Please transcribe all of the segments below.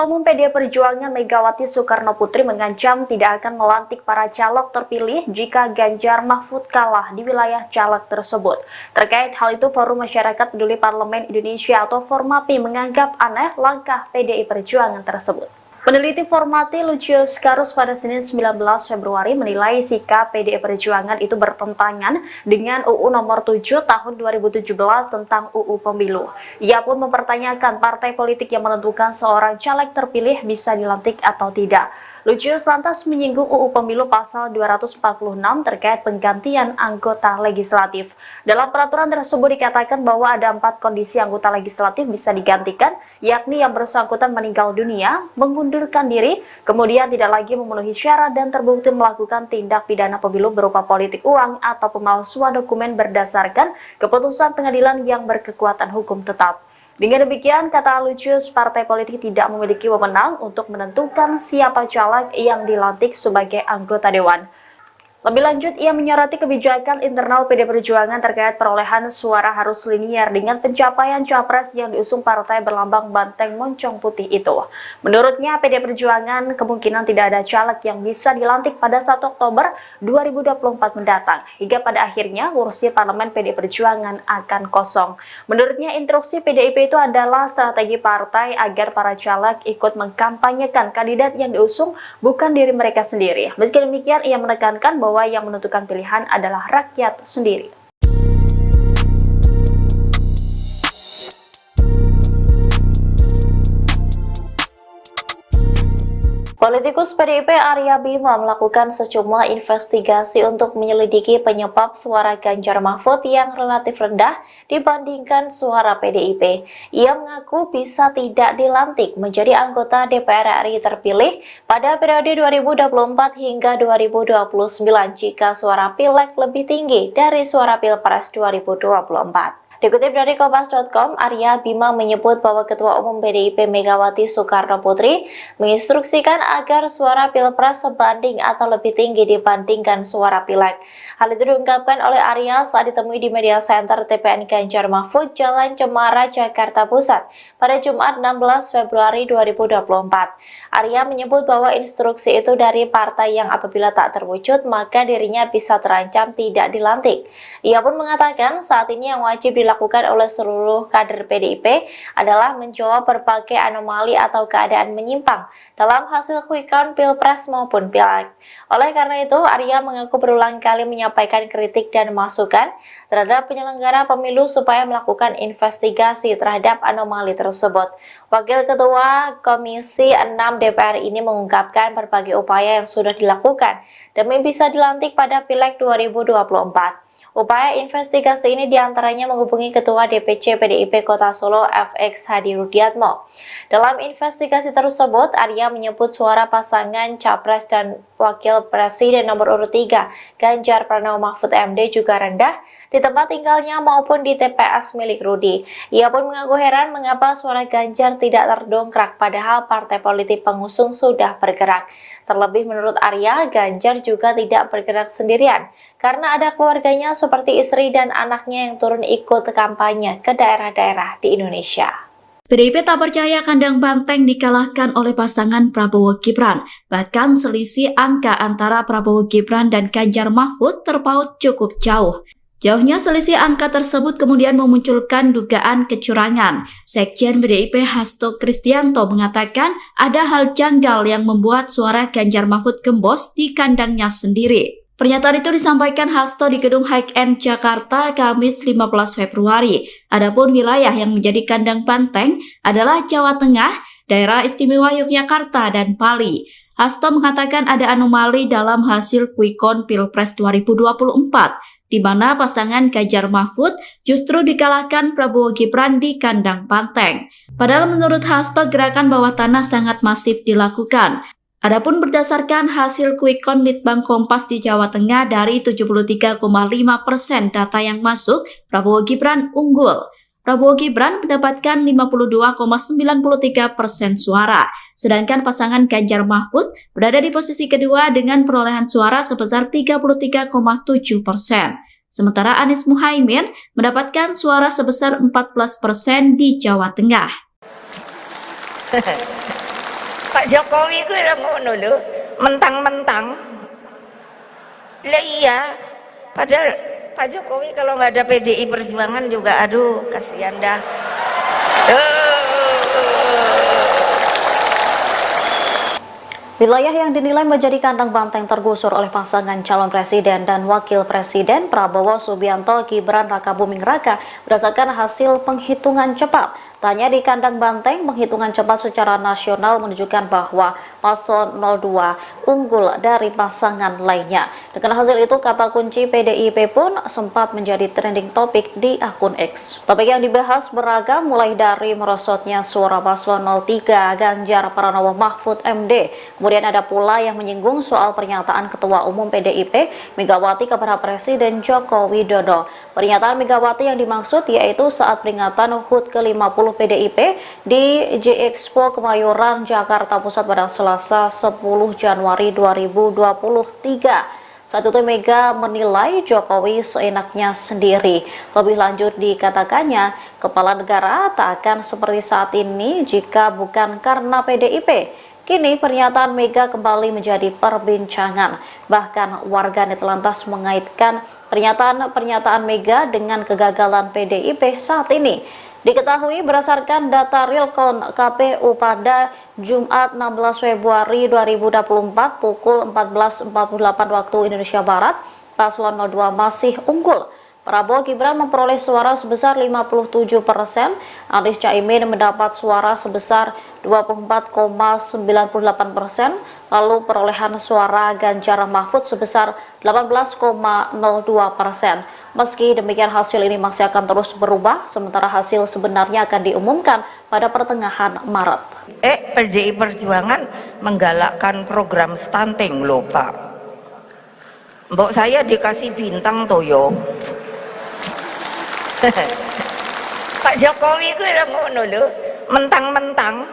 Ketua Umum PDI Perjuangan Megawati Soekarnoputri mengancam tidak akan melantik para caleg terpilih jika Ganjar Mahfud kalah di wilayah caleg tersebut. Terkait hal itu, Forum Masyarakat Peduli Parlemen Indonesia atau Formapi menganggap aneh langkah PDI Perjuangan tersebut. Peneliti Formapi Lucius Karus pada Senin 19 Februari menilai sikap PDI Perjuangan itu bertentangan dengan UU nomor 7 tahun 2017 tentang UU Pemilu. Ia pun mempertanyakan partai politik yang menentukan seorang caleg terpilih bisa dilantik atau tidak. Lucius lantas menyinggung UU Pemilu pasal 246 terkait penggantian anggota legislatif. Dalam peraturan tersebut dikatakan bahwa ada 4 kondisi anggota legislatif bisa digantikan, yakni yang bersangkutan meninggal dunia, mengundurkan diri, kemudian tidak lagi memenuhi syarat dan terbukti melakukan tindak pidana pemilu berupa politik uang atau pemalsuan dokumen berdasarkan keputusan pengadilan yang berkekuatan hukum tetap. Dengan demikian, kata Lucius, partai politik tidak memiliki wewenang untuk menentukan siapa caleg yang dilantik sebagai anggota dewan. Lebih lanjut, ia menyoroti kebijakan internal PDI Perjuangan terkait perolehan suara harus linier dengan pencapaian capres yang diusung partai berlambang banteng moncong putih itu. Menurutnya, PDI Perjuangan kemungkinan tidak ada caleg yang bisa dilantik pada 1 Oktober 2024 mendatang, hingga pada akhirnya kursi parlemen PDI Perjuangan akan kosong. Menurutnya, instruksi PDIP itu adalah strategi partai agar para caleg ikut mengkampanyekan kandidat yang diusung, bukan diri mereka sendiri. Meski demikian, ia menekankan bahwa yang menentukan pilihan adalah rakyat sendiri. Politikus PDIP Arya Bima melakukan sejumlah investigasi untuk menyelidiki penyebab suara Ganjar Mahfud yang relatif rendah dibandingkan suara PDIP. Ia mengaku bisa tidak dilantik menjadi anggota DPR RI terpilih pada periode 2024 hingga 2029 jika suara Pileg lebih tinggi dari suara Pilpres 2024. Dikutip dari Kompas.com, Arya Bima menyebut bahwa Ketua Umum PDIP Megawati Soekarnoputri menginstruksikan agar suara Pilpres sebanding atau lebih tinggi dibandingkan suara Pileg. Hal itu diungkapkan oleh Arya saat ditemui di Media Center TPN Ganjar Mahfud, Jalan Cemara, Jakarta Pusat pada Jumat 16 Februari 2024. Arya menyebut bahwa instruksi itu dari partai yang apabila tak terwujud, maka dirinya bisa terancam tidak dilantik. Ia pun mengatakan saat ini yang wajib dilakukan oleh seluruh kader PDIP adalah menjawab berbagai anomali atau keadaan menyimpang dalam hasil quick count Pilpres maupun Pileg. Oleh karena itu, Arya mengaku berulang kali menyampaikan kritik dan masukan terhadap penyelenggara pemilu supaya melakukan investigasi terhadap anomali tersebut. Wakil Ketua Komisi 6 DPR ini mengungkapkan berbagai upaya yang sudah dilakukan demi bisa dilantik pada Pileg 2024. Upaya investigasi ini diantaranya menghubungi Ketua DPC PDIP Kota Solo FX Hadi Rudiatmo. Dalam investigasi tersebut, Arya menyebut suara pasangan Capres dan Wakil Presiden nomor urut 3, Ganjar Pranowo Mahfud MD juga rendah di tempat tinggalnya maupun di TPS milik Rudi. Ia pun mengaku heran mengapa suara Ganjar tidak terdongkrak padahal partai politik pengusung sudah bergerak. Terlebih menurut Arya, Ganjar juga tidak bergerak sendirian karena ada keluarganya seperti istri dan anaknya yang turun ikut kampanye ke daerah-daerah di Indonesia. PDIP tak percaya kandang banteng dikalahkan oleh pasangan Prabowo Gibran. Bahkan selisih angka antara Prabowo Gibran dan Ganjar Mahfud terpaut cukup jauh. Jauhnya selisih angka tersebut kemudian memunculkan dugaan kecurangan. Sekjen PDIP Hasto Kristianto mengatakan ada hal janggal yang membuat suara Ganjar Mahfud gembos di kandangnya sendiri. Pernyataan itu disampaikan Hasto di Gedung High-End Jakarta Kamis 15 Februari. Adapun wilayah yang menjadi kandang banteng adalah Jawa Tengah, Daerah Istimewa Yogyakarta, dan Bali. Hasto mengatakan ada anomali dalam hasil quick count Pilpres 2024, di mana pasangan Ganjar Mahfud justru dikalahkan Prabowo Gibran di kandang banteng. Padahal menurut Hasto gerakan bawah tanah sangat masif dilakukan. Adapun berdasarkan hasil quick count Litbang Kompas di Jawa Tengah dari 73,5% data yang masuk, Prabowo Gibran unggul. Prabowo Gibran mendapatkan 52,93% suara, sedangkan pasangan Ganjar Mahfud berada di posisi kedua dengan perolehan suara sebesar 33,7%. Sementara Anies Muhaimin mendapatkan suara sebesar 14% di Jawa Tengah. Pak Jokowi ku lho ngono lho, mentang-mentang. Lah iya, padahal Pak Jokowi kalau nggak ada PDI Perjuangan juga, aduh kasihan dah. Wilayah yang dinilai menjadi kandang banteng tergusur oleh pasangan calon presiden dan wakil presiden Prabowo Subianto Gibran Rakabuming Raka berdasarkan hasil penghitungan cepat. Tanya di kandang banteng, penghitungan cepat secara nasional menunjukkan bahwa paslon 02 unggul dari pasangan lainnya. Dengan hasil itu, kata kunci PDIP pun sempat menjadi trending topik di akun X. Topik yang dibahas beragam, mulai dari merosotnya suara paslon 03 Ganjar Pranowo Mahfud MD. Kemudian ada pula yang menyinggung soal pernyataan Ketua Umum PDIP Megawati kepada Presiden Joko Widodo. Pernyataan Megawati yang dimaksud yaitu saat peringatan HUT ke-50 PDIP di J-Expo Kemayoran, Jakarta Pusat pada Selasa 10 Januari 2023. Saat itu Mega menilai Jokowi seenaknya sendiri. Lebih lanjut dikatakannya, kepala negara tak akan seperti saat ini jika bukan karena PDIP. Kini pernyataan Mega kembali menjadi perbincangan. Bahkan warganet lantas mengaitkan pernyataan Mega dengan kegagalan PDIP saat ini. Diketahui berdasarkan data realcon KPU pada Jumat 16 Februari 2024 pukul 14.48 waktu Indonesia Barat, paslon 02 masih unggul. Prabowo Gibran memperoleh suara sebesar 57%, Anies Caimin mendapat suara sebesar 24,98%, lalu perolehan suara Ganjar Mahfud sebesar 18,02%. Meski demikian, hasil ini masih akan terus berubah, sementara hasil sebenarnya akan diumumkan pada pertengahan Maret. PDI Perjuangan menggalakkan program stunting loh Pak. Mbok saya dikasih bintang toyo. Pak Jokowi ku lho ngono lho, mentang-mentang.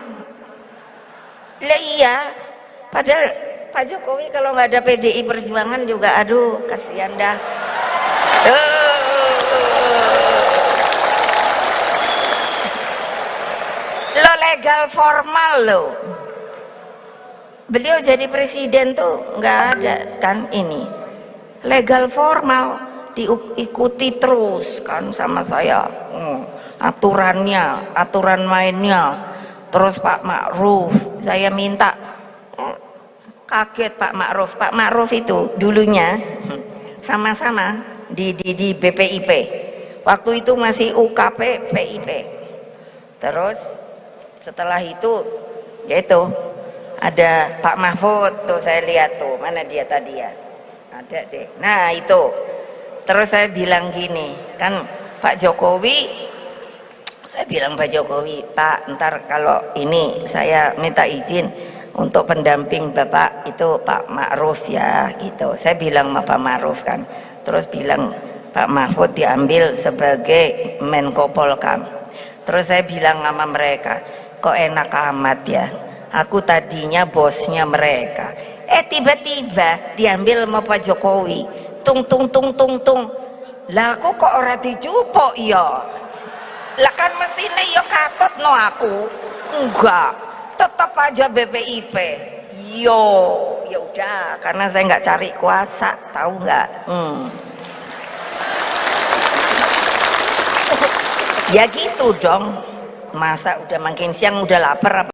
Lah iya, padahal Pak Jokowi kalau nggak ada PDI Perjuangan juga, aduh kasihan dah. Lo legal formal lo. Beliau jadi presiden tuh nggak ada kan ini. Legal formal diikuti terus kan sama saya, aturannya, aturan mainnya. Terus Pak Ma'ruf, saya minta, kaget Pak Ma'ruf itu dulunya sama-sama di BPIP, waktu itu masih UKP PIP. Terus setelah itu yaitu ada Pak Mahfud tuh, saya lihat tuh, mana dia tadi ya, ada deh, nah itu. Terus saya bilang gini, kan Pak Jokowi, saya bilang Pak Jokowi, Pak ntar kalau ini saya minta izin untuk pendamping Bapak itu Pak Ma'ruf ya gitu. Saya bilang sama Pak Ma'ruf kan, terus bilang Pak Mahfud diambil sebagai Menko Polkam. Terus saya bilang sama mereka, kok enak amat ya, aku tadinya bosnya mereka, tiba-tiba diambil sama Pak Jokowi. Tung lah aku kok ora dijupuk ya, lah kan mestine ya katut no aku, enggak, tetap aja BPIP. Yo ya udah, karena saya nggak cari kuasa, tahu nggak? Ya gitu dong, masa udah makin siang udah lapar apa?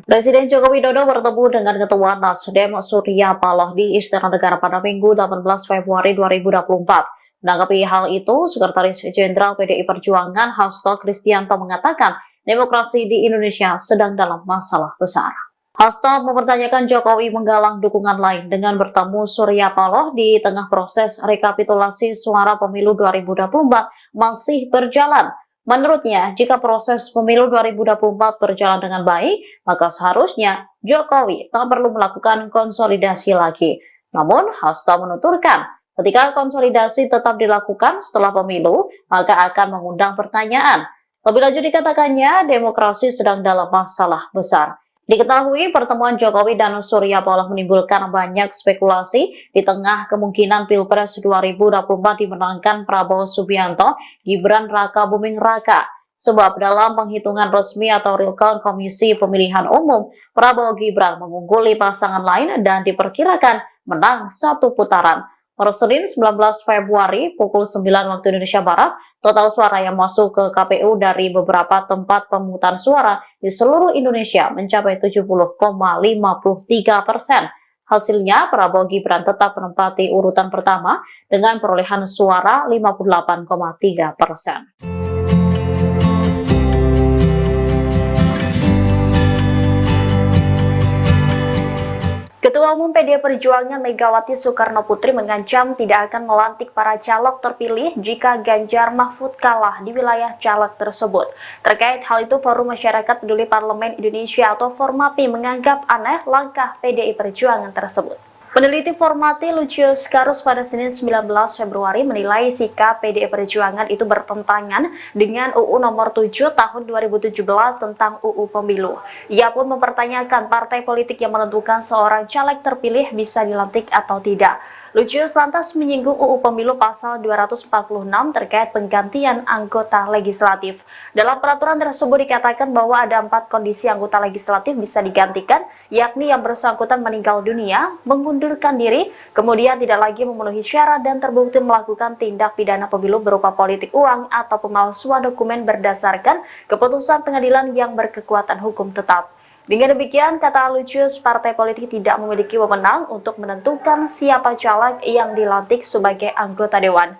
Presiden Joko Widodo bertemu dengan Ketua Nasdem Surya Paloh di Istana Negara pada Minggu 18 Februari 2024. Menanggapi hal itu, Sekretaris Jenderal PDI Perjuangan Hasto Kristianto mengatakan demokrasi di Indonesia sedang dalam masalah besar. Hasto mempertanyakan Jokowi menggalang dukungan lain dengan bertemu Surya Paloh di tengah proses rekapitulasi suara pemilu 2024 masih berjalan. Menurutnya, jika proses pemilu 2024 berjalan dengan baik, maka seharusnya Jokowi tak perlu melakukan konsolidasi lagi. Namun, Hasto menuturkan, ketika konsolidasi tetap dilakukan setelah pemilu, maka akan mengundang pertanyaan. Lebih lanjut dikatakannya, demokrasi sedang dalam masalah besar. Diketahui pertemuan Jokowi dan Surya Paloh menimbulkan banyak spekulasi di tengah kemungkinan Pilpres 2024 dimenangkan Prabowo Subianto, Gibran Raka Buming Raka. Sebab dalam penghitungan resmi atau real count Komisi Pemilihan Umum, Prabowo Gibran mengungguli pasangan lain dan diperkirakan menang satu putaran. Per Senin 19 Februari pukul 9 waktu Indonesia Barat, total suara yang masuk ke KPU dari beberapa tempat pemungutan suara di seluruh Indonesia mencapai 70,53%. Hasilnya, Prabowo Gibran tetap menempati urutan pertama dengan perolehan suara 58,3%. Ketua Umum PDI Perjuangan Megawati Soekarnoputri mengancam tidak akan melantik para caleg terpilih jika Ganjar Mahfud kalah di wilayah caleg tersebut. Terkait hal itu, Forum Masyarakat Peduli Parlemen Indonesia atau Formapi menganggap aneh langkah PDI Perjuangan tersebut. Peneliti Formapi Lucius Karus pada Senin 19 Februari menilai sikap PDI Perjuangan itu bertentangan dengan UU nomor 7 tahun 2017 tentang UU Pemilu. Ia pun mempertanyakan partai politik yang menentukan seorang caleg terpilih bisa dilantik atau tidak. Lucius lantas menyinggung UU Pemilu pasal 246 terkait penggantian anggota legislatif. Dalam peraturan tersebut dikatakan bahwa ada 4 kondisi anggota legislatif bisa digantikan, yakni yang bersangkutan meninggal dunia, mengundurkan diri, kemudian tidak lagi memenuhi syarat dan terbukti melakukan tindak pidana pemilu berupa politik uang atau pemalsuan dokumen berdasarkan keputusan pengadilan yang berkekuatan hukum tetap. Dengan demikian, kata Lucius, partai politik tidak memiliki wewenang untuk menentukan siapa caleg yang dilantik sebagai anggota dewan.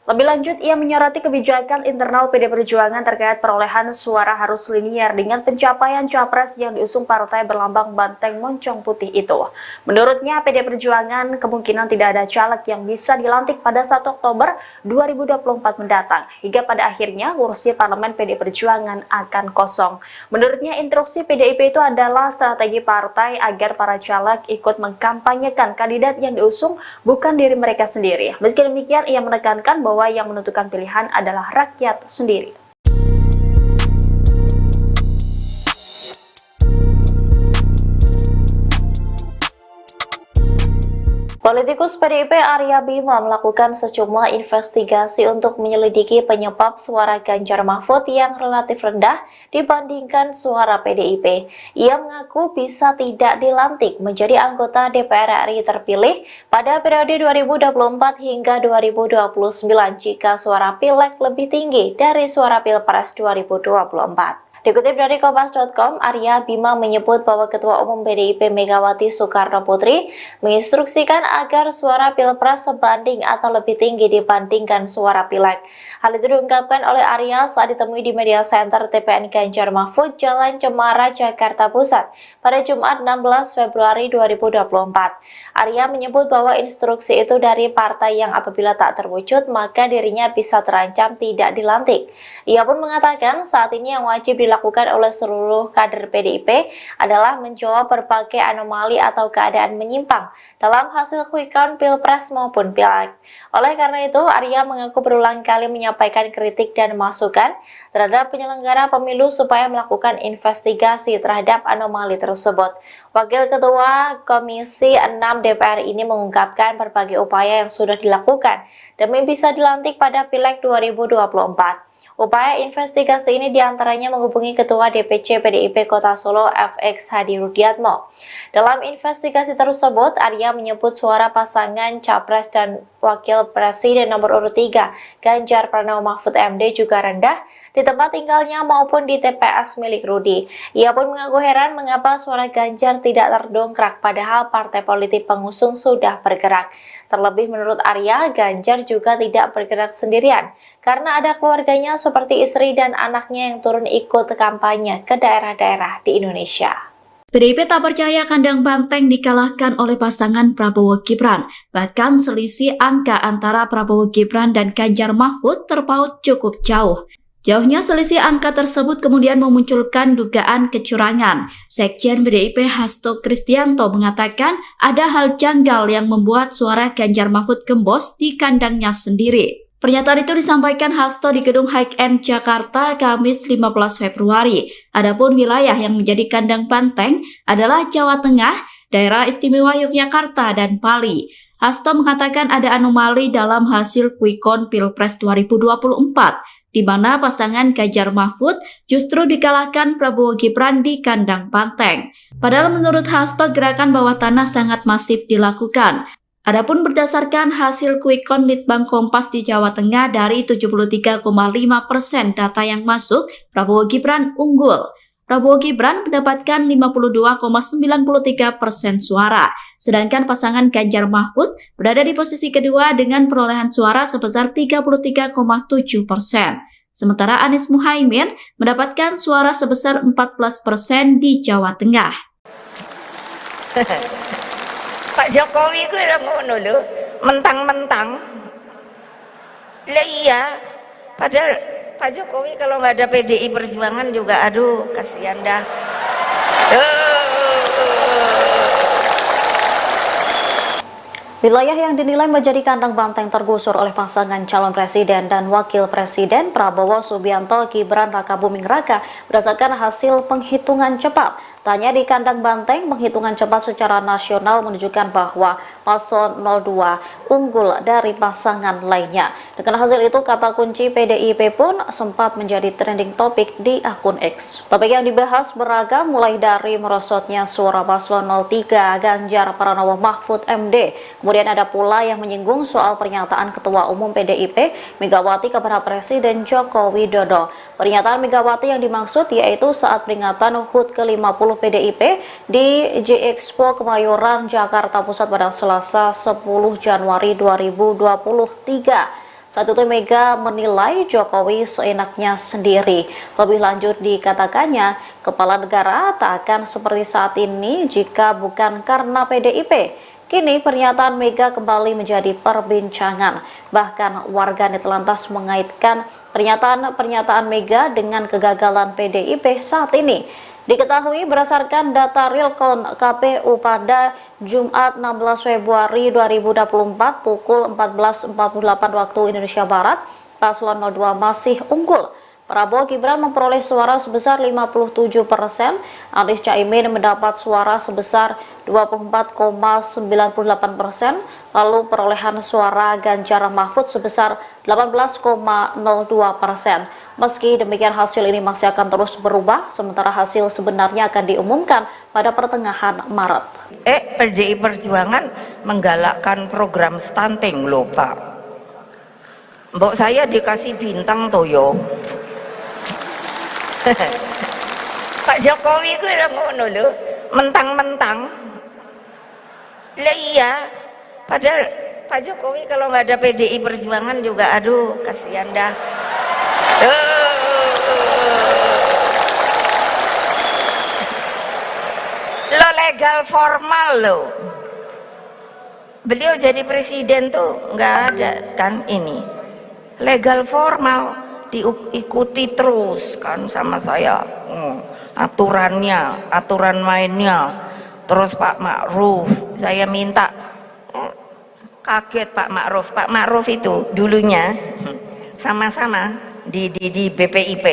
Lebih lanjut, ia menyoroti kebijakan internal PDI Perjuangan terkait perolehan suara harus linier dengan pencapaian capres yang diusung partai berlambang banteng moncong putih itu. Menurutnya, PDI Perjuangan kemungkinan tidak ada caleg yang bisa dilantik pada 1 Oktober 2024 mendatang, hingga pada akhirnya kursi parlemen PDI Perjuangan akan kosong. Menurutnya, instruksi PDIP itu adalah strategi partai agar para caleg ikut mengkampanyekan kandidat yang diusung, bukan diri mereka sendiri. Meski demikian, ia menekankan bahwa yang menentukan pilihan adalah rakyat sendiri. Politikus PDIP Arya Bima melakukan sejumlah investigasi untuk menyelidiki penyebab suara Ganjar Mahfud yang relatif rendah dibandingkan suara PDIP. Ia mengaku bisa tidak dilantik menjadi anggota DPR RI terpilih pada periode 2024 hingga 2029 jika suara Pileg lebih tinggi dari suara Pilpres 2024. Dikutip dari Kompas.com, Arya Bima menyebut bahwa Ketua Umum PDIP Megawati Soekarnoputri menginstruksikan agar suara Pilpres sebanding atau lebih tinggi dibandingkan suara Pileg. Hal itu diungkapkan oleh Arya saat ditemui di Media Center TPN Ganjar Mahfud, Jalan Cemara, Jakarta Pusat pada Jumat 16 Februari 2024. Arya menyebut bahwa instruksi itu dari partai yang apabila tak terwujud maka dirinya bisa terancam tidak dilantik. Ia pun mengatakan saat ini yang wajib dilakukan oleh seluruh kader PDIP adalah menjawab berbagai anomali atau keadaan menyimpang dalam hasil quick count Pilpres maupun Pileg. Oleh karena itu, Arya mengaku berulang kali menyampaikan kritik dan masukan terhadap penyelenggara pemilu supaya melakukan investigasi terhadap anomali tersebut. Wakil Ketua Komisi 6 DPR ini mengungkapkan berbagai upaya yang sudah dilakukan demi bisa dilantik pada Pileg 2024. Upaya investigasi ini diantaranya menghubungi Ketua DPC PDIP Kota Solo FX Hadi Rudiatmo. Dalam investigasi tersebut, Arya menyebut suara pasangan Capres dan Wakil Presiden nomor urut 3, Ganjar Pranowo Mahfud MD juga rendah di tempat tinggalnya maupun di TPS milik Rudi. Ia pun mengaku heran mengapa suara Ganjar tidak terdongkrak padahal partai politik pengusung sudah bergerak. Terlebih menurut Arya, Ganjar juga tidak bergerak sendirian karena ada keluarganya seperti istri dan anaknya yang turun ikut kampanye ke daerah-daerah di Indonesia. PDIP tak percaya kandang banteng dikalahkan oleh pasangan Prabowo Gibran. Bahkan selisih angka antara Prabowo Gibran dan Ganjar Mahfud terpaut cukup jauh. Jauhnya selisih angka tersebut kemudian memunculkan dugaan kecurangan. Sekjen PDIP Hasto Kristianto mengatakan ada hal janggal yang membuat suara Ganjar Mahfud gembos di kandangnya sendiri. Pernyataan itu disampaikan Hasto di Gedung High End Jakarta Kamis 15 Februari. Adapun wilayah yang menjadi kandang banteng adalah Jawa Tengah, Daerah Istimewa Yogyakarta, dan Bali. Hasto mengatakan ada anomali dalam hasil quick count Pilpres 2024, di mana pasangan Ganjar Mahfud justru dikalahkan Prabowo Gibran di kandang banteng. Padahal menurut Hasto gerakan bawah tanah sangat masif dilakukan. Adapun berdasarkan hasil quick count Litbang Kompas di Jawa Tengah dari 73,5% data yang masuk, Prabowo Gibran unggul. Prabowo Gibran mendapatkan 52,93% suara, sedangkan pasangan Ganjar Mahfud berada di posisi kedua dengan perolehan suara sebesar 33,7%. Sementara Anies Muhaimin mendapatkan suara sebesar 14% di Jawa Tengah. Pak Jokowi gue udah ngono lho, mentang-mentang. Lah iya, padahal Pak Jokowi kalau nggak ada PDI Perjuangan juga, aduh kasihan dah. Wilayah yang dinilai menjadi kandang banteng tergusur oleh pasangan calon presiden dan wakil presiden Prabowo Subianto Gibran Rakabuming Raka berdasarkan hasil penghitungan cepat. Tanya di kandang banteng, penghitungan cepat secara nasional menunjukkan bahwa paslon 02 unggul dari pasangan lainnya. Dengan hasil itu, kata kunci PDIP pun sempat menjadi trending topik di akun X. Topik yang dibahas beragam, mulai dari merosotnya suara paslon 03 Ganjar Pranowo Mahfud MD. Kemudian ada pula yang menyinggung soal pernyataan Ketua Umum PDIP Megawati kepada Presiden Joko Widodo. Pernyataan Megawati yang dimaksud yaitu saat peringatan HUT ke-50 PDIP di J-Expo Kemayoran, Jakarta Pusat pada Selasa 10 Januari 2023. Saat itu Mega menilai Jokowi seenaknya sendiri. Lebih lanjut dikatakannya, kepala negara tak akan seperti saat ini jika bukan karena PDIP. Kini pernyataan Mega kembali menjadi perbincangan. Bahkan warganet lantas mengaitkan pernyataan Mega dengan kegagalan PDIP saat ini. Diketahui berdasarkan data real count KPU pada Jumat 16 Februari 2024 pukul 14.48 waktu Indonesia Barat, paslon 02 masih unggul. Prabowo Gibran memperoleh suara sebesar 57%, Anies Caimin mendapat suara sebesar 24,98%, lalu perolehan suara Ganjar Mahfud sebesar 18,02%. Meski demikian, hasil ini masih akan terus berubah, sementara hasil sebenarnya akan diumumkan pada pertengahan Maret. PDI Perjuangan menggalakkan program stunting loh Pak. Mbok saya dikasih bintang toyo. Pak Jokowi gue udah ngono lho, mentang-mentang. Lah iya, padahal Pak Jokowi kalau nggak ada PDI Perjuangan juga, aduh kasihan dah. Lo legal formal lo. Beliau jadi presiden tuh nggak ada kan ini. Legal formal diikuti terus kan sama saya. Aturannya, aturan mainnya. Terus Pak Ma'ruf, saya minta kaget Pak Ma'ruf itu dulunya sama-sama di BPIP.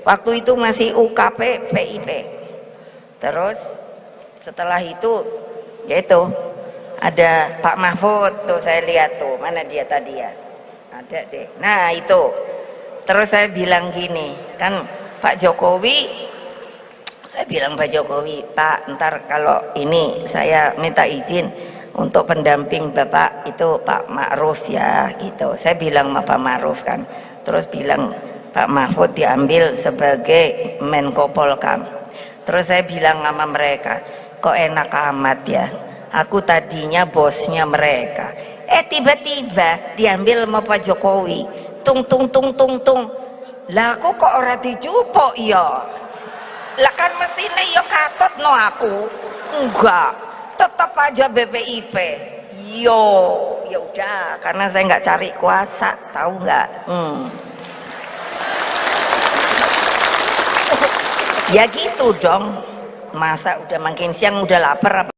Waktu itu masih UKP PIP. Terus setelah itu yaitu ada Pak Mahfud tuh, saya lihat tuh, mana dia tadi ya, ada deh, nah itu. Terus saya bilang gini kan, Pak Jokowi, saya bilang Pak Jokowi, Pak ntar kalau ini saya minta izin untuk pendamping Bapak itu Pak Ma'ruf ya gitu. Saya bilang sama Pak Ma'ruf kan, terus bilang Pak Mahfud diambil sebagai Menko Polkam. Terus saya bilang sama mereka, kok enak amat ya, aku tadinya bosnya mereka, tiba-tiba diambil sama Pak Jokowi, tung lah aku kok ora dijupuk ya, lah kan mestinya ya katut no aku, enggak, tetap aja BPIP. Yo, ya udah, karena saya nggak cari kuasa, tahu nggak? Ya gitu dong, masa udah makin siang udah lapar apa?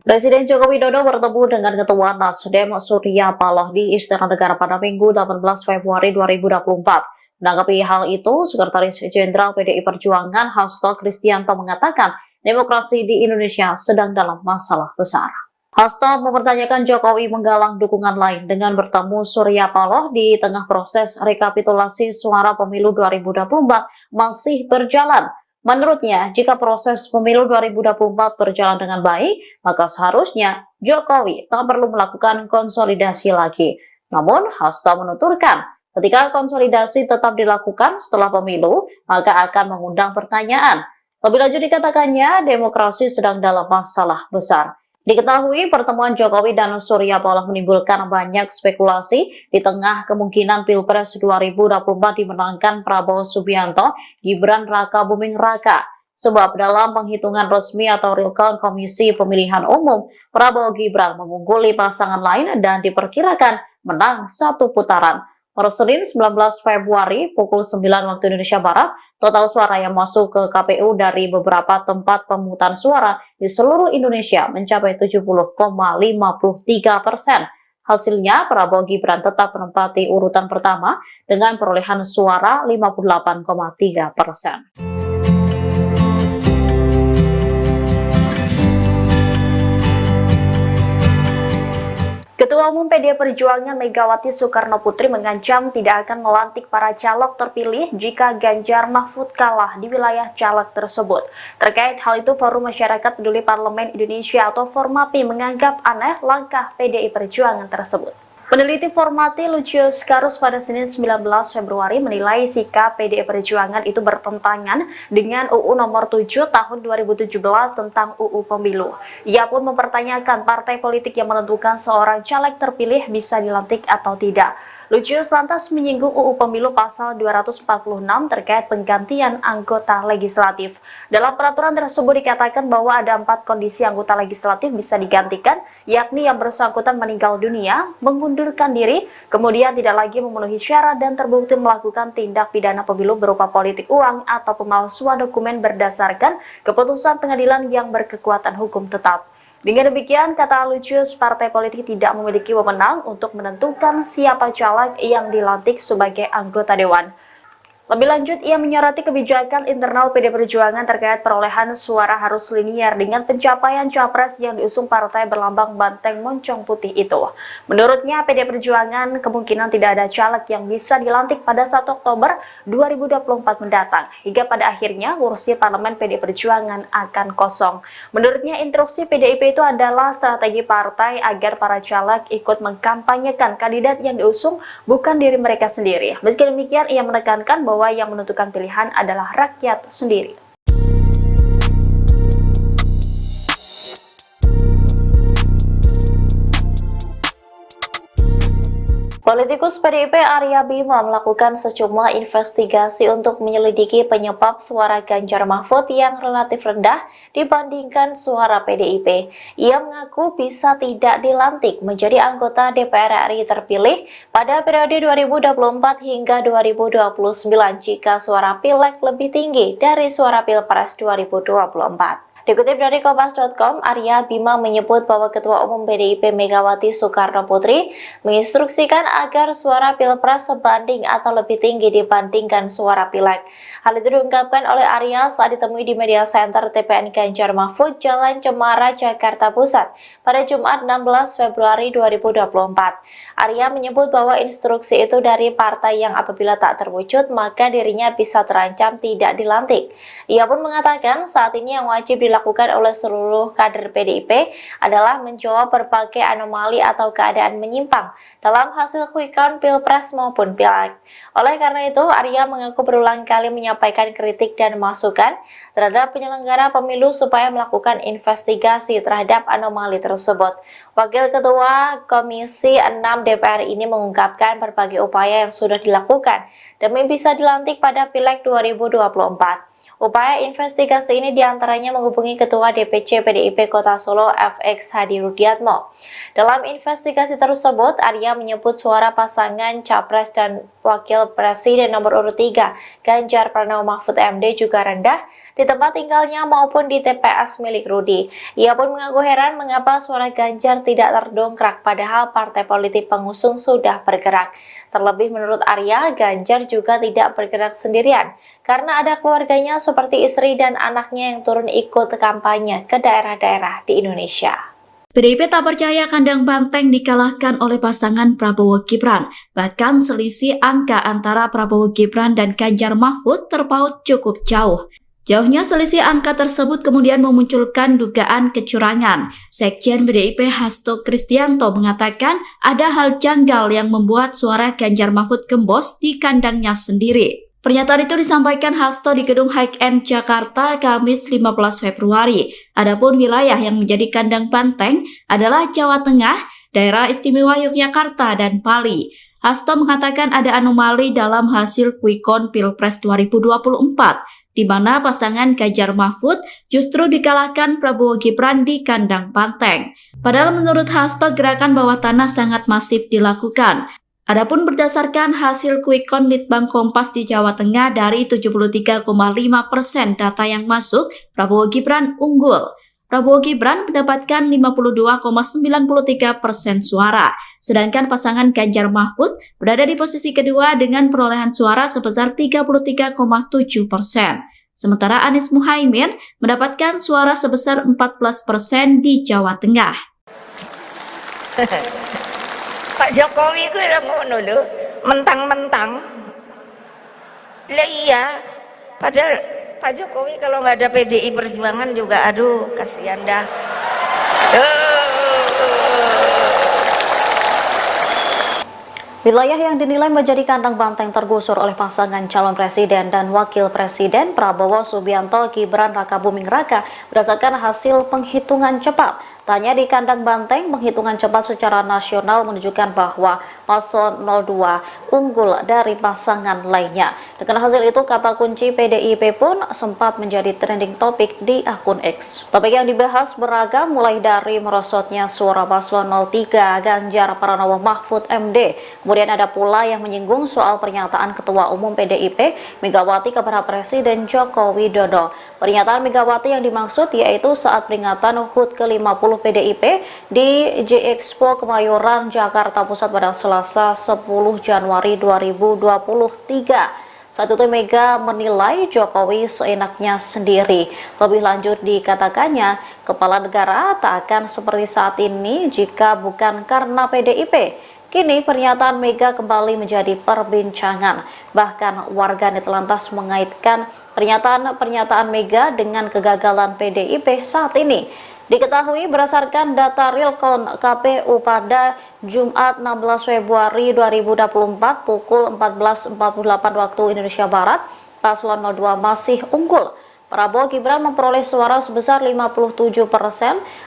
Presiden Joko Widodo bertemu dengan Ketua Nasdem Surya Paloh di Istana Negara pada Minggu 18 Februari 2024. Menanggapi hal itu, Sekretaris Jenderal PDI Perjuangan Hasto Kristianto mengatakan demokrasi di Indonesia sedang dalam masalah besar. Hasto mempertanyakan Jokowi menggalang dukungan lain dengan bertemu Surya Paloh di tengah proses rekapitulasi suara pemilu 2024 masih berjalan. Menurutnya, jika proses pemilu 2024 berjalan dengan baik, maka seharusnya Jokowi tak perlu melakukan konsolidasi lagi. Namun, Hasto menuturkan, ketika konsolidasi tetap dilakukan setelah pemilu, maka akan mengundang pertanyaan. Lebih lanjut dikatakannya, demokrasi sedang dalam masalah besar. Diketahui pertemuan Jokowi dan Surya Paloh menimbulkan banyak spekulasi di tengah kemungkinan Pilpres 2024 dimenangkan Prabowo Subianto, Gibran Raka Buming Raka. Sebab dalam penghitungan resmi atau real count Komisi Pemilihan Umum, Prabowo Gibran mengungguli pasangan lain dan diperkirakan menang satu putaran. Per Senin 19 Februari pukul 9 waktu Indonesia Barat, total suara yang masuk ke KPU dari beberapa tempat pemungutan suara di seluruh Indonesia mencapai 70,53%. Hasilnya, Prabowo Gibran tetap menempati urutan pertama dengan perolehan suara 58,3%. Ketua Umum PDI Perjuangan Megawati Soekarnoputri mengancam tidak akan melantik para caleg terpilih jika Ganjar Mahfud kalah di wilayah caleg tersebut. Terkait hal itu, Forum Masyarakat Peduli Parlemen Indonesia atau Formapi menganggap aneh langkah PDI Perjuangan tersebut. Peneliti Formapi Lucius Karus pada Senin 19 Februari menilai sikap PDI Perjuangan itu bertentangan dengan UU nomor 7 tahun 2017 tentang UU Pemilu. Ia pun mempertanyakan partai politik yang menentukan seorang caleg terpilih bisa dilantik atau tidak. Lucius lantas menyinggung UU Pemilu pasal 246 terkait penggantian anggota legislatif. Dalam peraturan tersebut dikatakan bahwa ada 4 kondisi anggota legislatif bisa digantikan, yakni yang bersangkutan meninggal dunia, mengundurkan diri, kemudian tidak lagi memenuhi syarat dan terbukti melakukan tindak pidana pemilu berupa politik uang atau pemalsuan dokumen berdasarkan keputusan pengadilan yang berkekuatan hukum tetap. Dengan demikian, kata Lucius, partai politik tidak memiliki wewenang untuk menentukan siapa caleg yang dilantik sebagai anggota dewan. Lebih lanjut, ia menyoroti kebijakan internal PDI Perjuangan terkait perolehan suara harus linier dengan pencapaian capres yang diusung partai berlambang banteng moncong putih itu. Menurutnya, PDI Perjuangan kemungkinan tidak ada caleg yang bisa dilantik pada 1 Oktober 2024 mendatang, hingga pada akhirnya kursi parlemen PDI Perjuangan akan kosong. Menurutnya, instruksi PDIP itu adalah strategi partai agar para caleg ikut mengkampanyekan kandidat yang diusung, bukan diri mereka sendiri. Meski demikian, ia menekankan bahwa yang menentukan pilihan adalah rakyat sendiri. Politikus PDIP Arya Bima melakukan sejumlah investigasi untuk menyelidiki penyebab suara Ganjar Mahfud yang relatif rendah dibandingkan suara PDIP. Ia mengaku bisa tidak dilantik menjadi anggota DPR RI terpilih pada periode 2024 hingga 2029 jika suara Pileg lebih tinggi dari suara Pilpres 2024. Dikutip dari Kompas.com, Arya Bima menyebut bahwa Ketua Umum PDIP Megawati Soekarnoputri menginstruksikan agar suara Pilpres sebanding atau lebih tinggi dibandingkan suara Pileg. Hal itu diungkapkan oleh Arya saat ditemui di Media Center TPN Ganjar Mahfud, Jalan Cemara, Jakarta Pusat pada Jumat 16 Februari 2024. Arya menyebut bahwa instruksi itu dari partai yang apabila tak terwujud, maka dirinya bisa terancam tidak dilantik. Ia pun mengatakan saat ini yang wajib dilakukan oleh seluruh kader PDIP adalah menjawab berbagai anomali atau keadaan menyimpang dalam hasil quick count Pilpres maupun Pileg. Oleh karena itu, Arya mengaku berulang kali menyampaikan kritik dan masukan terhadap penyelenggara pemilu supaya melakukan investigasi terhadap anomali tersebut. Wakil Ketua Komisi 6 DPR ini mengungkapkan berbagai upaya yang sudah dilakukan demi bisa dilantik pada Pileg 2024. Upaya investigasi ini diantaranya menghubungi Ketua DPC PDIP Kota Solo FX Hadi Rudiatmo. Dalam investigasi tersebut, Arya menyebut suara pasangan Capres dan Wakil Presiden nomor urut 3 Ganjar Pranowo Mahfud MD juga rendah di tempat tinggalnya maupun di TPS milik Rudi. Ia pun mengaku heran mengapa suara Ganjar tidak terdongkrak padahal partai politik pengusung sudah bergerak. Terlebih menurut Arya, Ganjar juga tidak bergerak sendirian karena ada keluarganya seperti istri dan anaknya yang turun ikut kampanye ke daerah-daerah di Indonesia. PDIP tak percaya kandang banteng dikalahkan oleh pasangan Prabowo Gibran. Bahkan selisih angka antara Prabowo Gibran dan Ganjar Mahfud terpaut cukup jauh. Jauhnya selisih angka tersebut kemudian memunculkan dugaan kecurangan. Sekjen PDIP Hasto Kristianto mengatakan ada hal janggal yang membuat suara Ganjar Mahfud gembos di kandangnya sendiri. Pernyataan itu disampaikan Hasto di Gedung High-End Jakarta Kamis 15 Februari. Adapun wilayah yang menjadi kandang banteng adalah Jawa Tengah, Daerah Istimewa Yogyakarta, dan Bali. Hasto mengatakan ada anomali dalam hasil quick count Pilpres 2024, di mana pasangan Ganjar Mahfud justru dikalahkan Prabowo Gibran di kandang banteng. Padahal menurut Hasto gerakan bawah tanah sangat masif dilakukan. Adapun berdasarkan hasil quick count Litbang Kompas di Jawa Tengah dari 73,5% data yang masuk, Prabowo Gibran unggul. Prabowo Gibran mendapatkan 52,93% suara, sedangkan pasangan Ganjar Mahfud berada di posisi kedua dengan perolehan suara sebesar 33,7%. Sementara Anies Muhaimin mendapatkan suara sebesar 14% di Jawa Tengah. Pak Jokowi gue ngono lho, mentang-mentang. Lah iya, padahal Pak Jokowi kalau nggak ada PDI Perjuangan juga, aduh kasihan dah. Wilayah yang dinilai menjadi kandang banteng tergusur oleh pasangan calon presiden dan wakil presiden Prabowo Subianto Gibran Rakabuming Raka berdasarkan hasil penghitungan cepat. Tanya di kandang banteng, penghitungan cepat secara nasional menunjukkan bahwa paslon 02 unggul dari pasangan lainnya. Dengan hasil itu, kata kunci PDIP pun sempat menjadi trending topik di akun X. Topik yang dibahas beragam, mulai dari merosotnya suara paslon 03 Ganjar Pranowo Mahfud MD. Kemudian ada pula yang menyinggung soal pernyataan Ketua Umum PDIP Megawati kepada Presiden Joko Widodo. Pernyataan Megawati yang dimaksud yaitu saat peringatan HUT ke-50 PDIP di J-Expo Kemayoran, Jakarta Pusat pada Selasa 10 Januari 2023. Saat itu Mega menilai Jokowi seenaknya sendiri. Lebih lanjut dikatakannya, kepala negara tak akan seperti saat ini jika bukan karena PDIP. Kini pernyataan Mega kembali menjadi perbincangan. Bahkan warganet lantas mengaitkan pernyataan Mega dengan kegagalan PDIP saat ini. Diketahui berdasarkan data realcon KPU pada Jumat 16 Februari 2024 pukul 14.48 waktu Indonesia Barat, paslon 02 masih unggul. Prabowo Gibran memperoleh suara sebesar 57%,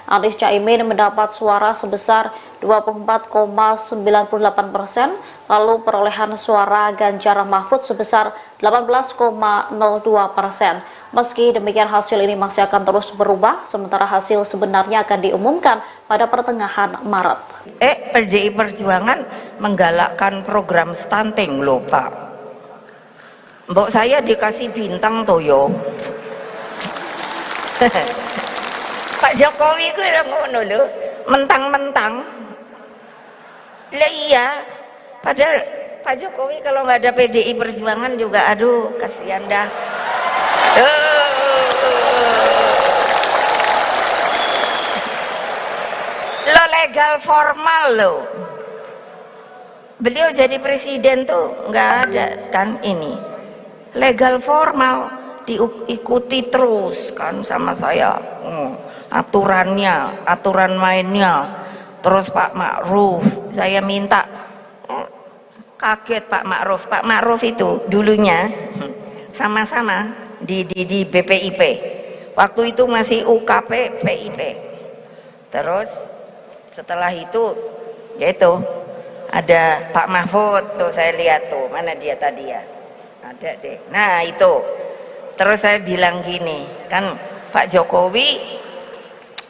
Anies Caimin mendapat suara sebesar 24,98%, lalu perolehan suara Ganjar Mahfud sebesar 18,02%. Meski demikian hasil ini masih akan terus berubah, sementara hasil sebenarnya akan diumumkan pada pertengahan Maret. PDI Perjuangan menggalakkan program stunting loh Pak. Mbok saya dikasih bintang toyo. Pak Jokowi gue ngono lho, mentang-mentang. Lah iya, padahal Pak Jokowi kalau nggak ada PDI Perjuangan juga, aduh kasihan dah. Lo legal formal lo. Beliau jadi presiden tuh nggak ada kan ini. Legal formal diikuti terus kan sama saya. Aturannya, aturan mainnya. Terus Pak Ma'ruf, saya minta, kaget Pak Ma'ruf. Pak Ma'ruf itu dulunya sama-sama di BPIP, waktu itu masih UKP PIP. Terus setelah itu yaitu ada Pak Mahfud tuh, saya lihat tuh, mana dia tadi ya, ada deh, nah itu. Terus saya bilang gini kan, Pak Jokowi,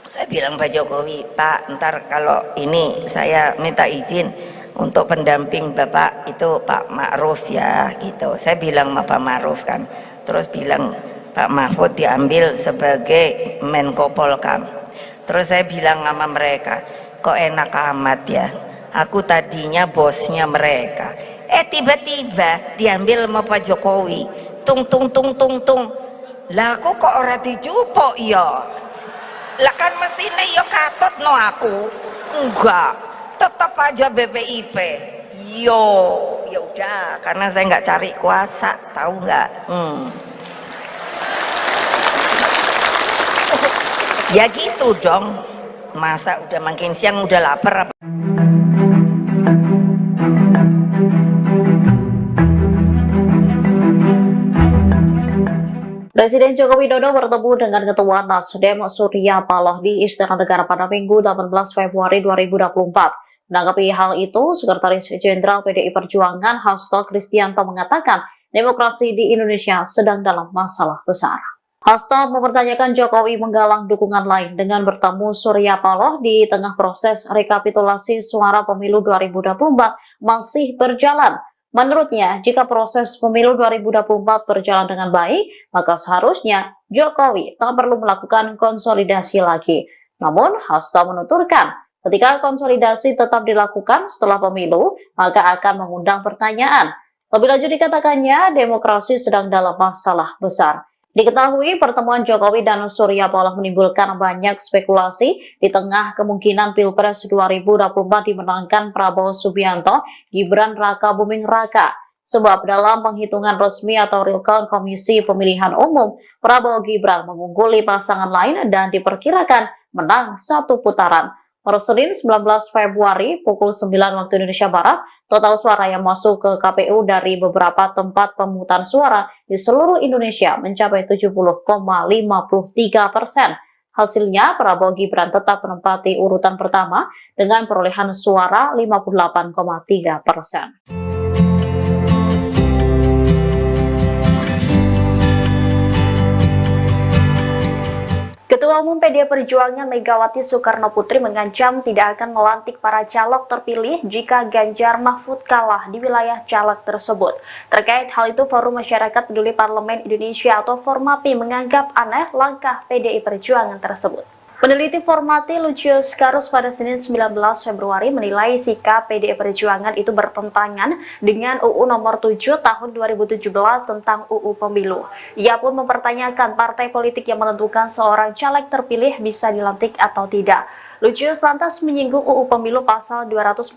saya bilang Pak Jokowi, Pak ntar kalau ini saya minta izin untuk pendamping Bapak itu Pak Ma'ruf ya gitu. Saya bilang sama Pak Ma'ruf kan, terus bilang Pak Mahfud diambil sebagai Menko Polkam. Terus saya bilang sama mereka, kok enak amat ya, aku tadinya bosnya mereka, tiba-tiba diambil sama Pak Jokowi, tung tung tung tung tung, lah aku kok ora dijupuk ya, lah kan mestine ya katut no aku, enggak, tetap aja BPIP. Yo, ya udah, karena saya nggak cari kuasa, tahu nggak? Ya gitu dong, masa udah makin siang udah lapar apa? Presiden Joko Widodo bertemu dengan Ketua Nasdem Surya Paloh di Istana Negara pada Minggu 18 Februari 2024. Menanggapi hal itu, Sekretaris Jenderal PDI Perjuangan Hasto Kristianto mengatakan demokrasi di Indonesia sedang dalam masalah besar. Hasto mempertanyakan Jokowi menggalang dukungan lain dengan bertemu Surya Paloh di tengah proses rekapitulasi suara pemilu 2024 masih berjalan. Menurutnya, jika proses pemilu 2024 berjalan dengan baik, maka seharusnya Jokowi tak perlu melakukan konsolidasi lagi. Namun, Hasto menuturkan, ketika konsolidasi tetap dilakukan setelah pemilu, maka akan mengundang pertanyaan. Lebih lanjut dikatakannya, demokrasi sedang dalam masalah besar. Diketahui pertemuan Jokowi dan Surya Paloh menimbulkan banyak spekulasi di tengah kemungkinan Pilpres 2024 dimenangkan Prabowo Subianto, Gibran Raka Buming Raka. Sebab dalam penghitungan resmi atau real count Komisi Pemilihan Umum, Prabowo Gibran mengungguli pasangan lain dan diperkirakan menang satu putaran. Per Senin 19 Februari pukul 9 waktu Indonesia Barat, total suara yang masuk ke KPU dari beberapa tempat pemungutan suara di seluruh Indonesia mencapai 70,53%. Hasilnya, Prabowo Gibran tetap menempati urutan pertama dengan perolehan suara 58,3%. Ketua Umum PDI Perjuangan Megawati Soekarnoputri mengancam tidak akan melantik para caleg terpilih jika Ganjar Mahfud kalah di wilayah caleg tersebut. Terkait hal itu, Forum Masyarakat Peduli Parlemen Indonesia atau Formapi menganggap aneh langkah PDI Perjuangan tersebut. Peneliti Formati Lucius Karus pada Senin 19 Februari menilai sikap PDI Perjuangan itu bertentangan dengan UU nomor 7 tahun 2017 tentang UU Pemilu. Ia pun mempertanyakan partai politik yang menentukan seorang caleg terpilih bisa dilantik atau tidak. Lucius lantas menyinggung UU Pemilu pasal 246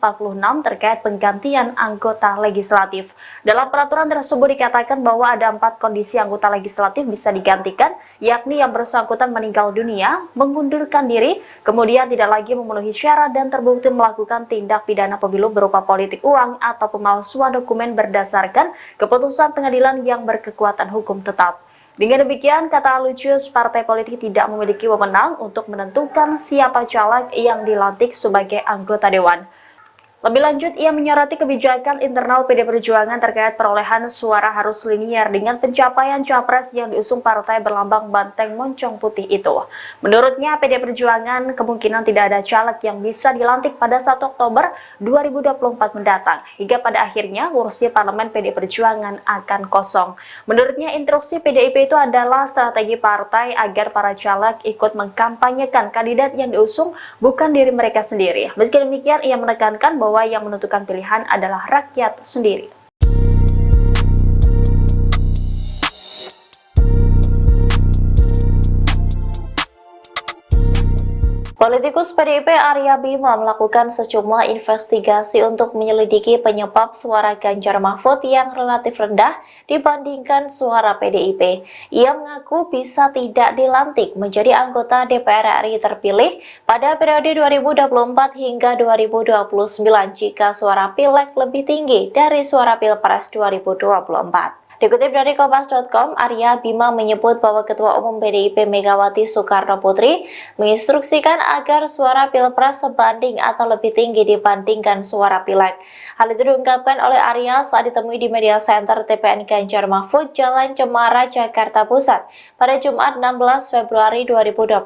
terkait penggantian anggota legislatif. Dalam peraturan tersebut dikatakan bahwa ada 4 kondisi anggota legislatif bisa digantikan, yakni yang bersangkutan meninggal dunia, mengundurkan diri, kemudian tidak lagi memenuhi syarat dan terbukti melakukan tindak pidana pemilu berupa politik uang atau pemalsuan dokumen berdasarkan keputusan pengadilan yang berkekuatan hukum tetap. Dengan demikian, kata Lucius, partai politik tidak memiliki wewenang untuk menentukan siapa caleg yang dilantik sebagai anggota dewan. Lebih lanjut, ia menyoroti kebijakan internal PDI Perjuangan terkait perolehan suara harus linier dengan pencapaian capres yang diusung partai berlambang banteng moncong putih itu. Menurutnya, PDI Perjuangan kemungkinan tidak ada caleg yang bisa dilantik pada 1 Oktober 2024 mendatang, hingga pada akhirnya kursi parlemen PDI Perjuangan akan kosong. Menurutnya, instruksi PDIP itu adalah strategi partai agar para caleg ikut mengkampanyekan kandidat yang diusung, bukan diri mereka sendiri. Meski demikian, ia menekankan bahwa yang menentukan pilihan adalah rakyat sendiri. Politikus PDIP Arya Bima melakukan sejumlah investigasi untuk menyelidiki penyebab suara Ganjar Mahfud yang relatif rendah dibandingkan suara PDIP. Ia mengaku bisa tidak dilantik menjadi anggota DPR RI terpilih pada periode 2024 hingga 2029 jika suara Pileg lebih tinggi dari suara Pilpres 2024. Dikutip dari Kompas.com, Arya Bima menyebut bahwa Ketua Umum PDIP Megawati Soekarnoputri menginstruksikan agar suara Pilpres sebanding atau lebih tinggi dibandingkan suara Pileg. Hal itu diungkapkan oleh Arya saat ditemui di Media Center TPN Ganjar Mahfud, Jalan Cemara, Jakarta Pusat pada Jumat 16 Februari 2024.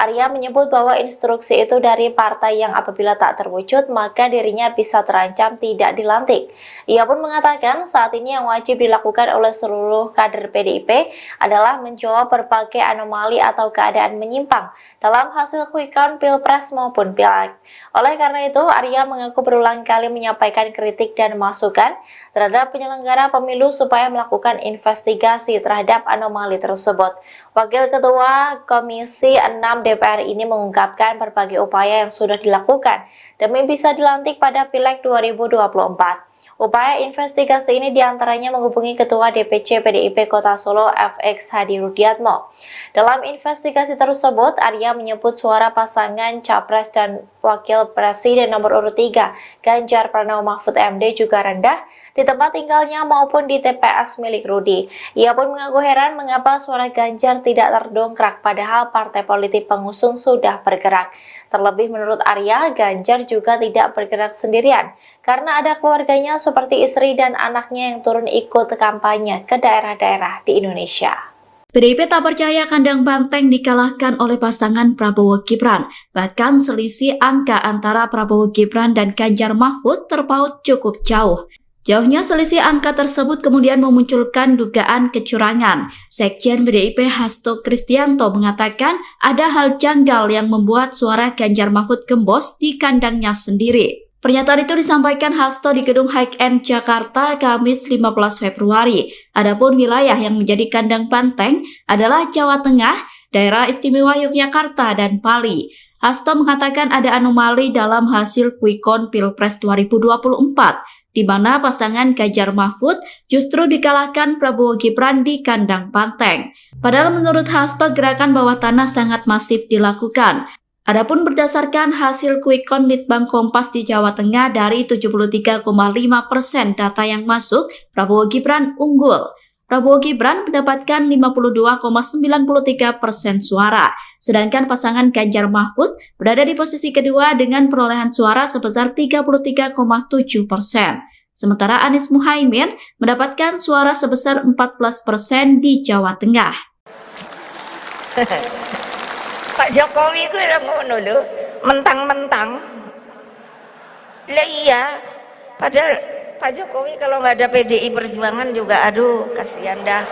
Arya menyebut bahwa instruksi itu dari partai yang apabila tak terwujud, maka dirinya bisa terancam tidak dilantik. Ia pun mengatakan saat ini yang wajib dilakukan dilakukan oleh seluruh kader PDIP adalah menjawab berbagai anomali atau keadaan menyimpang dalam hasil quick count Pilpres maupun Pileg. Oleh karena itu, Arya mengaku berulang kali menyampaikan kritik dan masukan terhadap penyelenggara pemilu supaya melakukan investigasi terhadap anomali tersebut. Wakil Ketua Komisi 6 DPR ini mengungkapkan berbagai upaya yang sudah dilakukan demi bisa dilantik pada Pileg 2024. Upaya investigasi ini diantaranya menghubungi Ketua DPC PDIP Kota Solo FX Hadi Rudiatmo. Dalam investigasi tersebut, Arya menyebut suara pasangan Capres dan Wakil Presiden nomor urut 3, Ganjar Pranowo Mahfud MD juga rendah di tempat tinggalnya maupun di TPS milik Rudi. Ia pun mengaku heran mengapa suara Ganjar tidak terdongkrak padahal partai politik pengusung sudah bergerak. Terlebih menurut Arya, Ganjar juga tidak bergerak sendirian karena ada keluarganya seperti istri dan anaknya yang turun ikut kampanye ke daerah-daerah di Indonesia. PDIP tak percaya kandang banteng dikalahkan oleh pasangan Prabowo Gibran. Bahkan selisih angka antara Prabowo Gibran dan Ganjar Mahfud terpaut cukup jauh. Jauhnya selisih angka tersebut kemudian memunculkan dugaan kecurangan. Sekjen PDIP Hasto Kristianto mengatakan ada hal janggal yang membuat suara Ganjar Mahfud gembos di kandangnya sendiri. Pernyataan itu disampaikan Hasto di Gedung High End Jakarta Kamis 15 Februari. Adapun wilayah yang menjadi kandang banteng adalah Jawa Tengah, Daerah Istimewa Yogyakarta, dan Bali. Hasto mengatakan ada anomali dalam hasil quick count Pilpres 2024, di mana pasangan Ganjar Mahfud justru dikalahkan Prabowo Gibran di kandang banteng. Padahal menurut Hasto gerakan bawah tanah sangat masif dilakukan. Adapun berdasarkan hasil quick count Litbang Kompas di Jawa Tengah dari 73,5% data yang masuk, Prabowo Gibran unggul. Prabowo Gibran mendapatkan 52,93% suara, sedangkan pasangan Ganjar Mahfud berada di posisi kedua dengan perolehan suara sebesar 33,7%. Sementara Anies Muhaimin mendapatkan suara sebesar 14% di Jawa Tengah. Pak Jokowi itu udah ngono lho, mentang-mentang. Lah iya, padahal Pak Jokowi kalau nggak ada PDI Perjuangan juga, aduh kasihan dah.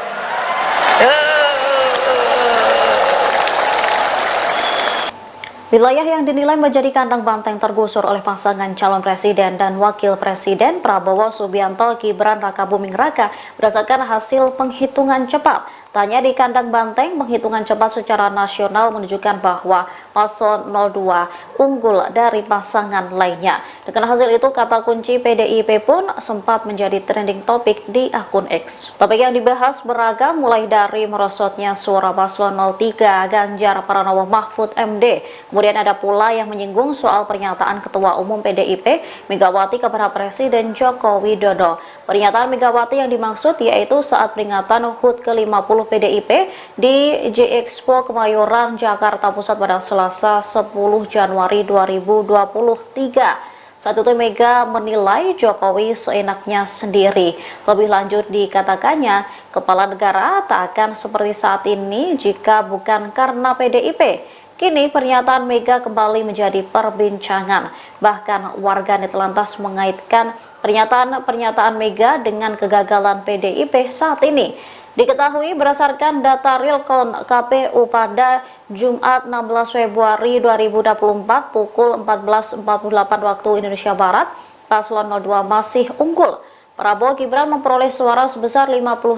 Wilayah yang dinilai menjadi kandang banteng tergusur oleh pasangan calon presiden dan wakil presiden Prabowo Subianto Gibran Rakabuming Raka berdasarkan hasil penghitungan cepat. Tanya di kandang banteng, penghitungan cepat secara nasional menunjukkan bahwa paslon 02 unggul dari pasangan lainnya. Dengan hasil itu, kata kunci PDIP pun sempat menjadi trending topik di akun X. Topik yang dibahas beragam, mulai dari merosotnya suara paslon 03 Ganjar Pranowo Mahfud MD. Kemudian ada pula yang menyinggung soal pernyataan Ketua Umum PDIP Megawati kepada Presiden Joko Widodo. Pernyataan Megawati yang dimaksud yaitu saat peringatan HUT ke-50 PDIP di J-Expo Kemayoran, Jakarta Pusat pada Selasa 10 Januari 2023. Saat itu Mega menilai Jokowi seenaknya sendiri. Lebih lanjut dikatakannya, kepala negara tak akan seperti saat ini jika bukan karena PDIP. Kini pernyataan Mega kembali menjadi perbincangan. Bahkan warganet lantas mengaitkan pernyataan Mega dengan kegagalan PDIP saat ini. Diketahui berdasarkan data realcon KPU pada Jumat 16 Februari 2024 pukul 14.48 waktu Indonesia Barat, paslon 02 masih unggul. Prabowo Gibran memperoleh suara sebesar 57%,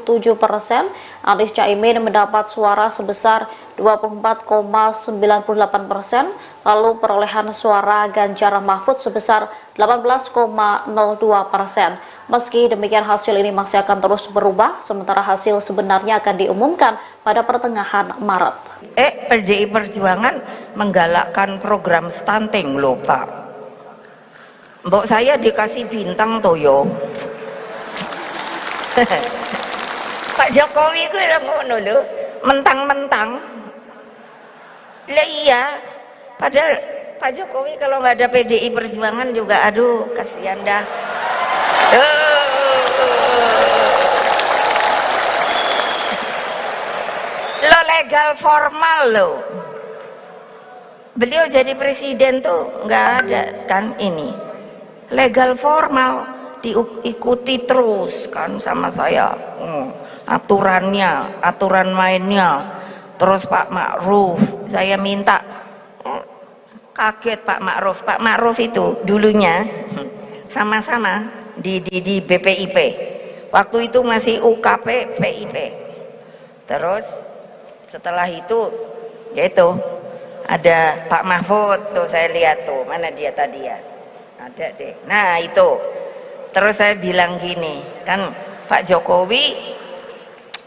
Anies Caimin mendapat suara sebesar 24,98%, lalu perolehan suara Ganjar Mahfud sebesar 18,02%. Meski demikian, hasil ini masih akan terus berubah, sementara hasil sebenarnya akan diumumkan pada pertengahan Maret. PDI Perjuangan menggalakkan program stunting loh Pak. Mbok saya dikasih bintang toyo. Pak Jokowi itu udah ngono lho, mentang-mentang. Lah iya, padahal Pak Jokowi kalau nggak ada PDI Perjuangan juga, aduh kasihan dah. Lo legal formal lo. Beliau jadi presiden tuh nggak ada kan ini. Legal formal. diikuti terus kan sama saya, aturannya, aturan mainnya. Terus Pak Ma'ruf, saya minta, kaget Pak Ma'ruf itu dulunya sama-sama di BPIP, waktu itu masih UKP PIP. Terus setelah itu yaitu ada Pak Mahfud tuh, saya lihat tuh, mana dia tadi ya, ada deh, nah itu. Terus saya bilang gini kan, Pak Jokowi,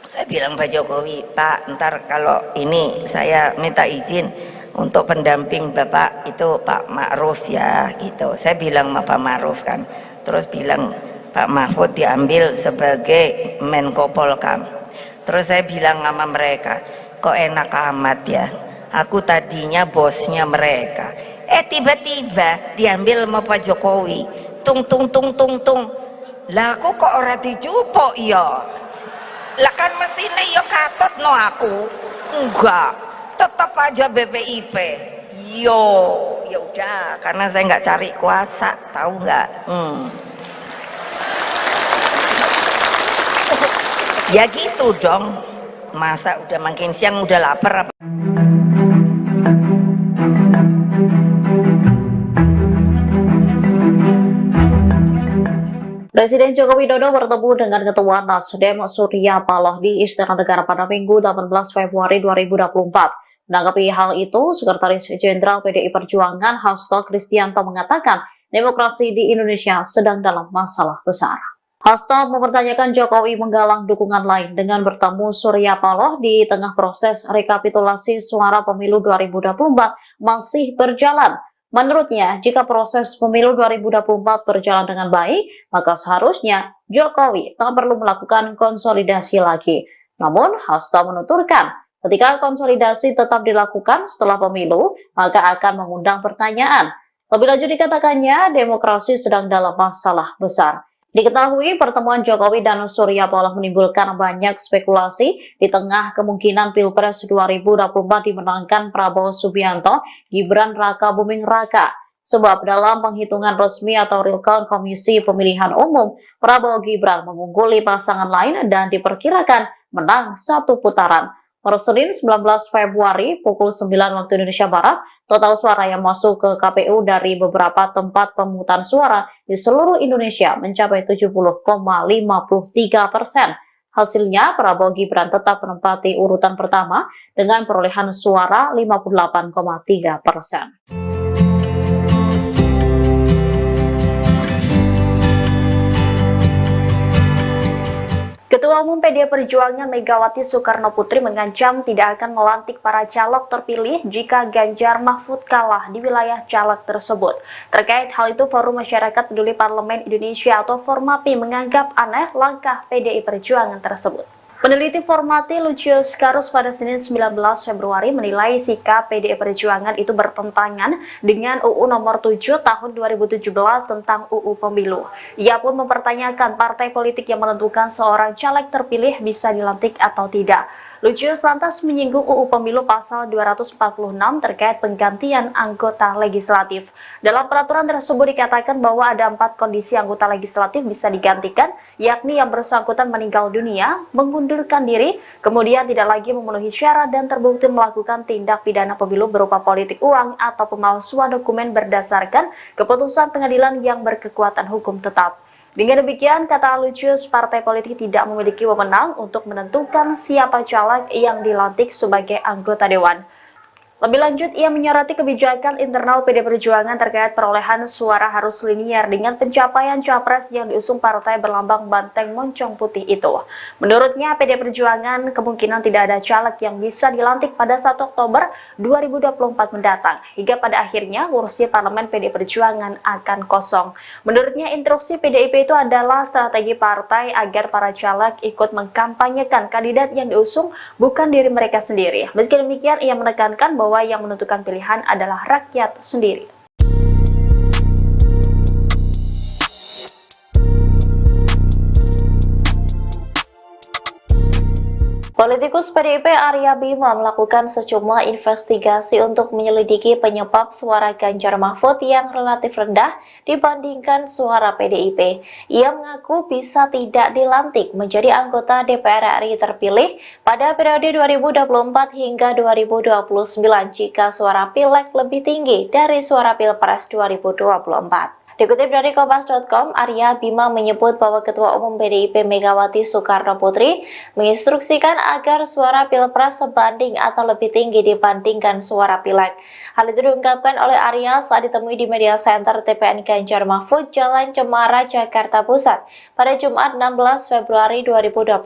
saya bilang Pak Jokowi, Pak ntar kalau ini saya minta izin untuk pendamping Bapak itu Pak Ma'ruf ya gitu, saya bilang sama Pak Ma'ruf kan. Terus bilang Pak Mahfud diambil sebagai Menko Polkam. Terus saya bilang sama mereka, kok enak amat ya, aku tadinya bosnya mereka, tiba-tiba diambil sama Pak Jokowi, tung lah aku kok ora dijupuk ya, lah kan mestine ya katut no aku, enggak, tetap aja BPIP. Yo ya udah, karena saya nggak cari kuasa, tahu nggak? Ya gitu dong, masa udah makin siang udah lapar apa? Presiden Joko Widodo bertemu dengan Ketua Nasdem Surya Paloh di Istana Negara pada Minggu 18 Februari 2024. Menanggapi hal itu, Sekretaris Jenderal PDI Perjuangan Hasto Kristianto mengatakan demokrasi di Indonesia sedang dalam masalah besar. Hasto mempertanyakan Jokowi menggalang dukungan lain dengan bertemu Surya Paloh di tengah proses rekapitulasi suara pemilu 2024 masih berjalan. Menurutnya, jika proses pemilu 2024 berjalan dengan baik, maka seharusnya Jokowi tak perlu melakukan konsolidasi lagi. Namun, Hasto menuturkan, ketika konsolidasi tetap dilakukan setelah pemilu, maka akan mengundang pertanyaan. Lebih lanjut dikatakannya, demokrasi sedang dalam masalah besar. Diketahui pertemuan Jokowi dan Surya Paloh menimbulkan banyak spekulasi di tengah kemungkinan Pilpres 2024 dimenangkan Prabowo Subianto, Gibran Raka Buming Raka. Sebab dalam penghitungan resmi atau real count Komisi Pemilihan Umum, Prabowo Gibran mengungguli pasangan lain dan diperkirakan menang satu putaran. Per Senin 19 Februari pukul 9 waktu Indonesia Barat, total suara yang masuk ke KPU dari beberapa tempat pemungutan suara di seluruh Indonesia mencapai 70,53%. Hasilnya, Prabowo Gibran tetap menempati urutan pertama dengan perolehan suara 58,3%. Ketua Umum PDI Perjuangan Megawati Soekarnoputri mengancam tidak akan melantik para caleg terpilih jika Ganjar Mahfud kalah di wilayah caleg tersebut. Terkait hal itu, Forum Masyarakat Peduli Parlemen Indonesia atau Formapi menganggap aneh langkah PDI Perjuangan tersebut. Peneliti Formapi Lucius Karus pada Senin 19 Februari menilai sikap PDI Perjuangan itu bertentangan dengan UU nomor 7 tahun 2017 tentang UU Pemilu. Ia pun mempertanyakan partai politik yang menentukan seorang caleg terpilih bisa dilantik atau tidak. Lucius lantas menyinggung UU Pemilu pasal 246 terkait penggantian anggota legislatif. Dalam peraturan tersebut dikatakan bahwa ada 4 kondisi anggota legislatif bisa digantikan, yakni yang bersangkutan meninggal dunia, mengundurkan diri, kemudian tidak lagi memenuhi syarat dan terbukti melakukan tindak pidana pemilu berupa politik uang atau pemalsuan dokumen berdasarkan keputusan pengadilan yang berkekuatan hukum tetap. Dengan demikian, kata Lucius, partai politik tidak memiliki wewenang untuk menentukan siapa caleg yang dilantik sebagai anggota dewan. Lebih lanjut, ia menyoroti kebijakan internal PDI Perjuangan terkait perolehan suara harus linier dengan pencapaian capres yang diusung partai berlambang banteng moncong putih itu. Menurutnya, PDI Perjuangan kemungkinan tidak ada caleg yang bisa dilantik pada 1 Oktober 2024 mendatang, hingga pada akhirnya kursi parlemen PDI Perjuangan akan kosong. Menurutnya, instruksi PDIP itu adalah strategi partai agar para caleg ikut mengkampanyekan kandidat yang diusung, bukan diri mereka sendiri. Meski demikian, ia menekankan bahwa yang menentukan pilihan adalah rakyat sendiri. Politikus PDIP Arya Bima melakukan sejumlah investigasi untuk menyelidiki penyebab suara Ganjar Mahfud yang relatif rendah dibandingkan suara PDIP. Ia mengaku bisa tidak dilantik menjadi anggota DPR RI terpilih pada periode 2024 hingga 2029 jika suara Pileg lebih tinggi dari suara Pilpres 2024. Dikutip dari Kompas.com, Arya Bima menyebut bahwa Ketua Umum PDIP Megawati Soekarno Putri menginstruksikan agar suara Pilpres sebanding atau lebih tinggi dibandingkan suara Pileg. Hal itu diungkapkan oleh Arya saat ditemui di Media Center TPN Ganjar Mahfud, Jalan Cemara, Jakarta Pusat pada Jumat 16 Februari 2024.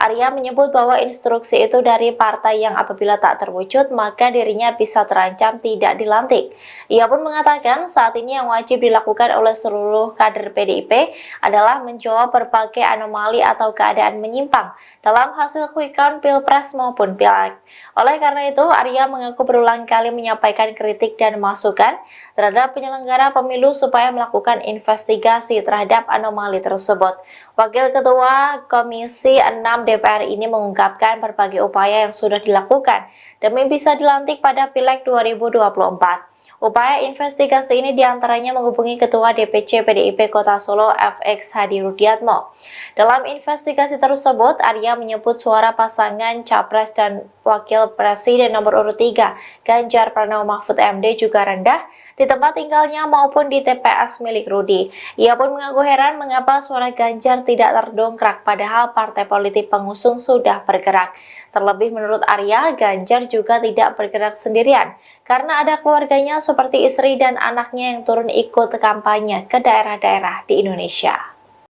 Arya menyebut bahwa instruksi itu dari partai yang apabila tak terwujud maka dirinya bisa terancam tidak dilantik. Ia pun mengatakan saat ini yang wajib dilakukan oleh seluruh kader PDIP adalah menjawab berbagai anomali atau keadaan menyimpang dalam hasil quick count Pilpres maupun Pileg. Oleh karena itu, Arya mengaku berulang kali menyampaikan kritik dan masukan terhadap penyelenggara pemilu supaya melakukan investigasi terhadap anomali tersebut. Wakil Ketua Komisi 6 DPR ini mengungkapkan berbagai upaya yang sudah dilakukan demi bisa dilantik pada Pileg 2024. Upaya investigasi ini diantaranya menghubungi Ketua DPC PDIP Kota Solo FX Hadi Rudiatmo. Dalam investigasi tersebut, Arya menyebut suara pasangan Capres dan Wakil Presiden nomor urut 3, Ganjar Pranowo Mahfud MD juga rendah di tempat tinggalnya maupun di TPS milik Rudi. Ia pun mengaku heran mengapa suara Ganjar tidak terdongkrak padahal partai politik pengusung sudah bergerak. Terlebih menurut Arya, Ganjar juga tidak bergerak sendirian karena ada keluarganya seperti istri dan anaknya yang turun ikut kampanye ke daerah-daerah di Indonesia.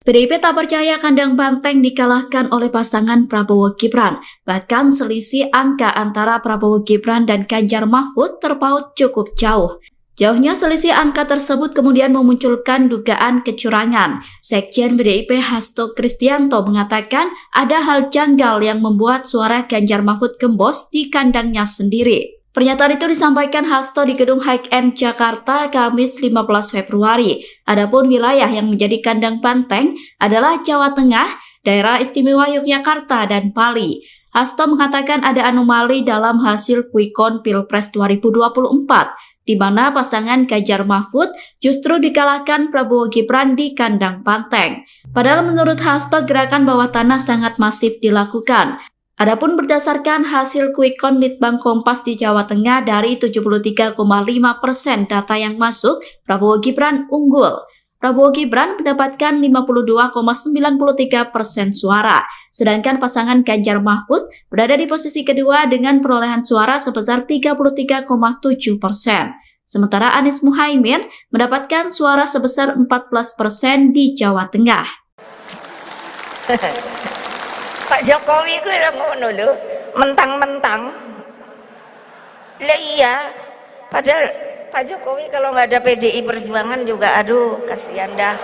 PDIP tak percaya kandang banteng dikalahkan oleh pasangan Prabowo Gibran. Bahkan selisih angka antara Prabowo Gibran dan Ganjar Mahfud terpaut cukup jauh. Jauhnya selisih angka tersebut kemudian memunculkan dugaan kecurangan. Sekjen PDIP Hasto Kristianto mengatakan ada hal janggal yang membuat suara Ganjar Mahfud gembos di kandangnya sendiri. Pernyataan itu disampaikan Hasto di Gedung High-End Jakarta Kamis 15 Februari. Adapun wilayah yang menjadi kandang banteng adalah Jawa Tengah, Daerah Istimewa Yogyakarta, dan Bali. Hasto mengatakan ada anomali dalam hasil quick count Pilpres 2024, di mana pasangan Ganjar Mahfud justru dikalahkan Prabowo Gibran di kandang banteng. Padahal menurut Hasto gerakan bawah tanah sangat masif dilakukan. Adapun berdasarkan hasil quick count Litbang Kompas di Jawa Tengah dari 73,5% data yang masuk, Prabowo Gibran unggul. Prabowo Gibran mendapatkan 52,93% suara, sedangkan pasangan Ganjar Mahfud berada di posisi kedua dengan perolehan suara sebesar 33,7%. Sementara Anies Muhaimin mendapatkan suara sebesar 14% di Jawa Tengah. Pak Jokowi ku ngono lho, mentang-mentang. Lah iya, padahal Pak Jokowi kalau nggak ada PDI Perjuangan juga aduh kasihan dah.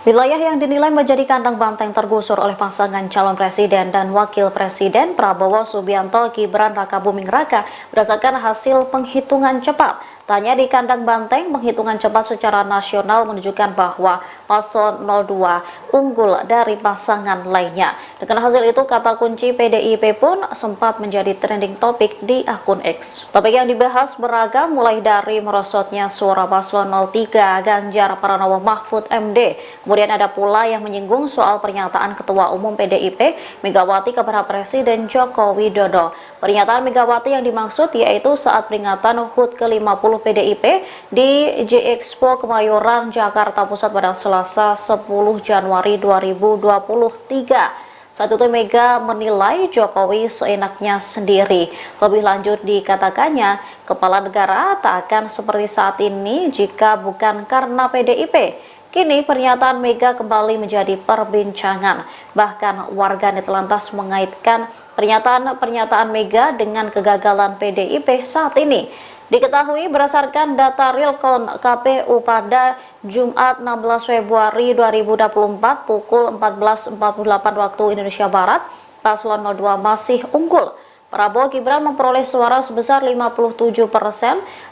Wilayah yang dinilai menjadi kandang banteng tergusur oleh pasangan calon presiden dan wakil presiden Prabowo Subianto Gibran Rakabuming Raka berdasarkan hasil penghitungan cepat. Tanya di kandang banteng, penghitungan cepat secara nasional menunjukkan bahwa paslon 02 unggul dari pasangan lainnya. Dengan hasil itu, kata kunci PDIP pun sempat menjadi trending topik di akun X. Topik yang dibahas beragam mulai dari merosotnya suara paslon 03 Ganjar Pranowo Mahfud MD. Kemudian ada pula yang menyinggung soal pernyataan Ketua Umum PDIP Megawati kepada Presiden Joko Widodo. Pernyataan Megawati yang dimaksud yaitu saat peringatan HUT ke-50 PDIP di J-Expo Kemayoran, Jakarta Pusat pada Selasa 10 Januari 2023. Saat itu Mega menilai Jokowi seenaknya sendiri. Lebih lanjut dikatakannya, kepala negara tak akan seperti saat ini jika bukan karena PDIP. Kini pernyataan Mega kembali menjadi perbincangan. Bahkan warganet lantas mengaitkan pernyataan Mega dengan kegagalan PDIP saat ini. Diketahui berdasarkan data realcon KPU pada Jumat 16 Februari 2024 pukul 14.48 waktu Indonesia Barat, paslon 02 masih unggul. Prabowo Gibran memperoleh suara sebesar 57%,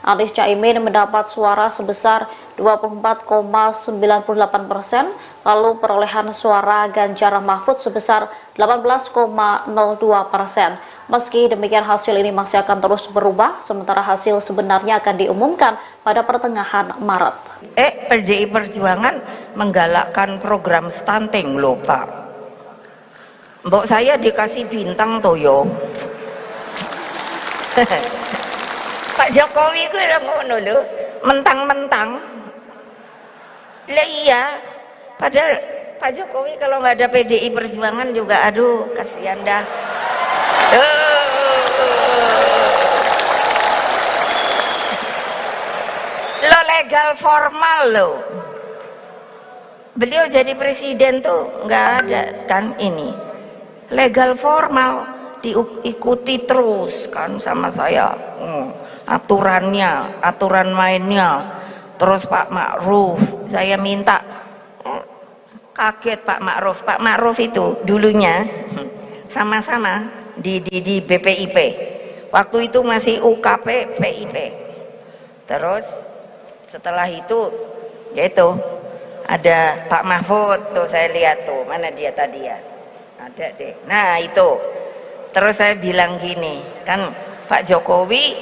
Anies Caimin mendapat suara sebesar 24,98%, lalu perolehan suara Ganjar Mahfud sebesar 18,02%. Meski demikian hasil ini masih akan terus berubah, sementara hasil sebenarnya akan diumumkan pada pertengahan Maret. PDI Perjuangan menggalakkan program stunting loh Pak. Mbok saya dikasih bintang toyo. Pak Jokowi gue udah ngono lho, mentang-mentang. Lah iya, padahal Pak Jokowi kalau nggak ada PDI Perjuangan juga, aduh kasihan dah. Lo legal formal lo. Beliau jadi presiden tuh nggak ada kan ini. Legal formal diikuti terus kan sama saya, aturannya, aturan mainnya. Terus Pak Ma'ruf, saya minta, kaget Pak Ma'ruf itu dulunya sama-sama di BPIP, waktu itu masih UKP PIP. Terus setelah itu yaitu ada Pak Mahfud tuh, saya lihat tuh, mana dia tadi ya, ada deh, nah itu. Terus saya bilang gini, kan Pak Jokowi,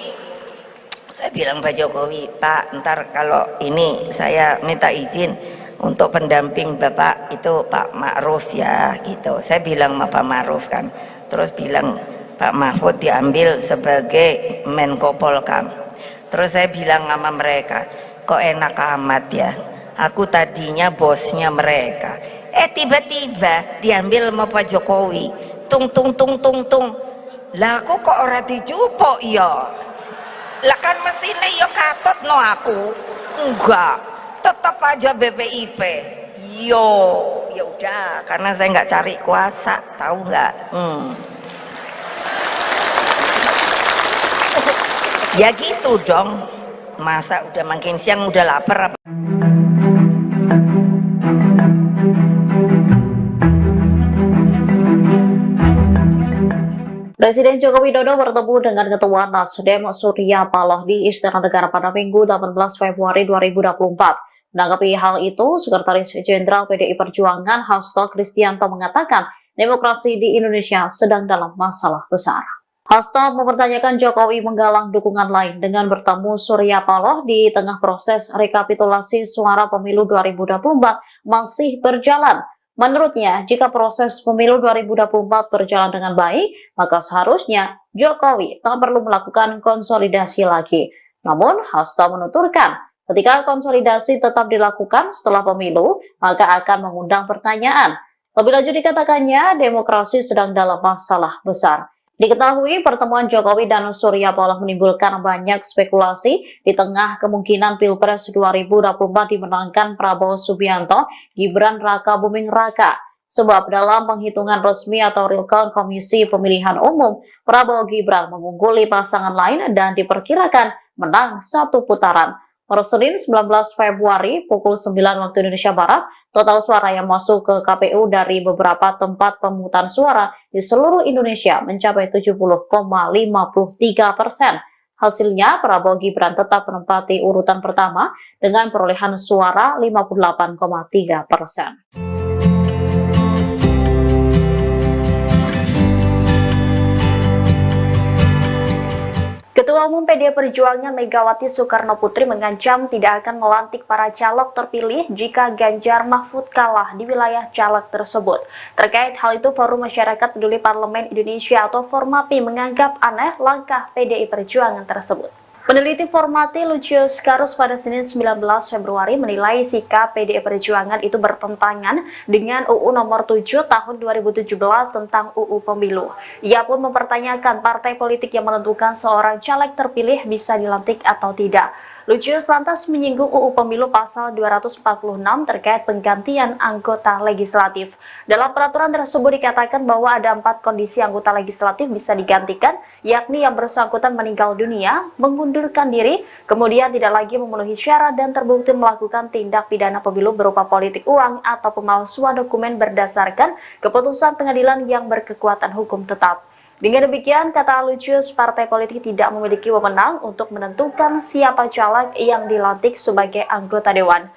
saya bilang Pak Jokowi, Pak ntar kalau ini saya minta izin untuk pendamping Bapak itu Pak Ma'ruf ya gitu. Saya bilang sama Pak Ma'ruf kan, terus bilang Pak Mahfud diambil sebagai Menko Polkam. Terus saya bilang sama mereka, kok enak amat ya, aku tadinya bosnya mereka, tiba-tiba diambil sama Pak Jokowi. Tung lah aku kok ora dijupuk ya, lah kan mestine ya katut no aku, enggak, tetap aja BPIP. Yo ya udah, karena saya nggak cari kuasa, tahu nggak? Ya gitu dong, masa udah makin siang udah lapar apa? Presiden Joko Widodo bertemu dengan Ketua Nasdem Surya Paloh di Istana Negara pada Minggu 18 Februari 2024. Menanggapi hal itu, Sekretaris Jenderal PDI Perjuangan Hasto Kristianto mengatakan demokrasi di Indonesia sedang dalam masalah besar. Hasto mempertanyakan Jokowi menggalang dukungan lain dengan bertemu Surya Paloh di tengah proses rekapitulasi suara pemilu 2024 masih berjalan. Menurutnya, jika proses pemilu 2024 berjalan dengan baik, maka seharusnya Jokowi tak perlu melakukan konsolidasi lagi. Namun, Hasto menuturkan, ketika konsolidasi tetap dilakukan setelah pemilu, maka akan mengundang pertanyaan. Lebih lanjut dikatakannya, demokrasi sedang dalam masalah besar. Diketahui pertemuan Jokowi dan Surya Paloh menimbulkan banyak spekulasi di tengah kemungkinan Pilpres 2024 dimenangkan Prabowo Subianto, Gibran Raka Buming Raka. Sebab dalam penghitungan resmi atau real count Komisi Pemilihan Umum, Prabowo Gibran mengungguli pasangan lain dan diperkirakan menang satu putaran. Per Senin 19 Februari pukul 9 waktu Indonesia Barat, total suara yang masuk ke KPU dari beberapa tempat pemungutan suara di seluruh Indonesia mencapai 70,53%. Hasilnya, Prabowo Gibran tetap menempati urutan pertama dengan perolehan suara 58,3%. Ketua Umum PDI Perjuangan Megawati Soekarnoputri mengancam tidak akan melantik para caleg terpilih jika Ganjar Mahfud kalah di wilayah caleg tersebut. Terkait hal itu, Forum Masyarakat Peduli Parlemen Indonesia atau Formapi menganggap aneh langkah PDI Perjuangan tersebut. Peneliti Formapi Lucius Karus pada Senin 19 Februari menilai sikap PDI Perjuangan itu bertentangan dengan UU nomor 7 tahun 2017 tentang UU Pemilu. Ia pun mempertanyakan partai politik yang menentukan seorang caleg terpilih bisa dilantik atau tidak. Lucius lantas menyinggung UU Pemilu pasal 246 terkait penggantian anggota legislatif. Dalam peraturan tersebut dikatakan bahwa ada 4 kondisi anggota legislatif bisa digantikan, yakni yang bersangkutan meninggal dunia, mengundurkan diri, kemudian tidak lagi memenuhi syarat dan terbukti melakukan tindak pidana pemilu berupa politik uang atau pemalsuan dokumen berdasarkan keputusan pengadilan yang berkekuatan hukum tetap. Dengan demikian, kata Lucius, partai politik tidak memiliki wewenang untuk menentukan siapa caleg yang dilantik sebagai anggota dewan.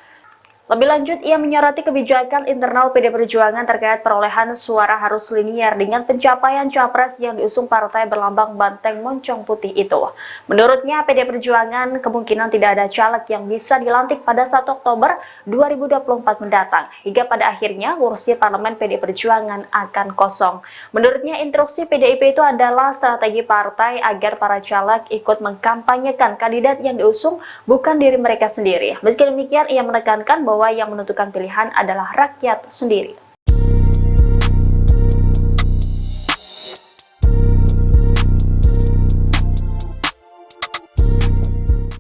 Lebih lanjut, ia menyoroti kebijakan internal PD Perjuangan terkait perolehan suara harus linier dengan pencapaian capres yang diusung partai berlambang banteng moncong putih itu. Menurutnya, PD Perjuangan kemungkinan tidak ada caleg yang bisa dilantik pada 1 Oktober 2024 mendatang, hingga pada akhirnya kursi parlemen PD Perjuangan akan kosong. Menurutnya, instruksi PDIP itu adalah strategi partai agar para caleg ikut mengkampanyekan kandidat yang diusung, bukan diri mereka sendiri. Meski demikian, ia menekankan bahwa yang menentukan pilihan adalah rakyat sendiri.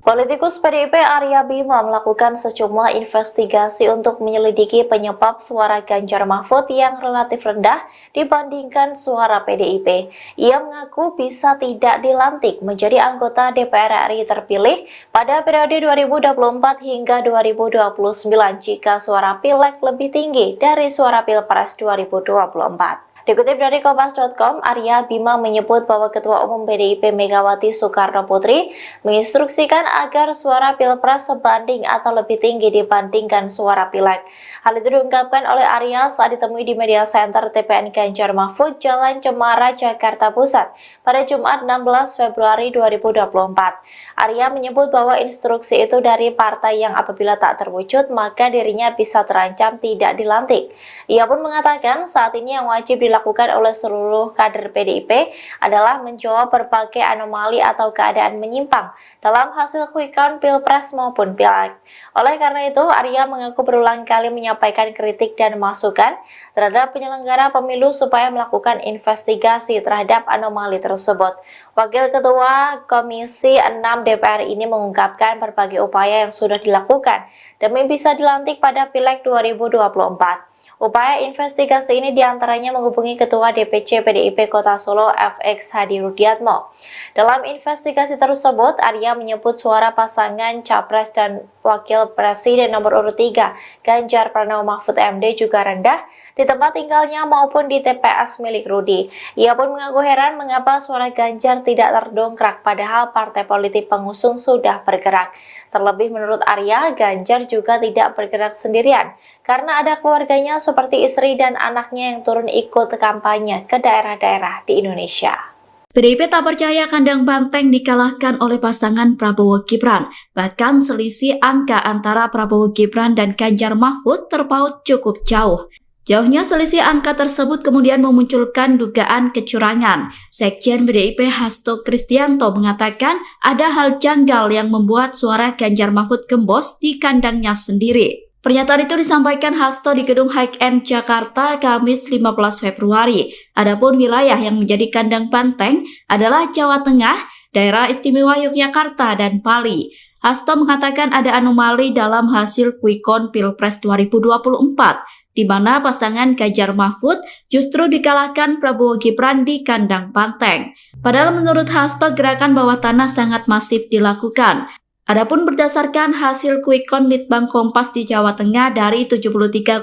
Politikus PDIP Arya Bima melakukan sejumlah investigasi untuk menyelidiki penyebab suara Ganjar Mahfud yang relatif rendah dibandingkan suara PDIP. Ia mengaku bisa tidak dilantik menjadi anggota DPR RI terpilih pada periode 2024 hingga 2029 jika suara Pileg lebih tinggi dari suara Pilpres 2024. Dikutip dari Kompas.com, Arya Bima menyebut bahwa Ketua Umum PDIP Megawati Soekarno Putri menginstruksikan agar suara Pilpres sebanding atau lebih tinggi dibandingkan suara Pileg. Hal itu diungkapkan oleh Arya saat ditemui di Media Center TPN Ganjar Mahfud, Jalan Cemara, Jakarta Pusat pada Jumat 16 Februari 2024. Arya menyebut bahwa instruksi itu dari partai yang apabila tak terwujud maka dirinya bisa terancam tidak dilantik. Ia pun mengatakan saat ini yang wajib dilakukan oleh seluruh kader PDIP adalah menjawab berbagai anomali atau keadaan menyimpang dalam hasil quick count Pilpres maupun Pileg. Oleh karena itu, Arya mengaku berulang kali menyampaikan kritik dan masukan terhadap penyelenggara pemilu supaya melakukan investigasi terhadap anomali tersebut. Wakil Ketua Komisi 6 DPR ini mengungkapkan berbagai upaya yang sudah dilakukan demi bisa dilantik pada Pileg 2024. Upaya investigasi ini diantaranya menghubungi Ketua DPC PDIP Kota Solo FX Hadi Rudiatmo. Dalam investigasi tersebut, Arya menyebut suara pasangan Capres dan Wakil Presiden nomor urut 3, Ganjar Pranowo Mahfud MD juga rendah di tempat tinggalnya maupun di TPS milik Rudi. Ia pun mengaku heran mengapa suara Ganjar tidak terdongkrak padahal partai politik pengusung sudah bergerak. Terlebih menurut Arya, Ganjar juga tidak bergerak sendirian karena ada keluarganya seperti istri dan anaknya yang turun ikut kampanye ke daerah-daerah di Indonesia. PDIP tak percaya kandang banteng dikalahkan oleh pasangan Prabowo Gibran. Bahkan selisih angka antara Prabowo Gibran dan Ganjar Mahfud terpaut cukup jauh. Jauhnya selisih angka tersebut kemudian memunculkan dugaan kecurangan. Sekjen PDIP Hasto Kristianto mengatakan ada hal janggal yang membuat suara Ganjar Mahfud gembos di kandangnya sendiri. Pernyataan itu disampaikan Hasto di Gedung High End Jakarta Kamis 15 Februari. Adapun wilayah yang menjadi kandang banteng adalah Jawa Tengah, Daerah Istimewa Yogyakarta, dan Bali. Hasto mengatakan ada anomali dalam hasil quick count Pilpres 2024, di mana pasangan Ganjar Mahfud justru dikalahkan Prabowo Gibran di kandang banteng. Padahal menurut Hasto gerakan bawah tanah sangat masif dilakukan. Adapun berdasarkan hasil quick count Litbang Kompas di Jawa Tengah dari 73,5%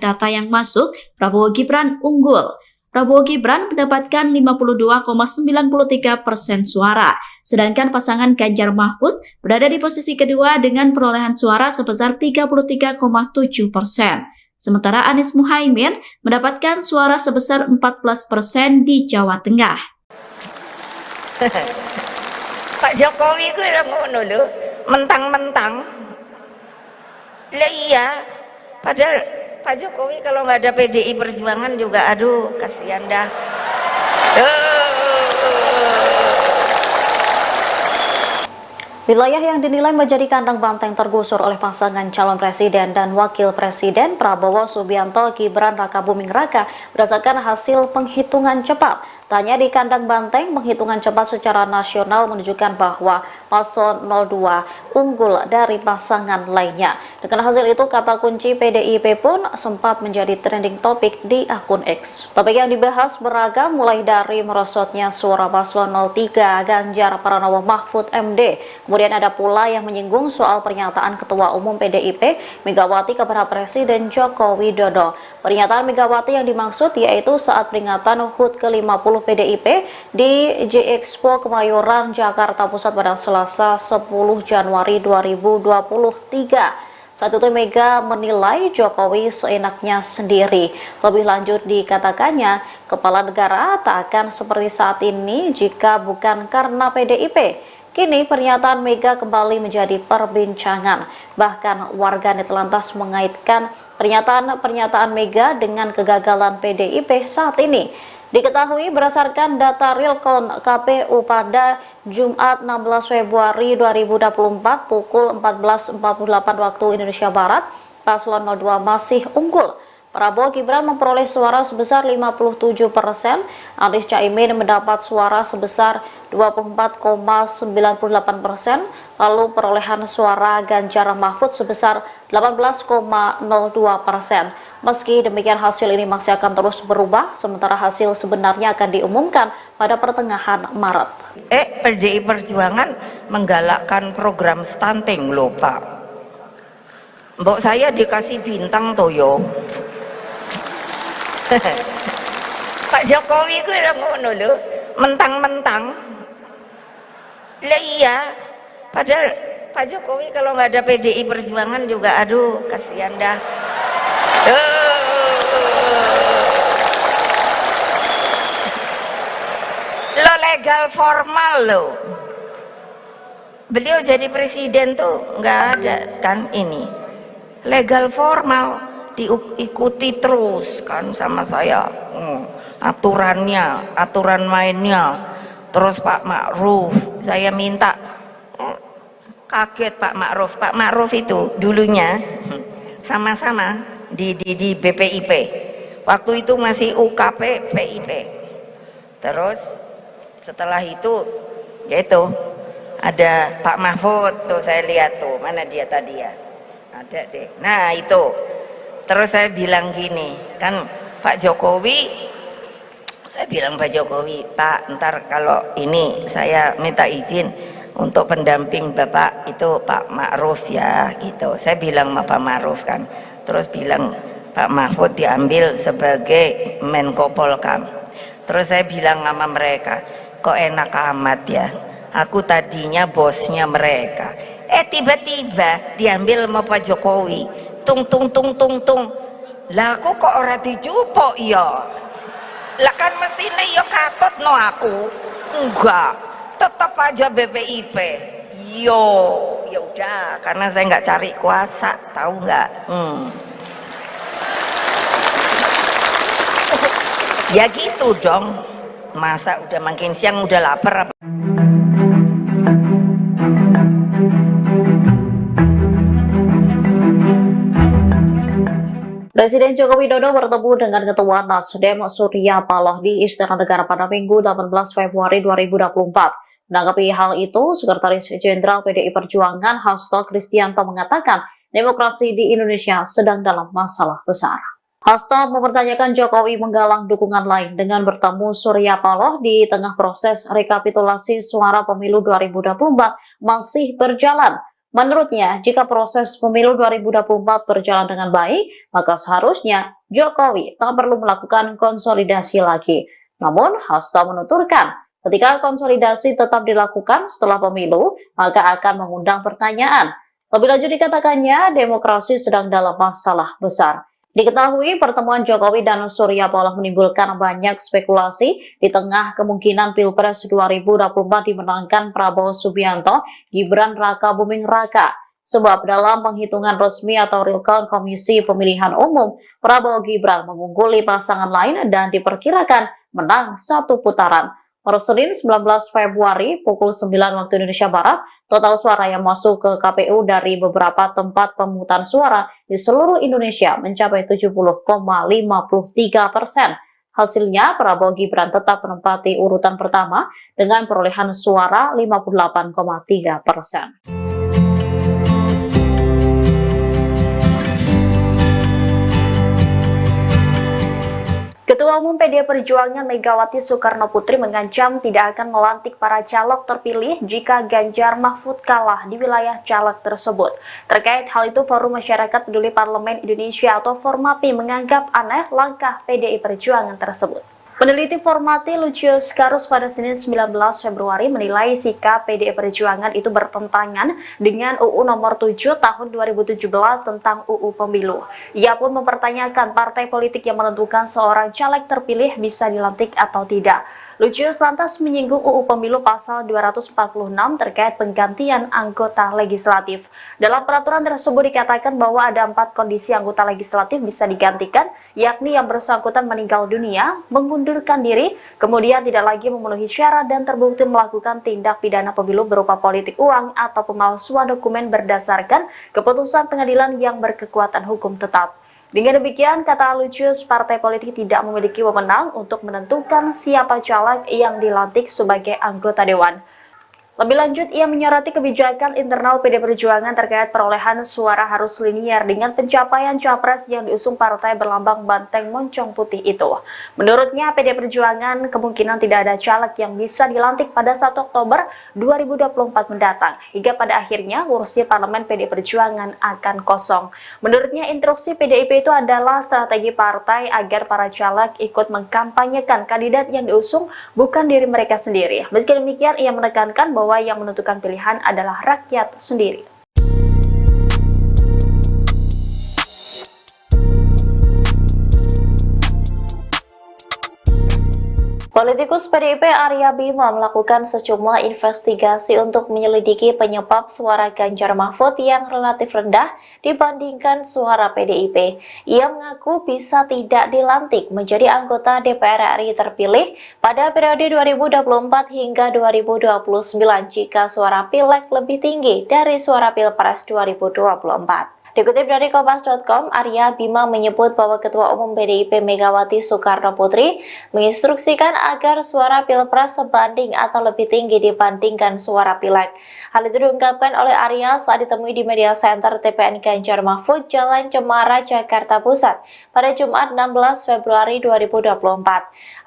data yang masuk, Prabowo Gibran unggul. Prabowo Gibran mendapatkan 52,93% suara, sedangkan pasangan Ganjar Mahfud berada di posisi kedua dengan perolehan suara sebesar 33,7%. Sementara Anies Muhaimin mendapatkan suara sebesar 14% di Jawa Tengah. Pak Jokowi ku ngono lho, mentang-mentang. Lah iya, padahal Pak Jokowi kalau nggak ada PDI Perjuangan juga aduh kasihan dah. Wilayah yang dinilai menjadi kandang banteng tergusur oleh pasangan calon presiden dan wakil presiden Prabowo Subianto Gibran Rakabuming Raka berdasarkan hasil penghitungan cepat. Tanya di kandang banteng, penghitungan cepat secara nasional menunjukkan bahwa paslon 02 unggul dari pasangan lainnya. Dengan hasil itu, kata kunci PDIP pun sempat menjadi trending topik di akun X. Topik yang dibahas beragam, mulai dari merosotnya suara paslon 03 Ganjar Pranowo Mahfud MD. Kemudian ada pula yang menyinggung soal pernyataan Ketua Umum PDIP Megawati kepada Presiden Joko Widodo. Pernyataan Megawati yang dimaksud yaitu saat peringatan HUT ke-50 untuk PDIP di J-Expo Kemayoran, Jakarta Pusat pada Selasa 10 Januari 2023. Saat itu Mega menilai Jokowi seenaknya sendiri. Lebih lanjut dikatakannya, kepala negara tak akan seperti saat ini jika bukan karena PDIP. Kini pernyataan Mega kembali menjadi perbincangan. Bahkan warganet lantas mengaitkan pernyataan Mega dengan kegagalan PDIP saat ini. Diketahui berdasarkan data realcon KPU pada Jumat 16 Februari 2024 pukul 14.48 waktu Indonesia Barat, paslon 02 masih unggul. Prabowo Gibran memperoleh suara sebesar 57%, Anies Caimin mendapat suara sebesar 24,98%, lalu perolehan suara Ganjar Mahfud sebesar 18,02%. Meski demikian hasil ini masih akan terus berubah, sementara hasil sebenarnya akan diumumkan pada pertengahan Maret. PDI Perjuangan menggalakkan program stunting loh Pak. Mbok saya dikasih bintang toyo. Pak Jokowi gue udah ngono lho, mentang-mentang. Lah iya, padahal Pak Jokowi kalau nggak ada PDI Perjuangan juga aduh kasihan dah. Lo legal formal lo. Beliau jadi presiden tuh nggak ada kan ini. Legal formal diikuti terus kan sama saya, aturannya, aturan mainnya. Terus Pak Ma'ruf, saya minta, kaget Pak Ma'ruf itu dulunya sama-sama di BPIP, waktu itu masih UKP PIP. Terus setelah itu yaitu ada Pak Mahfud tuh, saya lihat tuh, mana dia tadi ya, ada deh, nah itu. Terus saya bilang gini, kan Pak Jokowi, saya bilang Pak Jokowi, Pak ntar kalau ini saya minta izin untuk pendamping Bapak itu Pak Ma'ruf ya gitu. Saya bilang sama Pak Ma'ruf kan, terus bilang Pak Mahfud diambil sebagai Menko Polkam. Terus saya bilang sama mereka, kok enak amat ya, aku tadinya bosnya mereka, tiba-tiba diambil sama Pak Jokowi. Tung lah aku kok ora dijupuk ya, lah kan mestine ya katut no aku enggak, tetap aja BPIP yo. Ya udah, karena saya nggak cari kuasa, tahu nggak? Ya gitu dong, masa udah makin siang udah lapar apa? Presiden Joko Widodo bertemu dengan Ketua Nasdem Surya Paloh di Istana Negara pada Minggu 18 Februari 2024. Menanggapi hal itu, Sekretaris Jenderal PDI Perjuangan Hasto Kristianto mengatakan demokrasi di Indonesia sedang dalam masalah besar. Hasto mempertanyakan Jokowi menggalang dukungan lain dengan bertemu Surya Paloh di tengah proses rekapitulasi suara pemilu 2024 masih berjalan. Menurutnya, jika proses pemilu 2024 berjalan dengan baik, maka seharusnya Jokowi tak perlu melakukan konsolidasi lagi. Namun, Hasto menuturkan, ketika konsolidasi tetap dilakukan setelah pemilu, maka akan mengundang pertanyaan. Lebih lanjut dikatakannya, demokrasi sedang dalam masalah besar. Diketahui pertemuan Jokowi dan Surya Paloh menimbulkan banyak spekulasi di tengah kemungkinan Pilpres 2024 dimenangkan Prabowo Subianto, Gibran Raka Buming Raka. Sebab dalam penghitungan resmi atau real count Komisi Pemilihan Umum, Prabowo Gibran mengungguli pasangan lain dan diperkirakan menang satu putaran. Per Senin 19 Februari pukul 9 waktu Indonesia Barat, total suara yang masuk ke KPU dari beberapa tempat pemungutan suara di seluruh Indonesia mencapai 70,53%. Hasilnya, Prabowo Gibran tetap menempati urutan pertama dengan perolehan suara 58,3%. Ketua Umum PDI Perjuangan Megawati Soekarnoputri mengancam tidak akan melantik para caleg terpilih jika Ganjar Mahfud kalah di wilayah caleg tersebut. Terkait hal itu, Forum Masyarakat Peduli Parlemen Indonesia atau Formapi menganggap aneh langkah PDI Perjuangan tersebut. Peneliti Formati Lucius Karus pada Senin 19 Februari menilai sikap PDI Perjuangan itu bertentangan dengan UU nomor 7 tahun 2017 tentang UU Pemilu. Ia pun mempertanyakan partai politik yang menentukan seorang caleg terpilih bisa dilantik atau tidak. Lucius lantas menyinggung UU Pemilu pasal 246 terkait penggantian anggota legislatif. Dalam peraturan tersebut dikatakan bahwa ada 4 kondisi anggota legislatif bisa digantikan, yakni yang bersangkutan meninggal dunia, mengundurkan diri, kemudian tidak lagi memenuhi syarat dan terbukti melakukan tindak pidana pemilu berupa politik uang atau pemalsuan dokumen berdasarkan keputusan pengadilan yang berkekuatan hukum tetap. Dengan demikian, kata Lucius, partai politik tidak memiliki wewenang untuk menentukan siapa caleg yang dilantik sebagai anggota dewan. Lebih lanjut, ia menyoroti kebijakan internal PD Perjuangan terkait perolehan suara harus linier dengan pencapaian capres yang diusung partai berlambang banteng moncong putih itu. Menurutnya, PD Perjuangan kemungkinan tidak ada caleg yang bisa dilantik pada 1 Oktober 2024 mendatang, hingga pada akhirnya kursi parlemen PD Perjuangan akan kosong. Menurutnya, instruksi PDIP itu adalah strategi partai agar para caleg ikut mengkampanyekan kandidat yang diusung, bukan diri mereka sendiri. Meski demikian, ia menekankan bahwa yang menentukan pilihan adalah rakyat sendiri. Politikus PDIP Arya Bima melakukan sejumlah investigasi untuk menyelidiki penyebab suara Ganjar Mahfud yang relatif rendah dibandingkan suara PDIP. Ia mengaku bisa tidak dilantik menjadi anggota DPR RI terpilih pada periode 2024 hingga 2029 jika suara Pileg lebih tinggi dari suara Pilpres 2024. Dikutip dari Kompas.com, Arya Bima menyebut bahwa Ketua Umum PDIP Megawati Soekarno Putri menginstruksikan agar suara Pilpres sebanding atau lebih tinggi dibandingkan suara Pileg. Hal itu diungkapkan oleh Arya saat ditemui di media center TPN Ganjar Mahfud, Jalan Cemara, Jakarta Pusat pada Jumat 16 Februari 2024.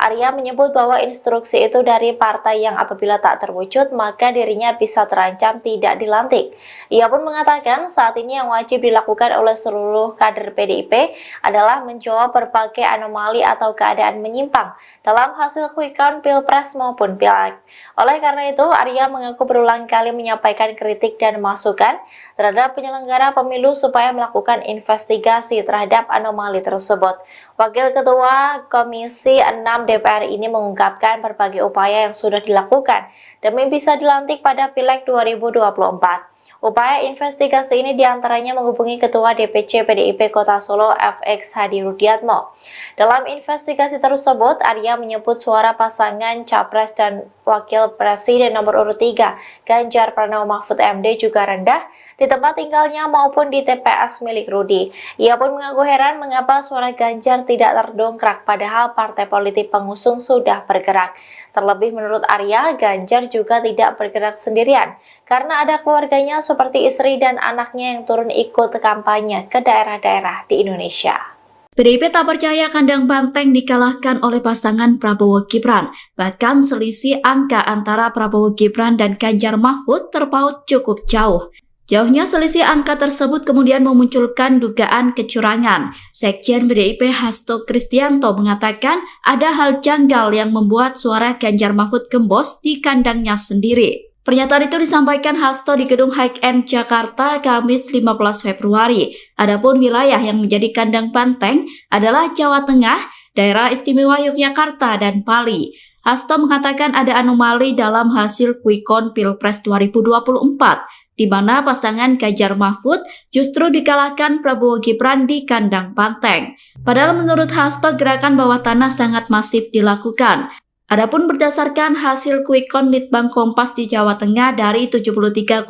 Arya menyebut bahwa instruksi itu dari partai yang apabila tak terwujud maka dirinya bisa terancam tidak dilantik. Ia pun mengatakan saat ini yang wajib dilakukan oleh seluruh kader PDIP adalah menjawab berbagai anomali atau keadaan menyimpang dalam hasil quick count Pilpres maupun Pileg. Oleh karena itu, Arya mengaku berulang kali menyampaikan kritik dan masukan terhadap penyelenggara pemilu supaya melakukan investigasi terhadap anomali tersebut. Wakil Ketua Komisi 6 DPR ini mengungkapkan berbagai upaya yang sudah dilakukan demi bisa dilantik pada Pileg 2024. Upaya investigasi ini diantaranya menghubungi Ketua DPC PDIP Kota Solo FX Hadi Rudiatmo. Dalam investigasi tersebut, Arya menyebut suara pasangan Capres dan Wakil Presiden nomor urut 3, Ganjar Pranowo Mahfud MD juga rendah di tempat tinggalnya maupun di TPS milik Rudi. Ia pun mengaku heran mengapa suara Ganjar tidak terdongkrak padahal partai politik pengusung sudah bergerak. Terlebih menurut Arya, Ganjar juga tidak bergerak sendirian karena ada keluarganya seperti istri dan anaknya yang turun ikut kampanye ke daerah-daerah di Indonesia. PDIP tak percaya kandang banteng dikalahkan oleh pasangan Prabowo Gibran. Bahkan selisih angka antara Prabowo Gibran dan Ganjar Mahfud terpaut cukup jauh. Jauhnya selisih angka tersebut kemudian memunculkan dugaan kecurangan. Sekjen PDIP Hasto Kristianto mengatakan ada hal janggal yang membuat suara Ganjar Mahfud gembos di kandangnya sendiri. Pernyataan itu disampaikan Hasto di Gedung High End Jakarta Kamis 15 Februari. Adapun wilayah yang menjadi kandang banteng adalah Jawa Tengah, Daerah Istimewa Yogyakarta, dan Bali. Hasto mengatakan ada anomali dalam hasil quick count Pilpres 2024, di mana pasangan Ganjar Mahfud justru dikalahkan Prabowo Gibran di kandang banteng. Padahal menurut Hasto gerakan bawah tanah sangat masif dilakukan. Adapun berdasarkan hasil quick count Litbang Kompas di Jawa Tengah dari 73,5%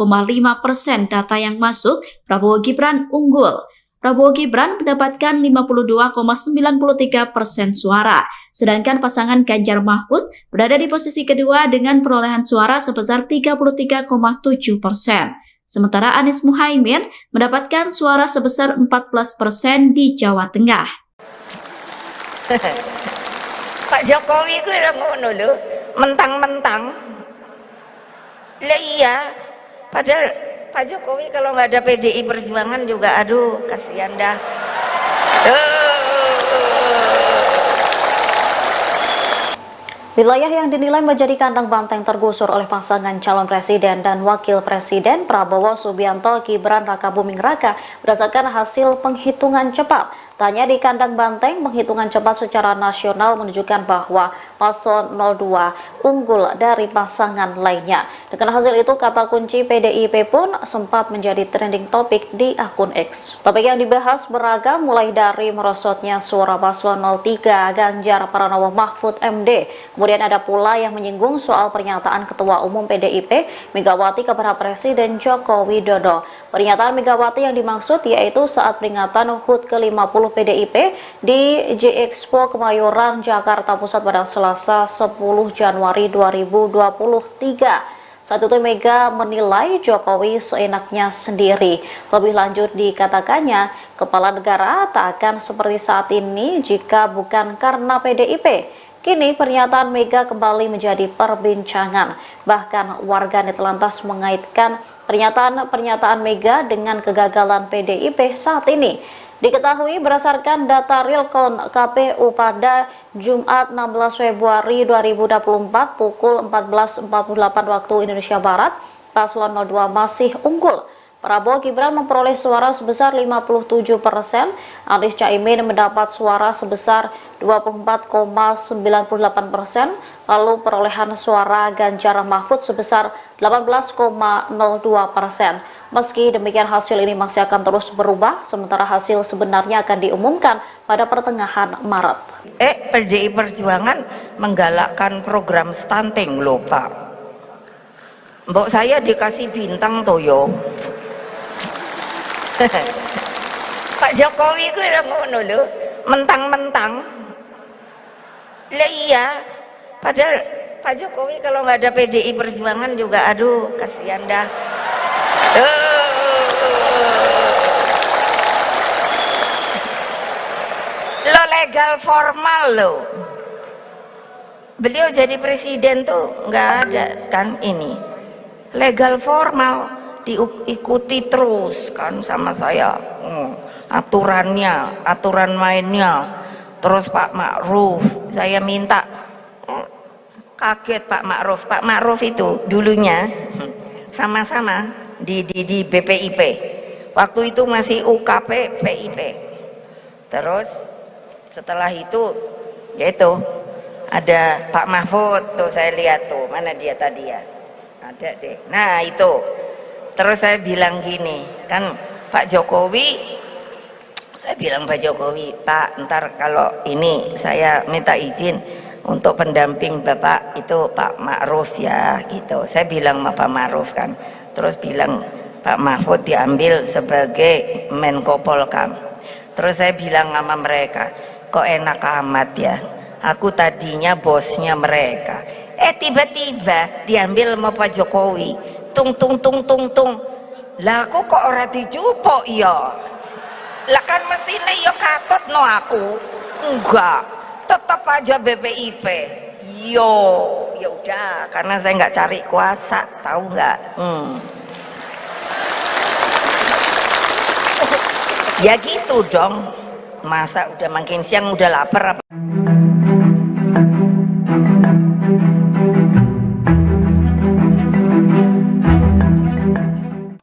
data yang masuk, Prabowo Gibran unggul. Prabowo Gibran mendapatkan 52,93% suara, sedangkan pasangan Ganjar Mahfud berada di posisi kedua dengan perolehan suara sebesar 33,7%. Sementara Anies Muhaimin mendapatkan suara sebesar 14% di Jawa Tengah. Pak Jokowi itu ngono lho, mentang-mentang. Lah iya, padahal Pak Jokowi kalau nggak ada PDI Perjuangan juga, aduh kasihan dah. Wilayah yang dinilai menjadi kandang banteng tergusur oleh pasangan calon presiden dan wakil presiden Prabowo Subianto Gibran Rakabuming Raka berdasarkan hasil penghitungan cepat. Tanya di kandang banteng, penghitungan cepat secara nasional menunjukkan bahwa paslon 02 unggul dari pasangan lainnya. Dengan hasil itu, kata kunci PDIP pun sempat menjadi trending topik di akun X. Topik yang dibahas beragam, mulai dari merosotnya suara paslon 03 Ganjar Pranowo Mahfud MD. Kemudian ada pula yang menyinggung soal pernyataan Ketua Umum PDIP Megawati kepada Presiden Joko Widodo. Pernyataan Megawati yang dimaksud yaitu saat peringatan HUT ke-50 PDIP di J-Expo Kemayoran, Jakarta Pusat pada Selasa 10 Januari 2023. Saat itu Mega menilai Jokowi seenaknya sendiri. Lebih lanjut dikatakannya, kepala negara tak akan seperti saat ini jika bukan karena PDIP. Kini pernyataan Mega kembali menjadi perbincangan. Bahkan warganet lantas mengaitkan pernyataan Mega dengan kegagalan PDIP saat ini. Diketahui berdasarkan data Realcon KPU pada Jumat 16 Februari 2024 pukul 14.48 waktu Indonesia Barat, paslon 02 masih unggul. Prabowo Gibran memperoleh suara sebesar 57%, Anies Caimin mendapat suara sebesar 24,98%, lalu perolehan suara Ganjar Mahfud sebesar 18,02%. Meski demikian, hasil ini masih akan terus berubah, sementara hasil sebenarnya akan diumumkan pada pertengahan Maret. PDI Perjuangan menggalakkan program stunting loh Pak. Mbok saya dikasih bintang toyo. Pak Jokowi ku ngono lho, mentang-mentang. Lah iya, padahal Pak Jokowi kalau nggak ada PDI Perjuangan juga aduh kasihan dah. Lo legal formal lo. Beliau jadi presiden tuh nggak ada kan ini. Legal formal diikuti terus kan sama saya. Aturannya, aturan mainnya. Terus Pak Ma'ruf, saya minta kaget Pak Ma'ruf itu dulunya sama-sama di BPIP. Waktu itu masih UKP PIP. Terus setelah itu yaitu ada Pak Mahfud tuh, saya lihat tuh, mana dia tadi ya, ada deh, nah itu. Terus saya bilang gini kan, Pak Jokowi, saya bilang Pak Jokowi, Pak ntar kalau ini saya minta izin untuk pendamping Bapak itu Pak Ma'ruf ya gitu, saya bilang sama Pak Ma'ruf kan. Terus bilang Pak Mahfud diambil sebagai Menko Polkam. Terus saya bilang sama mereka, kok enak amat ya, aku tadinya bosnya mereka, tiba-tiba diambil sama Pak Jokowi, tung lah aku kok ora dijupuk ya, lah kan mestinya ya katut no aku, enggak, tetap aja BPIP. Yo, ya udah, karena saya nggak cari kuasa, tahu nggak? Ya gitu dong, masa udah makin siang udah lapar apa?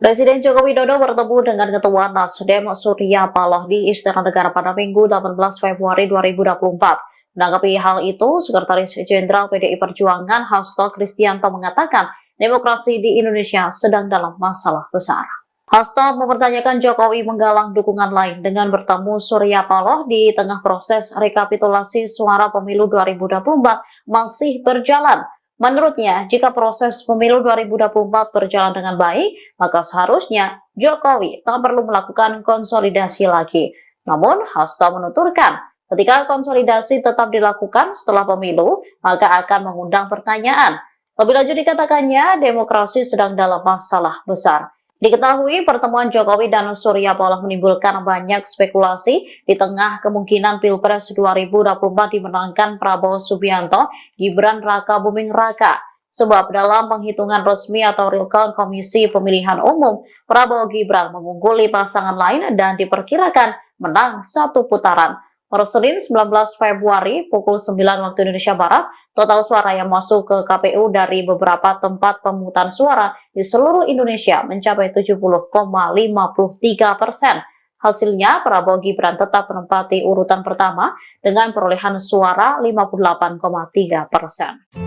Presiden Joko Widodo bertemu dengan Ketua Nasdem Surya Paloh di Istana Negara pada Minggu 18 Februari 2024. Menanggapi hal itu, Sekretaris Jenderal PDI Perjuangan Hasto Kristianto mengatakan demokrasi di Indonesia sedang dalam masalah besar. Hasto mempertanyakan Jokowi menggalang dukungan lain dengan bertemu Surya Paloh di tengah proses rekapitulasi suara pemilu 2024 masih berjalan. Menurutnya, jika proses pemilu 2024 berjalan dengan baik, maka seharusnya Jokowi tak perlu melakukan konsolidasi lagi. Namun, Hasto menuturkan, ketika konsolidasi tetap dilakukan setelah pemilu, maka akan mengundang pertanyaan. Lebih lanjut dikatakannya, demokrasi sedang dalam masalah besar. Diketahui pertemuan Jokowi dan Surya Paloh menimbulkan banyak spekulasi di tengah kemungkinan Pilpres 2024 dimenangkan Prabowo Subianto Gibran Rakabuming Raka. Sebab dalam penghitungan resmi atau real count Komisi Pemilihan Umum, Prabowo Gibran mengungguli pasangan lain dan diperkirakan menang satu putaran. Per Senin 19 Februari pukul 9 waktu Indonesia Barat, total suara yang masuk ke KPU dari beberapa tempat pemungutan suara di seluruh Indonesia mencapai 70,53%. Hasilnya, Prabowo Gibran tetap menempati urutan pertama dengan perolehan suara 58,3%.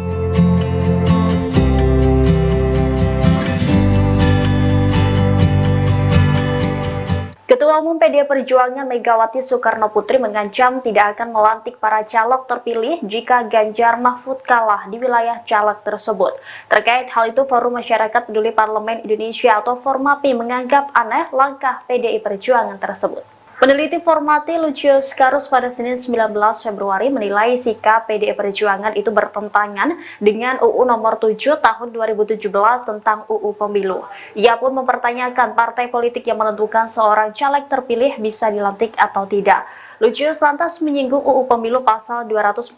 Ketua Umum PDI Perjuangan Megawati Soekarnoputri mengancam tidak akan melantik para caleg terpilih jika Ganjar Mahfud kalah di wilayah caleg tersebut. Terkait hal itu, Forum Masyarakat Peduli Parlemen Indonesia atau Formapi menganggap aneh langkah PDI Perjuangan tersebut. Peneliti Formapi Lucius Karus pada Senin 19 Februari menilai sikap PDI Perjuangan itu bertentangan dengan UU nomor 7 tahun 2017 tentang UU Pemilu. Ia pun mempertanyakan partai politik yang menentukan seorang caleg terpilih bisa dilantik atau tidak. Lucius lantas menyinggung UU Pemilu pasal 246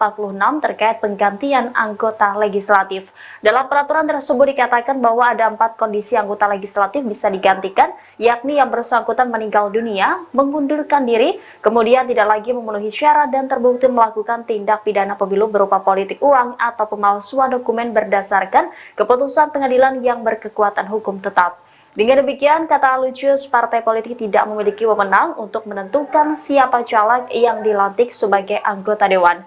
terkait penggantian anggota legislatif. Dalam peraturan tersebut dikatakan bahwa ada 4 kondisi anggota legislatif bisa digantikan, yakni yang bersangkutan meninggal dunia, mengundurkan diri, kemudian tidak lagi memenuhi syarat dan terbukti melakukan tindak pidana pemilu berupa politik uang atau pemalsuan dokumen berdasarkan keputusan pengadilan yang berkekuatan hukum tetap. Dengan demikian, kata Lucius, partai politik tidak memiliki wewenang untuk menentukan siapa caleg yang dilantik sebagai anggota dewan.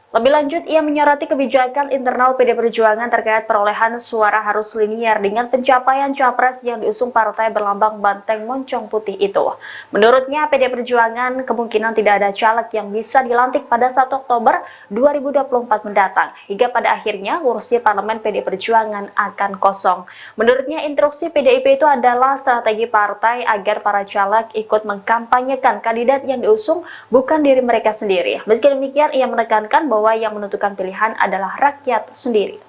Lebih lanjut, ia menyoroti kebijakan internal PDI Perjuangan terkait perolehan suara harus linier dengan pencapaian capres yang diusung partai berlambang banteng moncong putih itu. Menurutnya, PDI Perjuangan kemungkinan tidak ada caleg yang bisa dilantik pada 1 Oktober 2024 mendatang, hingga pada akhirnya kursi parlemen PDI Perjuangan akan kosong. Menurutnya, instruksi PDIP itu adalah strategi partai agar para caleg ikut mengkampanyekan kandidat yang diusung, bukan diri mereka sendiri. Meski demikian, ia menekankan bahwa yang menentukan pilihan adalah rakyat sendiri.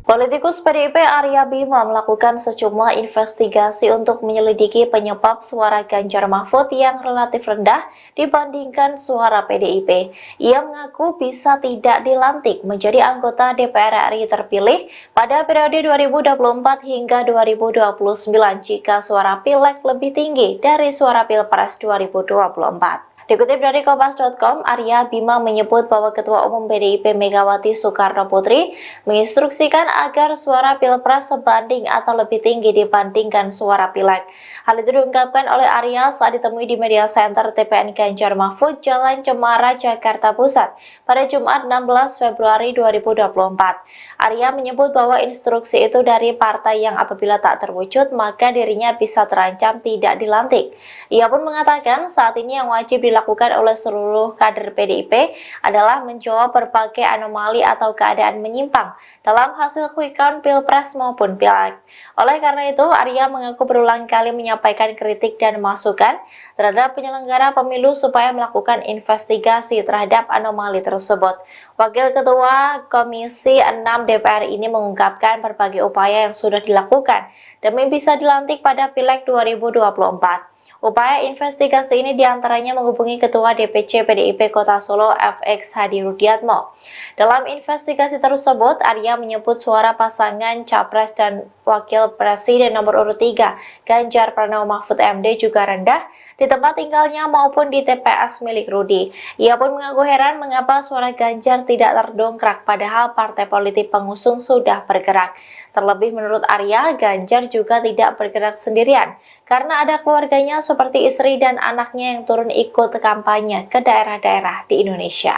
Politikus PDIP Arya Bima melakukan sejumlah investigasi untuk menyelidiki penyebab suara Ganjar Mahfud yang relatif rendah dibandingkan suara PDIP. Ia mengaku bisa tidak dilantik menjadi anggota DPR RI terpilih pada periode 2024 hingga 2029 jika suara Pileg lebih tinggi dari suara Pilpres 2024. Dikutip dari Kompas.com, Arya Bima menyebut bahwa Ketua Umum PDIP Megawati Soekarnoputri menginstruksikan agar suara Pilpres sebanding atau lebih tinggi dibandingkan suara Pileg. Hal itu diungkapkan oleh Arya saat ditemui di Media Center TPN Ganjar Mahfud, Jalan Cemara, Jakarta Pusat pada Jumat 16 Februari 2024. Arya menyebut bahwa instruksi itu dari partai yang apabila tak terwujud maka dirinya bisa terancam tidak dilantik. Ia pun mengatakan saat ini yang wajib dilakukan oleh seluruh kader PDIP adalah menjawab berbagai anomali atau keadaan menyimpang dalam hasil quick count Pilpres maupun Pileg. Oleh karena itu, Arya mengaku berulang kali menyampaikan kritik dan masukan terhadap penyelenggara pemilu supaya melakukan investigasi terhadap anomali tersebut. Wakil Ketua Komisi 6 DPR ini mengungkapkan berbagai upaya yang sudah dilakukan demi bisa dilantik pada Pileg 2024. Upaya investigasi ini diantaranya menghubungi Ketua DPC PDIP Kota Solo FX Hadi Rudiatmo. Dalam investigasi tersebut, Arya menyebut suara pasangan Capres dan Wakil Presiden nomor urut 3, Ganjar Pranowo Mahfud MD juga rendah di tempat tinggalnya maupun di TPS milik Rudi. Ia pun mengaku heran mengapa suara Ganjar tidak terdongkrak padahal partai politik pengusung sudah bergerak. Terlebih menurut Arya, Ganjar juga tidak bergerak sendirian karena ada keluarganya seperti istri dan anaknya yang turun ikut kampanye ke daerah-daerah di Indonesia.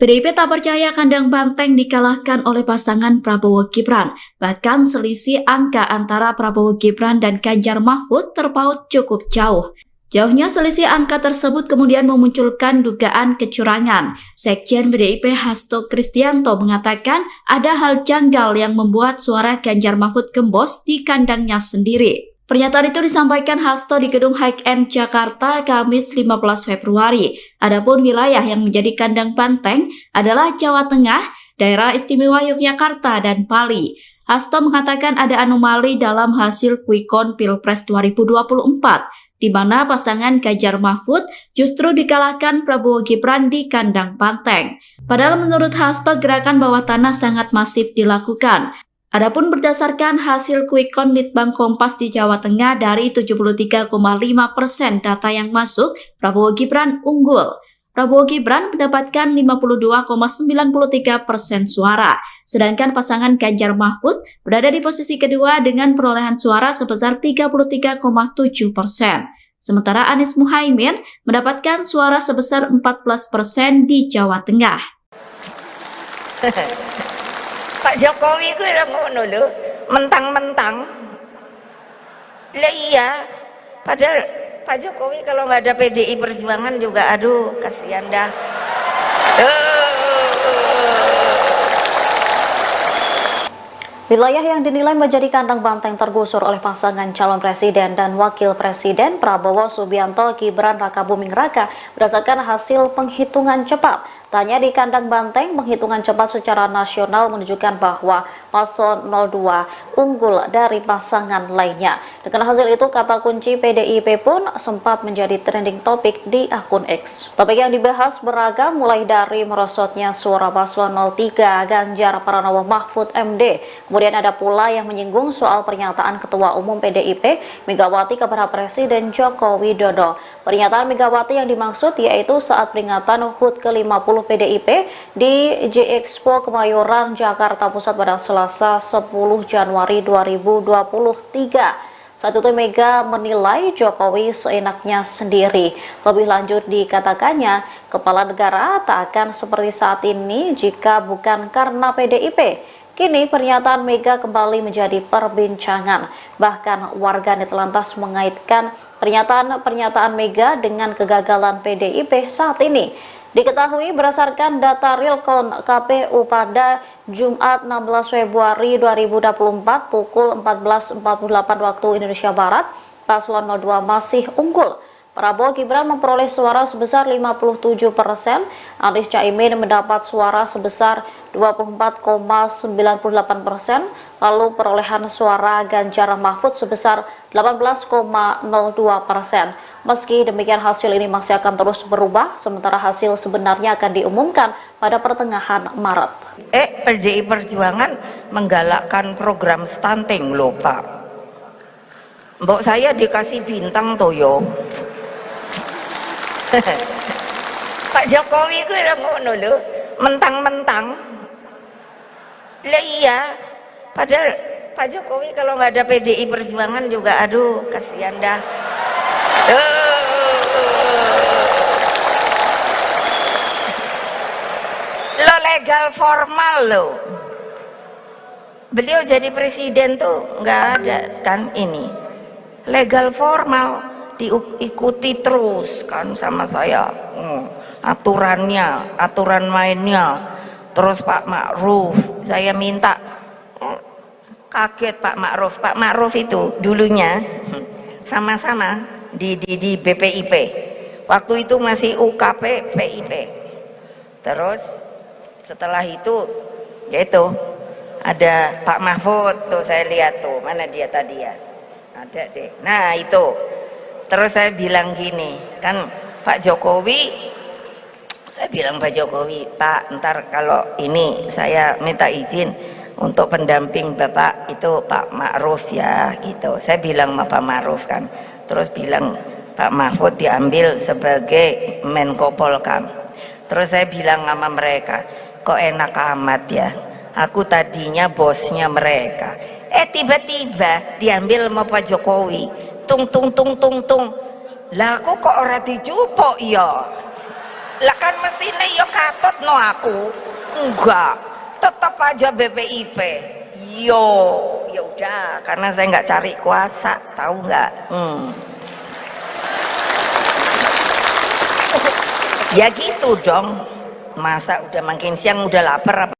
PDIP tak percaya kandang banteng dikalahkan oleh pasangan Prabowo Gibran. Bahkan selisih angka antara Prabowo Gibran dan Ganjar Mahfud terpaut cukup jauh. Jauhnya selisih angka tersebut kemudian memunculkan dugaan kecurangan. Sekjen PDIP Hasto Kristianto mengatakan ada hal janggal yang membuat suara Ganjar Mahfud gembos di kandangnya sendiri. Pernyataan itu disampaikan Hasto di Gedung High End Jakarta Kamis 15 Februari. Adapun wilayah yang menjadi kandang banteng adalah Jawa Tengah, Daerah Istimewa Yogyakarta, dan Bali. Hasto mengatakan ada anomali dalam hasil quick count Pilpres 2024, di mana pasangan Ganjar Mahfud justru dikalahkan Prabowo Gibran di kandang banteng. Padahal menurut Hasto gerakan bawah tanah sangat masif dilakukan. Adapun berdasarkan hasil quick count Litbang Kompas di Jawa Tengah dari 73,5% data yang masuk, Prabowo Gibran unggul. Prabowo Gibran mendapatkan 52,93% suara, sedangkan pasangan Ganjar Mahfud berada di posisi kedua dengan perolehan suara sebesar 33,7%. Sementara Anies Muhaimin mendapatkan suara sebesar 14% di Jawa Tengah. Pak Jokowi ku yang ngono lho, mentang-mentang. Lah iya, padahal Pak Jokowi kalau nggak ada PDI Perjuangan juga, aduh kasihan dah. Wilayah yang dinilai menjadi kandang banteng tergusur oleh pasangan calon presiden dan wakil presiden Prabowo Subianto Gibran Rakabuming Raka berdasarkan hasil penghitungan cepat. Tanya di kandang banteng, penghitungan cepat secara nasional menunjukkan bahwa paslon 02 unggul dari pasangan lainnya. Dengan hasil itu, kata kunci PDIP pun sempat menjadi trending topik di akun X. Topik yang dibahas beragam, mulai dari merosotnya suara paslon 03 Ganjar Pranowo Mahfud MD. Kemudian ada pula yang menyinggung soal pernyataan Ketua Umum PDIP Megawati kepada Presiden Joko Widodo. Pernyataan Megawati yang dimaksud yaitu saat peringatan HUT ke-50 PDIP di J-Expo Kemayoran, Jakarta Pusat pada Selasa 10 Januari 2023. Saat itu Mega menilai Jokowi seenaknya sendiri. Lebih lanjut dikatakannya, kepala negara tak akan seperti saat ini jika bukan karena PDIP. Kini pernyataan Mega kembali menjadi perbincangan. Bahkan warganet lantas mengaitkan pernyataan Mega dengan kegagalan PDIP saat ini. Diketahui berdasarkan data realcon KPU pada Jumat 16 Februari 2024 pukul 14.48 waktu Indonesia Barat, paslon 02 masih unggul. Prabowo Gibran memperoleh suara sebesar 57%, Anies Caimin mendapat suara sebesar 24,98%, lalu perolehan suara Ganjar Mahfud sebesar 18,02%. Meski demikian, hasil ini masih akan terus berubah, sementara hasil sebenarnya akan diumumkan pada pertengahan Maret. PDI Perjuangan menggalakkan program stunting loh Pak. Mbok saya dikasih bintang toyo. Pak Jokowi ku yang ngono lho, mentang-mentang. Lah iya, padahal Pak Jokowi kalau nggak ada PDI Perjuangan juga, aduh kasihan dah. Lo legal formal lo. Beliau jadi presiden tuh nggak ada kan ini. Legal formal diikuti terus kan sama saya. Aturannya, aturan mainnya. Terus Pak Ma'ruf, saya minta, kaget Pak Ma'ruf. Pak Ma'ruf itu dulunya sama-sama di BPIP. Waktu itu masih UKP PIP. Terus setelah itu yaitu ada Pak Mahfud tuh, saya lihat tuh, mana dia tadi ya, ada deh. Nah itu, terus saya bilang gini kan, Pak Jokowi, saya bilang Pak Jokowi, Pak ntar kalau ini saya minta izin untuk pendamping Bapak itu Pak Ma'ruf ya gitu. Saya bilang sama Pak Ma'ruf kan, terus bilang Pak Mahfud diambil sebagai Menko Polkam. Terus saya bilang sama mereka, kok enak amat ya, aku tadinya bosnya mereka, tiba-tiba diambil sama Pak Jokowi. Tung tung tung tung tung, lah aku kok ora dijupuk ya, lah kan mestine ya katut no aku, enggak, tetap aja BPIP. Yo ya udah, karena saya nggak cari kuasa, tahu nggak? Ya gitu dong, masa udah makin siang udah lapar apa?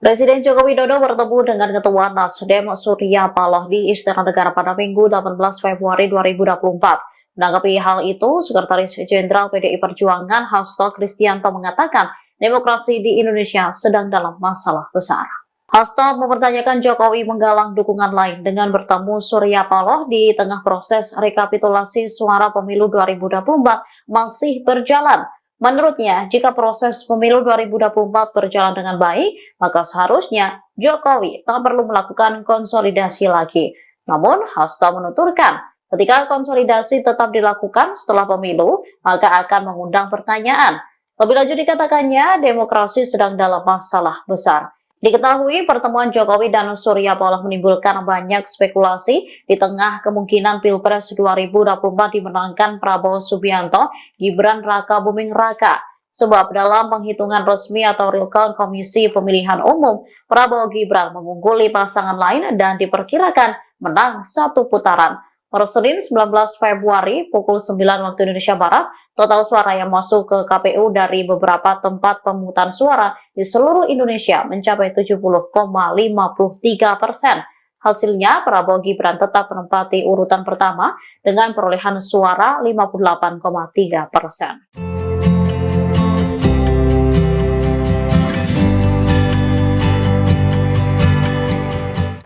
Presiden Joko Widodo bertemu dengan Ketua Nasdem Surya Paloh di Istana Negara pada Minggu 18 Februari 2024. Menanggapi hal itu, Sekretaris Jenderal PDI Perjuangan Hasto Kristianto mengatakan demokrasi di Indonesia sedang dalam masalah besar. Hasto mempertanyakan Jokowi menggalang dukungan lain dengan bertemu Surya Paloh di tengah proses rekapitulasi suara pemilu 2024 masih berjalan. Menurutnya, jika proses pemilu 2024 berjalan dengan baik, maka seharusnya Jokowi tak perlu melakukan konsolidasi lagi. Namun, Hasto menuturkan, ketika konsolidasi tetap dilakukan setelah pemilu, maka akan mengundang pertanyaan. Lebih lanjut dikatakannya, demokrasi sedang dalam masalah besar. Diketahui pertemuan Jokowi dan Surya Paloh menimbulkan banyak spekulasi di tengah kemungkinan Pilpres 2024 dimenangkan Prabowo Subianto, Gibran Raka Buming Raka. Sebab dalam penghitungan resmi atau real count Komisi Pemilihan Umum, Prabowo Gibran mengungguli pasangan lain dan diperkirakan menang satu putaran. Per Senin 19 Februari pukul 9 waktu Indonesia Barat, total suara yang masuk ke KPU dari beberapa tempat pemungutan suara di seluruh Indonesia mencapai 70,53%. Hasilnya, Prabowo Gibran tetap menempati urutan pertama dengan perolehan suara 58,3%.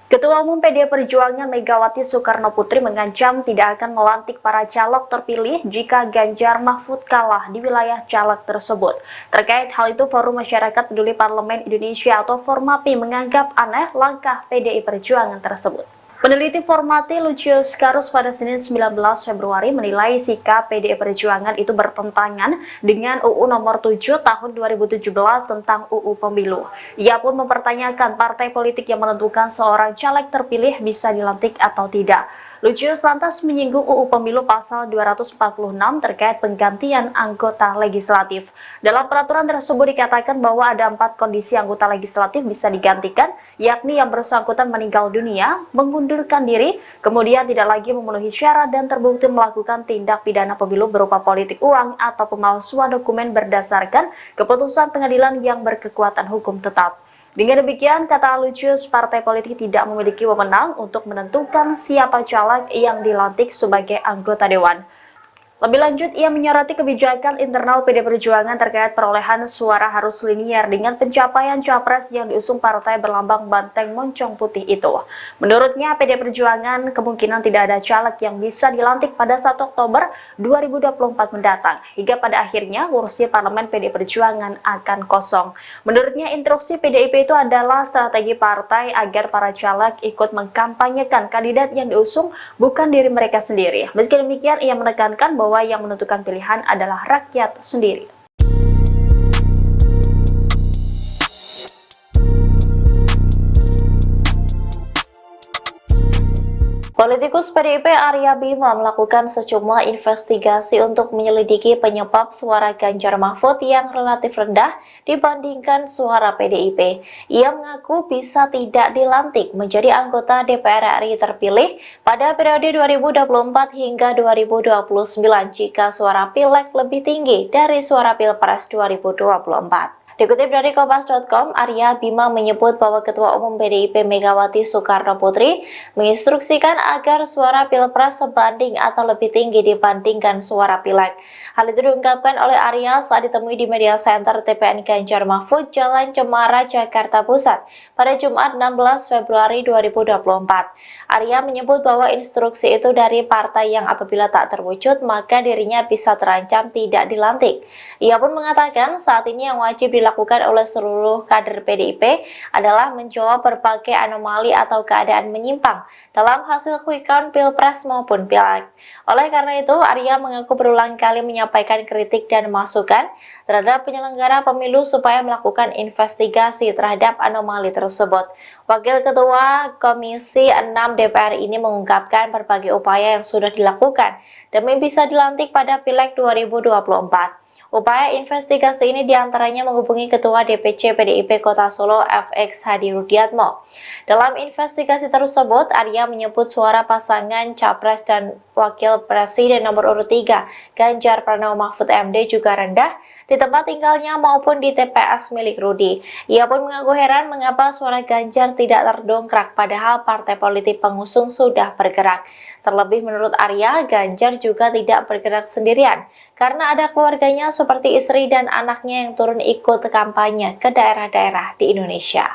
Ketua Umum PDI Perjuangan Megawati Soekarno Putri mengancam tidak akan melantik para caleg terpilih jika Ganjar Mahfud kalah di wilayah caleg tersebut. Terkait hal itu, Forum Masyarakat Peduli Parlemen Indonesia atau Formapi menganggap aneh langkah PDI Perjuangan tersebut. Peneliti Formapi Lucius Karus pada Senin 19 Februari menilai sikap PDI Perjuangan itu bertentangan dengan UU nomor 7 tahun 2017 tentang UU Pemilu. Ia pun mempertanyakan partai politik yang menentukan seorang caleg terpilih bisa dilantik atau tidak. Lucius lantas menyinggung UU Pemilu pasal 246 terkait penggantian anggota legislatif. Dalam peraturan tersebut dikatakan bahwa ada 4 kondisi anggota legislatif bisa digantikan, yakni yang bersangkutan meninggal dunia, mengundurkan diri, kemudian tidak lagi memenuhi syarat dan terbukti melakukan tindak pidana pemilu berupa politik uang atau pemalsuan dokumen berdasarkan keputusan pengadilan yang berkekuatan hukum tetap. Dengan demikian, kata Lucius, partai politik tidak memiliki wewenang untuk menentukan siapa caleg yang dilantik sebagai anggota dewan. Lebih lanjut, ia menyoroti kebijakan internal PD Perjuangan terkait perolehan suara harus linier dengan pencapaian capres yang diusung partai berlambang banteng moncong putih itu. Menurutnya, PD Perjuangan kemungkinan tidak ada caleg yang bisa dilantik pada 1 Oktober 2024 mendatang, hingga pada akhirnya kursi parlemen PD Perjuangan akan kosong. Menurutnya, instruksi PDIP itu adalah strategi partai agar para caleg ikut mengkampanyekan kandidat yang diusung, bukan diri mereka sendiri. Meski demikian, ia menekankan bahwa yang menentukan pilihan adalah rakyat sendiri. Politikus PDIP Arya Bima melakukan sejumlah investigasi untuk menyelidiki penyebab suara Ganjar Mahfud yang relatif rendah dibandingkan suara PDIP. Ia mengaku bisa tidak dilantik menjadi anggota DPR RI terpilih pada periode 2024 hingga 2029 jika suara Pileg lebih tinggi dari suara Pilpres 2024. Dikutip dari Kompas.com, Arya Bima menyebut bahwa Ketua Umum PDIP Megawati Soekarno Putri menginstruksikan agar suara Pilpres sebanding atau lebih tinggi dibandingkan suara Pileg. Hal itu diungkapkan oleh Arya saat ditemui di Media Center TPN Ganjar Mahfud, Jalan Cemara, Jakarta Pusat pada Jumat 16 Februari 2024. Arya menyebut bahwa instruksi itu dari partai yang apabila tak terwujud maka dirinya bisa terancam tidak dilantik. Ia pun mengatakan saat ini yang wajib dilakukan oleh seluruh kader PDIP adalah menjawab berbagai anomali atau keadaan menyimpang dalam hasil quick count Pilpres maupun Pileg. Oleh karena itu, Arya mengaku berulang kali menyampaikan kritik dan masukan terhadap penyelenggara pemilu supaya melakukan investigasi terhadap anomali tersebut. Wakil Ketua Komisi 6 DPR ini mengungkapkan berbagai upaya yang sudah dilakukan demi bisa dilantik pada Pileg 2024. Upaya investigasi ini diantaranya menghubungi Ketua DPC PDIP Kota Solo FX Hadi Rudiatmo. Dalam investigasi tersebut, Arya menyebut suara pasangan Capres dan Wakil Presiden nomor urut 3, Ganjar Pranowo Mahfud MD juga rendah di tempat tinggalnya maupun di TPS milik Rudi. Ia pun mengaku heran mengapa suara Ganjar tidak terdongkrak padahal partai politik pengusung sudah bergerak. Terlebih menurut Arya, Ganjar juga tidak bergerak sendirian karena ada keluarganya seperti istri dan anaknya yang turun ikut kampanye ke daerah-daerah di Indonesia.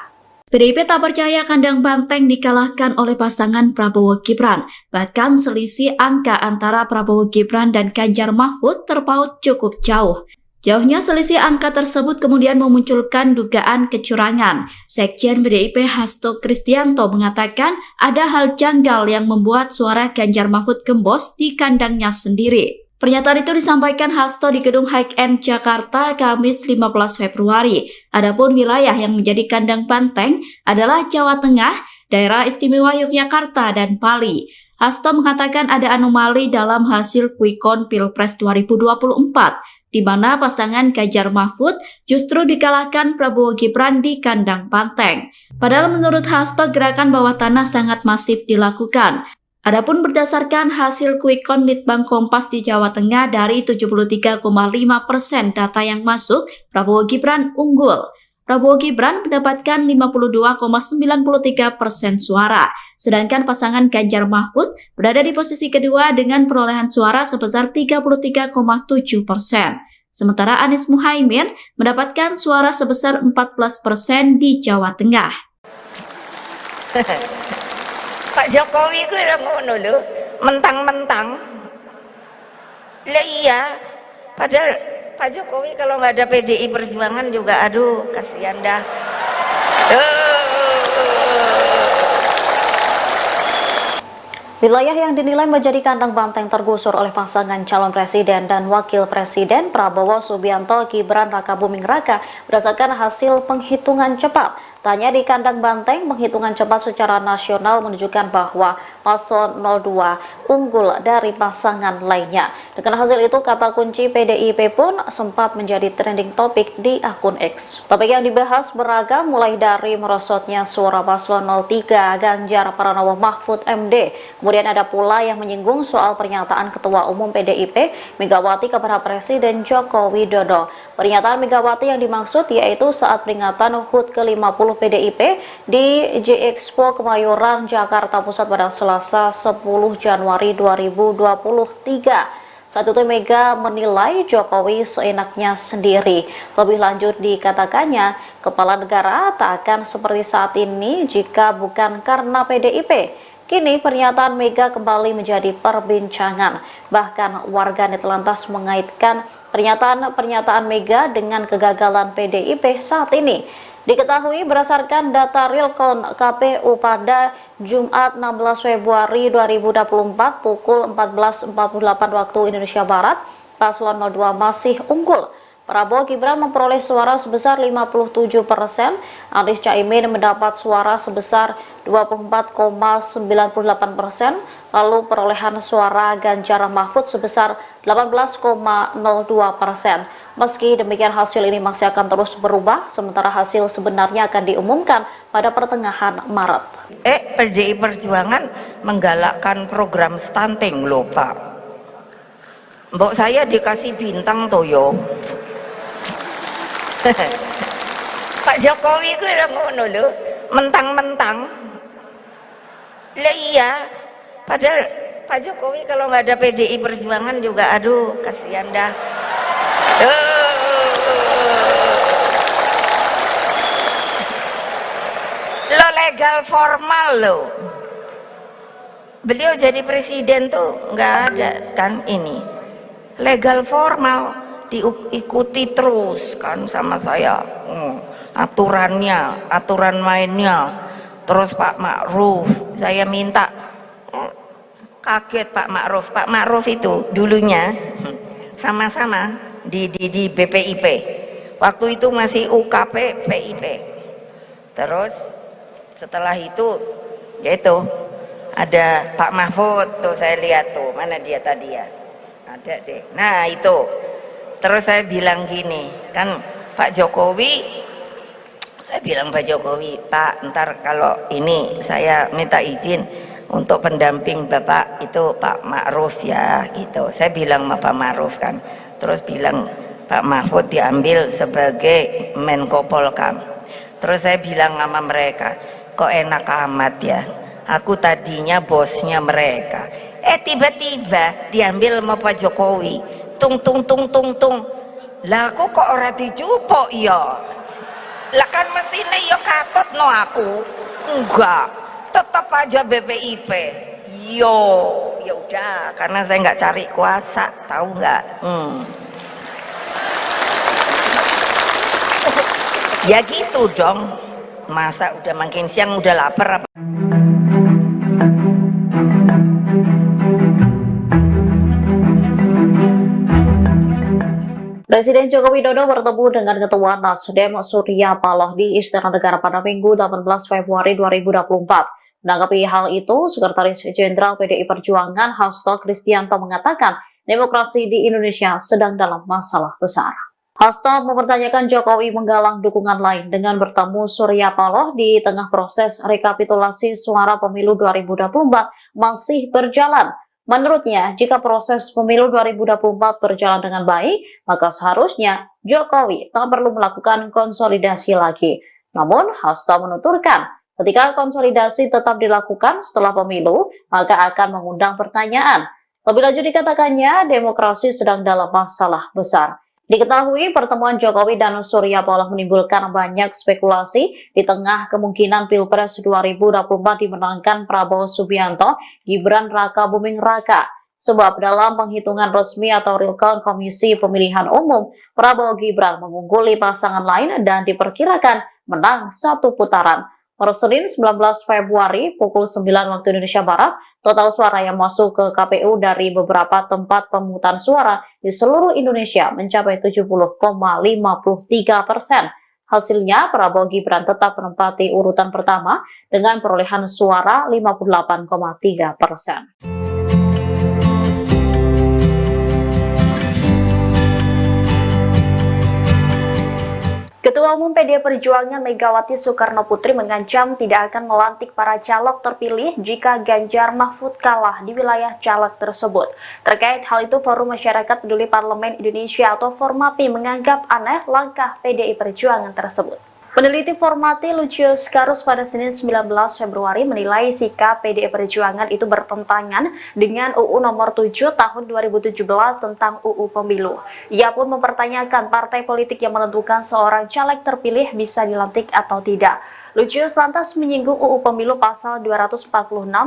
PDIP tak percaya kandang banteng dikalahkan oleh pasangan Prabowo Gibran. Bahkan selisih angka antara Prabowo Gibran dan Ganjar Mahfud terpaut cukup jauh. Jauhnya selisih angka tersebut kemudian memunculkan dugaan kecurangan. Sekjen PDIP Hasto Kristianto mengatakan ada hal janggal yang membuat suara Ganjar Mahfud gembos di kandangnya sendiri. Pernyataan itu disampaikan Hasto di Gedung High-End Jakarta Kamis 15 Februari. Adapun wilayah yang menjadi kandang banteng adalah Jawa Tengah, Daerah Istimewa Yogyakarta, dan Bali. Hasto mengatakan ada anomali dalam hasil quick count Pilpres 2024, di mana pasangan Ganjar Mahfud justru dikalahkan Prabowo Gibran di kandang banteng. Padahal menurut Hasto gerakan bawah tanah sangat masif dilakukan. Adapun berdasarkan hasil quick count Litbang Kompas di Jawa Tengah dari 73,5% data yang masuk, Prabowo Gibran unggul. Prabowo Gibran mendapatkan 52,93% suara, sedangkan pasangan Ganjar Mahfud berada di posisi kedua dengan perolehan suara sebesar 33,7%. Sementara Anies Muhaimin mendapatkan suara sebesar 14% di Jawa Tengah. Pak Jokowi gue ngono lho, mentang-mentang. Lah iya, padahal Pak Jokowi kalau nggak ada PDI Perjuangan juga, aduh kasihan dah. Wilayah yang dinilai menjadi kandang banteng tergusur oleh pasangan calon presiden dan wakil presiden Prabowo Subianto Gibran Rakabuming Raka berdasarkan hasil penghitungan cepat. Tanya di kandang banteng, penghitungan cepat secara nasional menunjukkan bahwa paslon 02 unggul dari pasangan lainnya. Dengan hasil itu, kata kunci PDIP pun sempat menjadi trending topik di akun X. Topik yang dibahas beragam, mulai dari merosotnya suara paslon 03 Ganjar Pranowo Mahfud MD. Kemudian ada pula yang menyinggung soal pernyataan Ketua Umum PDIP Megawati kepada Presiden Joko Widodo. Pernyataan Megawati yang dimaksud yaitu saat peringatan HUT ke-50 PDIP di J-Expo Kemayoran, Jakarta Pusat pada Selasa 10 Januari 2023. Saat itu Mega menilai Jokowi seenaknya sendiri. Lebih lanjut dikatakannya, kepala negara tak akan seperti saat ini jika bukan karena PDIP. Kini pernyataan Mega kembali menjadi perbincangan. Bahkan warganet lantas mengaitkan pernyataan Mega dengan kegagalan PDIP saat ini. Diketahui berdasarkan data realcon KPU pada Jumat 16 Februari 2024 pukul 14.48 waktu Indonesia Barat, paslon 02 masih unggul. Prabowo Gibran memperoleh suara sebesar 57%, Anies Caimin mendapat suara sebesar 24,98%, lalu perolehan suara Ganjar Mahfud sebesar 18,02%. Meski demikian, hasil ini masih akan terus berubah, sementara hasil sebenarnya akan diumumkan pada pertengahan Maret. PDI Perjuangan menggalakkan program stunting loh Pak. Mbok saya dikasih bintang toyo. Pak Jokowi gue ngono lho, mentang-mentang. Lah iya, padahal Pak Jokowi kalau nggak ada PDI Perjuangan juga, aduh kasihan dah. Lo legal formal lo. Beliau jadi presiden tuh nggak ada kan ini. Legal formal diikuti terus kan sama saya. Aturannya, aturan mainnya. Terus Pak Ma'ruf, saya minta, kaget Pak Ma'ruf. Pak Ma'ruf itu dulunya sama-sama di BPIP, waktu itu masih UKP PIP. Terus setelah itu yaitu ada Pak Mahfud tuh, saya lihat tuh, mana dia tadi ya, ada deh, nah itu. Terus saya bilang gini kan, Pak Jokowi, saya bilang Pak Jokowi, Pak ntar kalau ini saya minta izin untuk pendamping Bapak itu Pak Ma'ruf ya gitu. Saya bilang sama Pak Ma'ruf kan, terus bilang Pak Mahfud diambil sebagai Menko Polkam. Terus saya bilang sama mereka, kok enak amat ya, aku tadinya bosnya mereka, tiba-tiba diambil sama Pak Jokowi, tung lah aku kok ora dicupuk ya. Lah kan mestine ya katut no aku. Enggak, tetap aja BPIP. Yo, ya udah, karena saya nggak cari kuasa, tahu nggak? Ya gitu dong. Masa udah makin siang udah lapar apa? Presiden Joko Widodo bertemu dengan Ketua Nasdem Surya Paloh di Istana Negara pada Minggu 18 Februari 2024. Menanggapi hal itu, Sekretaris Jenderal PDI Perjuangan Hasto Kristianto mengatakan demokrasi di Indonesia sedang dalam masalah besar. Hasto mempertanyakan Jokowi menggalang dukungan lain dengan bertemu Surya Paloh di tengah proses rekapitulasi suara pemilu 2024 masih berjalan. Menurutnya, jika proses pemilu 2024 berjalan dengan baik, maka seharusnya Jokowi tak perlu melakukan konsolidasi lagi. Namun, Hasto menuturkan, ketika konsolidasi tetap dilakukan setelah pemilu, maka akan mengundang pertanyaan. Lebih lanjut dikatakannya, demokrasi sedang dalam masalah besar. Diketahui pertemuan Jokowi dan Surya Paloh menimbulkan banyak spekulasi di tengah kemungkinan Pilpres 2024 dimenangkan Prabowo Subianto, Gibran Raka Buming Raka. Sebab dalam penghitungan resmi atau real count Komisi Pemilihan Umum, Prabowo Gibran mengungguli pasangan lain dan diperkirakan menang satu putaran. Per Senin 19 Februari pukul 9 waktu Indonesia Barat, total suara yang masuk ke KPU dari beberapa tempat pemungutan suara di seluruh Indonesia mencapai 70,53%. Hasilnya, Prabowo Gibran tetap menempati urutan pertama dengan perolehan suara 58,3%. Ketua Umum PDI Perjuangan Megawati Soekarnoputri mengancam tidak akan melantik para caleg terpilih jika Ganjar Mahfud kalah di wilayah caleg tersebut. Terkait hal itu, Forum Masyarakat Peduli Parlemen Indonesia atau Formapi menganggap aneh langkah PDI Perjuangan tersebut. Peneliti Formati Lucius Karus pada Senin 19 Februari menilai sikap PDI Perjuangan itu bertentangan dengan UU nomor 7 tahun 2017 tentang UU Pemilu. Ia pun mempertanyakan partai politik yang menentukan seorang caleg terpilih bisa dilantik atau tidak. Lucius lantas menyinggung UU Pemilu pasal 246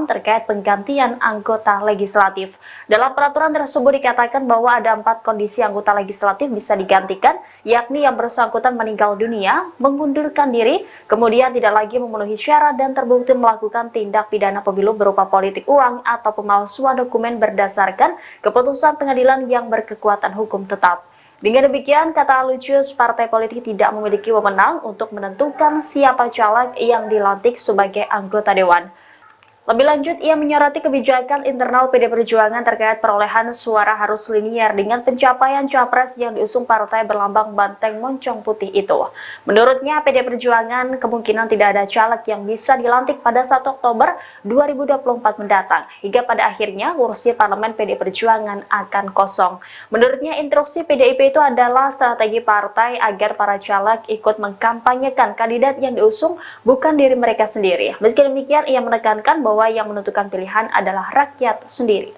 terkait penggantian anggota legislatif. Dalam peraturan tersebut dikatakan bahwa ada 4 kondisi anggota legislatif bisa digantikan, yakni yang bersangkutan meninggal dunia, mengundurkan diri, kemudian tidak lagi memenuhi syarat dan terbukti melakukan tindak pidana pemilu berupa politik uang atau pemalsuan dokumen berdasarkan keputusan pengadilan yang berkekuatan hukum tetap. Dengan demikian, kata Lucius, partai politik tidak memiliki wewenang untuk menentukan siapa caleg yang dilantik sebagai anggota dewan. Lebih lanjut, ia menyoroti kebijakan internal PDI Perjuangan terkait perolehan suara harus linier dengan pencapaian capres yang diusung partai berlambang banteng moncong putih itu. Menurutnya, PDI Perjuangan kemungkinan tidak ada caleg yang bisa dilantik pada 1 Oktober 2024 mendatang, hingga pada akhirnya kursi parlemen PDI Perjuangan akan kosong. Menurutnya, instruksi PDIP itu adalah strategi partai agar para caleg ikut mengkampanyekan kandidat yang diusung, bukan diri mereka sendiri. Meski demikian, ia menekankan bahwa yang menentukan pilihan adalah rakyat sendiri.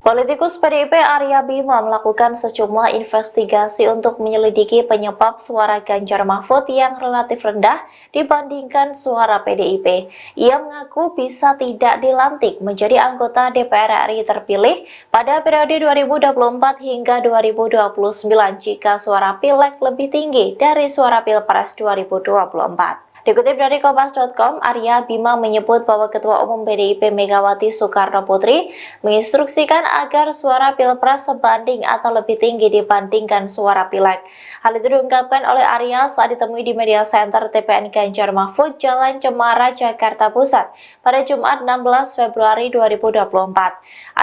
Politikus PDIP Arya Bima melakukan sejumlah investigasi untuk menyelidiki penyebab suara Ganjar Mahfud yang relatif rendah dibandingkan suara PDIP. Ia mengaku bisa tidak dilantik menjadi anggota DPR RI terpilih pada periode 2024 hingga 2029 jika suara Pileg lebih tinggi dari suara Pilpres 2024. Dikutip dari Kompas.com, Arya Bima menyebut bahwa Ketua Umum PDIP Megawati Soekarnoputri menginstruksikan agar suara Pilpres sebanding atau lebih tinggi dibandingkan suara Pileg. Hal itu diungkapkan oleh Arya saat ditemui di Media Center TPN Ganjar Mahfud, Jalan Cemara, Jakarta Pusat pada Jumat 16 Februari 2024.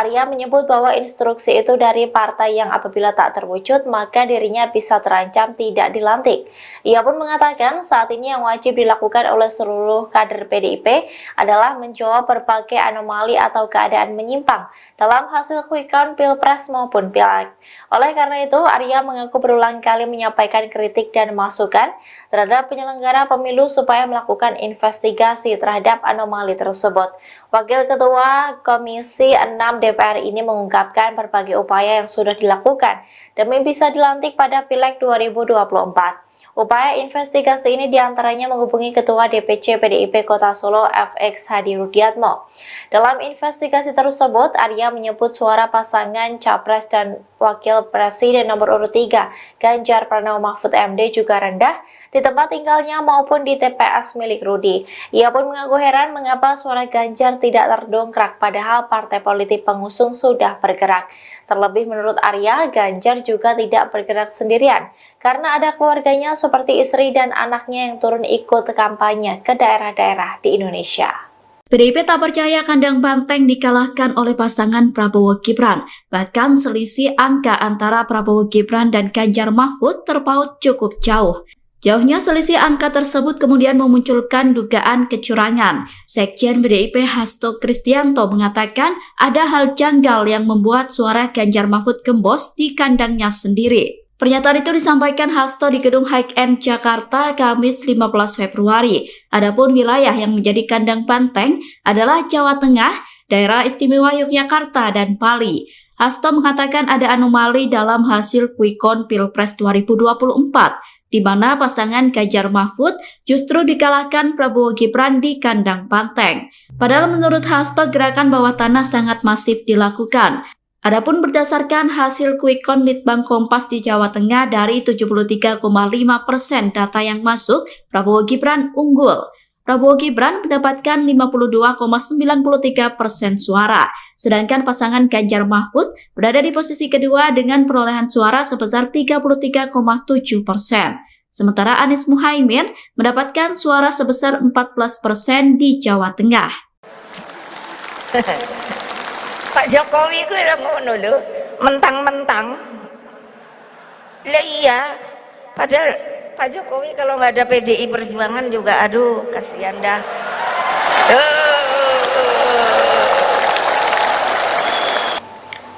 Arya menyebut bahwa instruksi itu dari partai yang apabila tak terwujud, maka dirinya bisa terancam tidak dilantik. Ia pun mengatakan saat ini yang wajib dilantik dilakukan oleh seluruh kader PDIP adalah menjawab berbagai anomali atau keadaan menyimpang dalam hasil quick count Pilpres maupun Pileg. Oleh karena itu, Arya mengaku berulang kali menyampaikan kritik dan masukan terhadap penyelenggara pemilu supaya melakukan investigasi terhadap anomali tersebut. Wakil Ketua Komisi 6 DPR ini mengungkapkan berbagai upaya yang sudah dilakukan demi bisa dilantik pada Pileg 2024. Upaya investigasi ini diantaranya menghubungi Ketua DPC PDIP Kota Solo FX Hadi Rudiatmo. Dalam investigasi tersebut, Arya menyebut suara pasangan Capres dan Wakil Presiden nomor urut 3, Ganjar Pranowo Mahfud MD juga rendah di tempat tinggalnya maupun di TPS milik Rudi. Ia pun mengaku heran mengapa suara Ganjar tidak terdongkrak padahal partai politik pengusung sudah bergerak. Terlebih menurut Arya, Ganjar juga tidak bergerak sendirian karena ada keluarganya seperti istri dan anaknya yang turun ikut kampanye ke daerah-daerah di Indonesia. PDIP tak percaya kandang banteng dikalahkan oleh pasangan Prabowo Gibran. Bahkan selisih angka antara Prabowo Gibran dan Ganjar Mahfud terpaut cukup jauh. Jauhnya selisih angka tersebut kemudian memunculkan dugaan kecurangan. Sekjen PDIP Hasto Kristianto mengatakan ada hal janggal yang membuat suara Ganjar Mahfud gembos di kandangnya sendiri. Pernyataan itu disampaikan Hasto di Gedung High End Jakarta Kamis 15 Februari. Adapun wilayah yang menjadi kandang banteng adalah Jawa Tengah, Daerah Istimewa Yogyakarta, dan Bali. Hasto mengatakan ada anomali dalam hasil quick count Pilpres 2024. Di mana pasangan Ganjar Mahfud justru dikalahkan Prabowo Gibran di kandang banteng. Padahal menurut Hasto gerakan bawah tanah sangat masif dilakukan. Adapun berdasarkan hasil quick count Litbang Kompas di Jawa Tengah dari 73,5% data yang masuk, Prabowo Gibran unggul. Prabowo Gibran mendapatkan 52,93% suara, sedangkan pasangan Ganjar Mahfud berada di posisi kedua dengan perolehan suara sebesar 33,7%. Sementara Anies Muhaimin mendapatkan suara sebesar 14% di Jawa Tengah. Pak Jokowi ku ngono lho, mentang-mentang. Lah iya, padahal Pak Jokowi kalau nggak ada PDI Perjuangan juga aduh kasihan dah.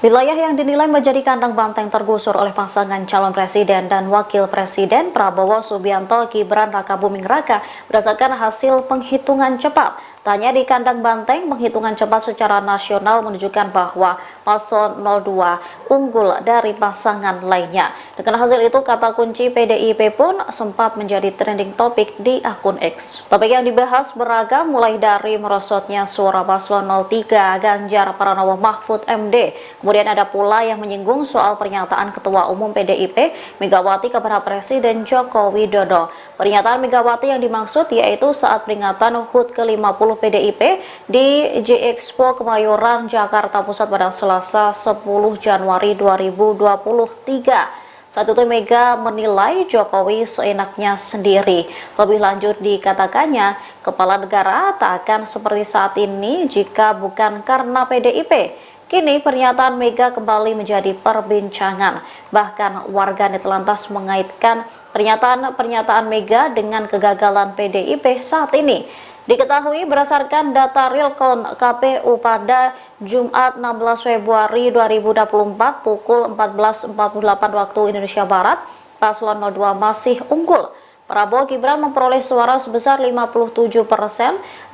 Wilayah yang dinilai menjadi kandang banteng tergusur oleh pasangan calon presiden dan wakil presiden Prabowo Subianto Gibran Rakabuming Raka berdasarkan hasil penghitungan cepat. Tanya di kandang banteng, penghitungan cepat secara nasional menunjukkan bahwa paslon 02 unggul dari pasangan lainnya. Dengan hasil itu, kata kunci PDIP pun sempat menjadi trending topik di akun X. Topik yang dibahas beragam mulai dari merosotnya suara paslon 03 Ganjar Pranowo Mahfud MD. Kemudian ada pula yang menyinggung soal pernyataan Ketua Umum PDIP Megawati kepada Presiden Joko Widodo. Pernyataan Megawati yang dimaksud yaitu saat peringatan HUT ke-50 PDIP di J-Expo Kemayoran, Jakarta Pusat pada Selasa 10 Januari 2023. Saat itu Mega menilai Jokowi seenaknya sendiri. Lebih lanjut dikatakannya, kepala negara tak akan seperti saat ini jika bukan karena PDIP. Kini pernyataan Mega kembali menjadi perbincangan. Bahkan warganet lantas mengaitkan pernyataan Mega dengan kegagalan PDIP saat ini. Diketahui berdasarkan data realcon KPU pada Jumat 16 Februari 2024 pukul 14.48 waktu Indonesia Barat, paslon 02 masih unggul. Prabowo Gibran memperoleh suara sebesar 57%,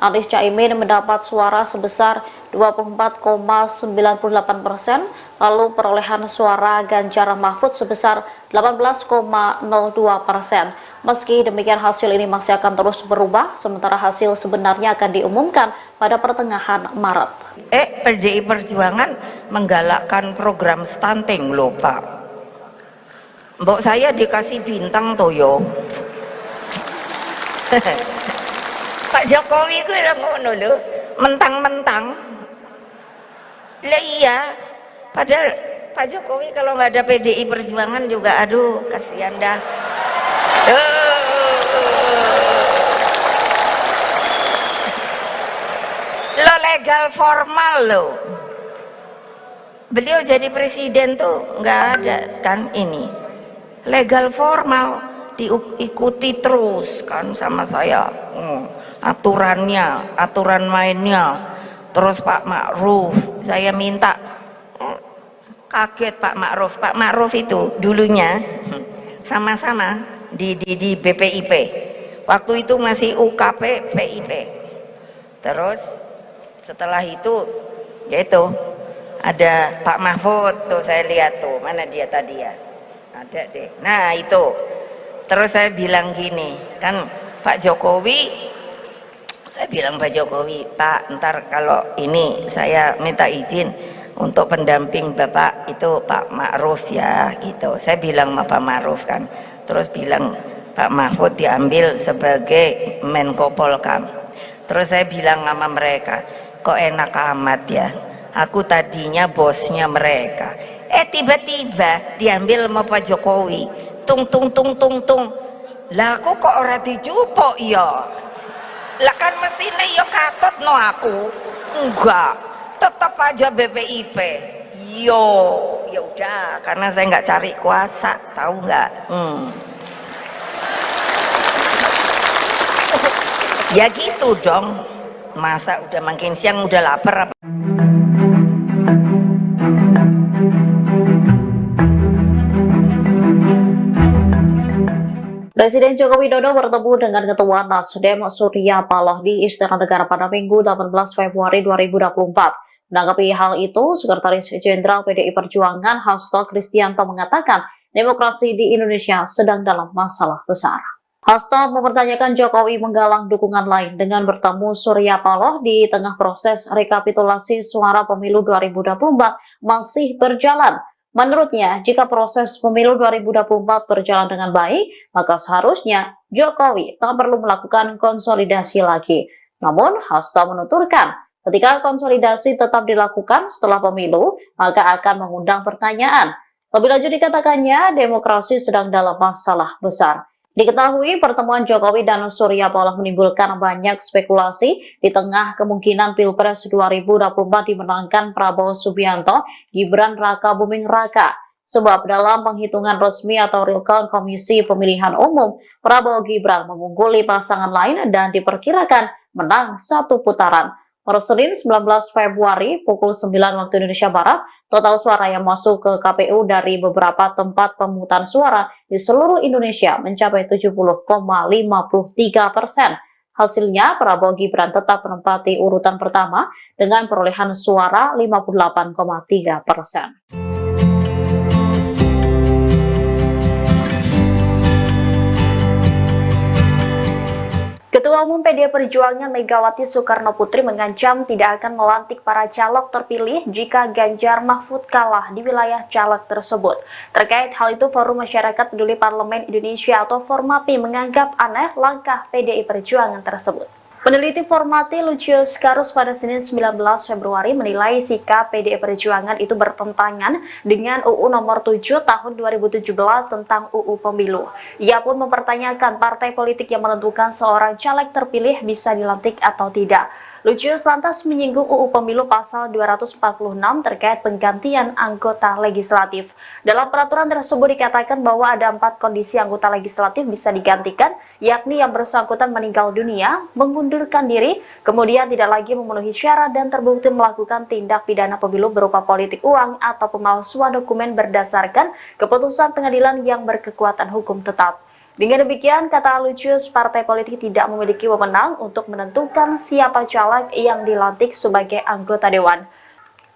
Anies Caimin mendapat suara sebesar 24,98%, lalu perolehan suara Ganjar Mahfud sebesar 18,02%. Meski demikian hasil ini masih akan terus berubah, sementara hasil sebenarnya akan diumumkan pada pertengahan Maret. PDI Perjuangan menggalakkan program stunting loh Pak. Mbok saya dikasih bintang toyo. Pak Jokowi ku ngono lho, mentang-mentang. Lah iya, padahal Pak Jokowi kalau nggak ada PDI Perjuangan juga aduh kasihan dah. Lo legal formal lo. Beliau jadi presiden tuh nggak ada kan ini legal formal. diikuti terus kan sama saya, aturannya, aturan mainnya. Terus Pak Ma'ruf saya minta, kaget Pak Ma'ruf itu dulunya sama-sama di BPIP, waktu itu masih UKP PIP. Terus setelah itu yaitu ada Pak Mahfud tuh, saya lihat tuh, mana dia tadi ya, ada deh, nah itu. Terus saya bilang gini kan, Pak Jokowi, saya bilang Pak Jokowi, Pak ntar kalau ini saya minta izin untuk pendamping Bapak itu Pak Ma'ruf ya gitu, saya bilang sama Pak Ma'ruf kan. Terus bilang Pak Mahfud diambil sebagai Menko Polkam. Terus saya bilang sama mereka, kok enak amat ya, aku tadinya bosnya mereka, tiba-tiba diambil sama Pak Jokowi, tung lah aku kok ora dijupuk ya, lah kan mestine ya katut no aku, enggak, tetap aja BPIP. Yo, ya udah, karena saya nggak cari kuasa, tahu nggak? Ya gitu dong, masa udah makin siang udah lapar apa? Presiden Joko Widodo bertemu dengan Ketua Nasdem Surya Paloh di Istana Negara pada Minggu 18 Februari 2024. Menanggapi hal itu, Sekretaris Jenderal PDI Perjuangan Hasto Kristianto mengatakan demokrasi di Indonesia sedang dalam masalah besar. Hasto mempertanyakan Jokowi menggalang dukungan lain dengan bertemu Surya Paloh di tengah proses rekapitulasi suara pemilu 2024 masih berjalan. Menurutnya, jika proses pemilu 2024 berjalan dengan baik, maka seharusnya Jokowi tak perlu melakukan konsolidasi lagi. Namun, Hasto menuturkan, ketika konsolidasi tetap dilakukan setelah pemilu, maka akan mengundang pertanyaan. Lebih lanjut dikatakannya, demokrasi sedang dalam masalah besar. Diketahui pertemuan Jokowi dan Surya Paloh menimbulkan banyak spekulasi di tengah kemungkinan Pilpres 2024 dimenangkan Prabowo Subianto, Gibran Raka Buming Raka. Sebab dalam penghitungan resmi atau real count Komisi Pemilihan Umum, Prabowo Gibran mengungguli pasangan lain dan diperkirakan menang satu putaran. Per Senin 19 Februari pukul 9 waktu Indonesia Barat, total suara yang masuk ke KPU dari beberapa tempat pemungutan suara di seluruh Indonesia mencapai 70,53%. Hasilnya, Prabowo Gibran tetap menempati urutan pertama dengan perolehan suara 58,3%. Ketua Umum PDI Perjuangan Megawati Soekarnoputri mengancam tidak akan melantik para caleg terpilih jika Ganjar Mahfud kalah di wilayah caleg tersebut. Terkait hal itu, Forum Masyarakat Peduli Parlemen Indonesia atau Formapi menganggap aneh langkah PDI Perjuangan tersebut. Peneliti Formapi Lucius Karus pada Senin 19 Februari menilai sikap PDI Perjuangan itu bertentangan dengan UU nomor 7 tahun 2017 tentang UU Pemilu. Ia pun mempertanyakan partai politik yang menentukan seorang caleg terpilih bisa dilantik atau tidak. Lucius lantas menyinggung UU Pemilu pasal 246 terkait penggantian anggota legislatif. Dalam peraturan tersebut dikatakan bahwa ada 4 kondisi anggota legislatif bisa digantikan, yakni yang bersangkutan meninggal dunia, mengundurkan diri, kemudian tidak lagi memenuhi syarat dan terbukti melakukan tindak pidana pemilu berupa politik uang atau pemalsuan dokumen berdasarkan keputusan pengadilan yang berkekuatan hukum tetap. Dengan demikian, kata Lucius, partai politik tidak memiliki wewenang untuk menentukan siapa caleg yang dilantik sebagai anggota dewan.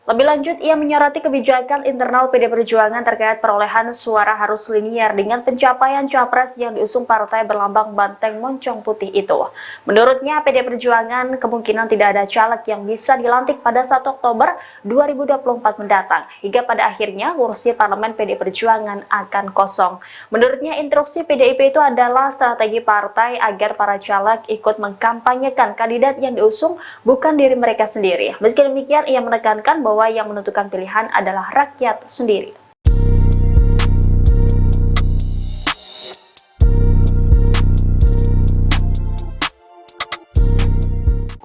Lebih lanjut, ia menyoroti kebijakan internal PDI Perjuangan terkait perolehan suara harus linier dengan pencapaian capres yang diusung partai berlambang banteng moncong putih itu. Menurutnya, PDI Perjuangan kemungkinan tidak ada caleg yang bisa dilantik pada 1 Oktober 2024 mendatang, hingga pada akhirnya kursi parlemen PDI Perjuangan akan kosong. Menurutnya, instruksi PDIP itu adalah strategi partai agar para caleg ikut mengkampanyekan kandidat yang diusung, bukan diri mereka sendiri. Meski demikian, ia menekankan bahwa yang menentukan pilihan adalah rakyat sendiri.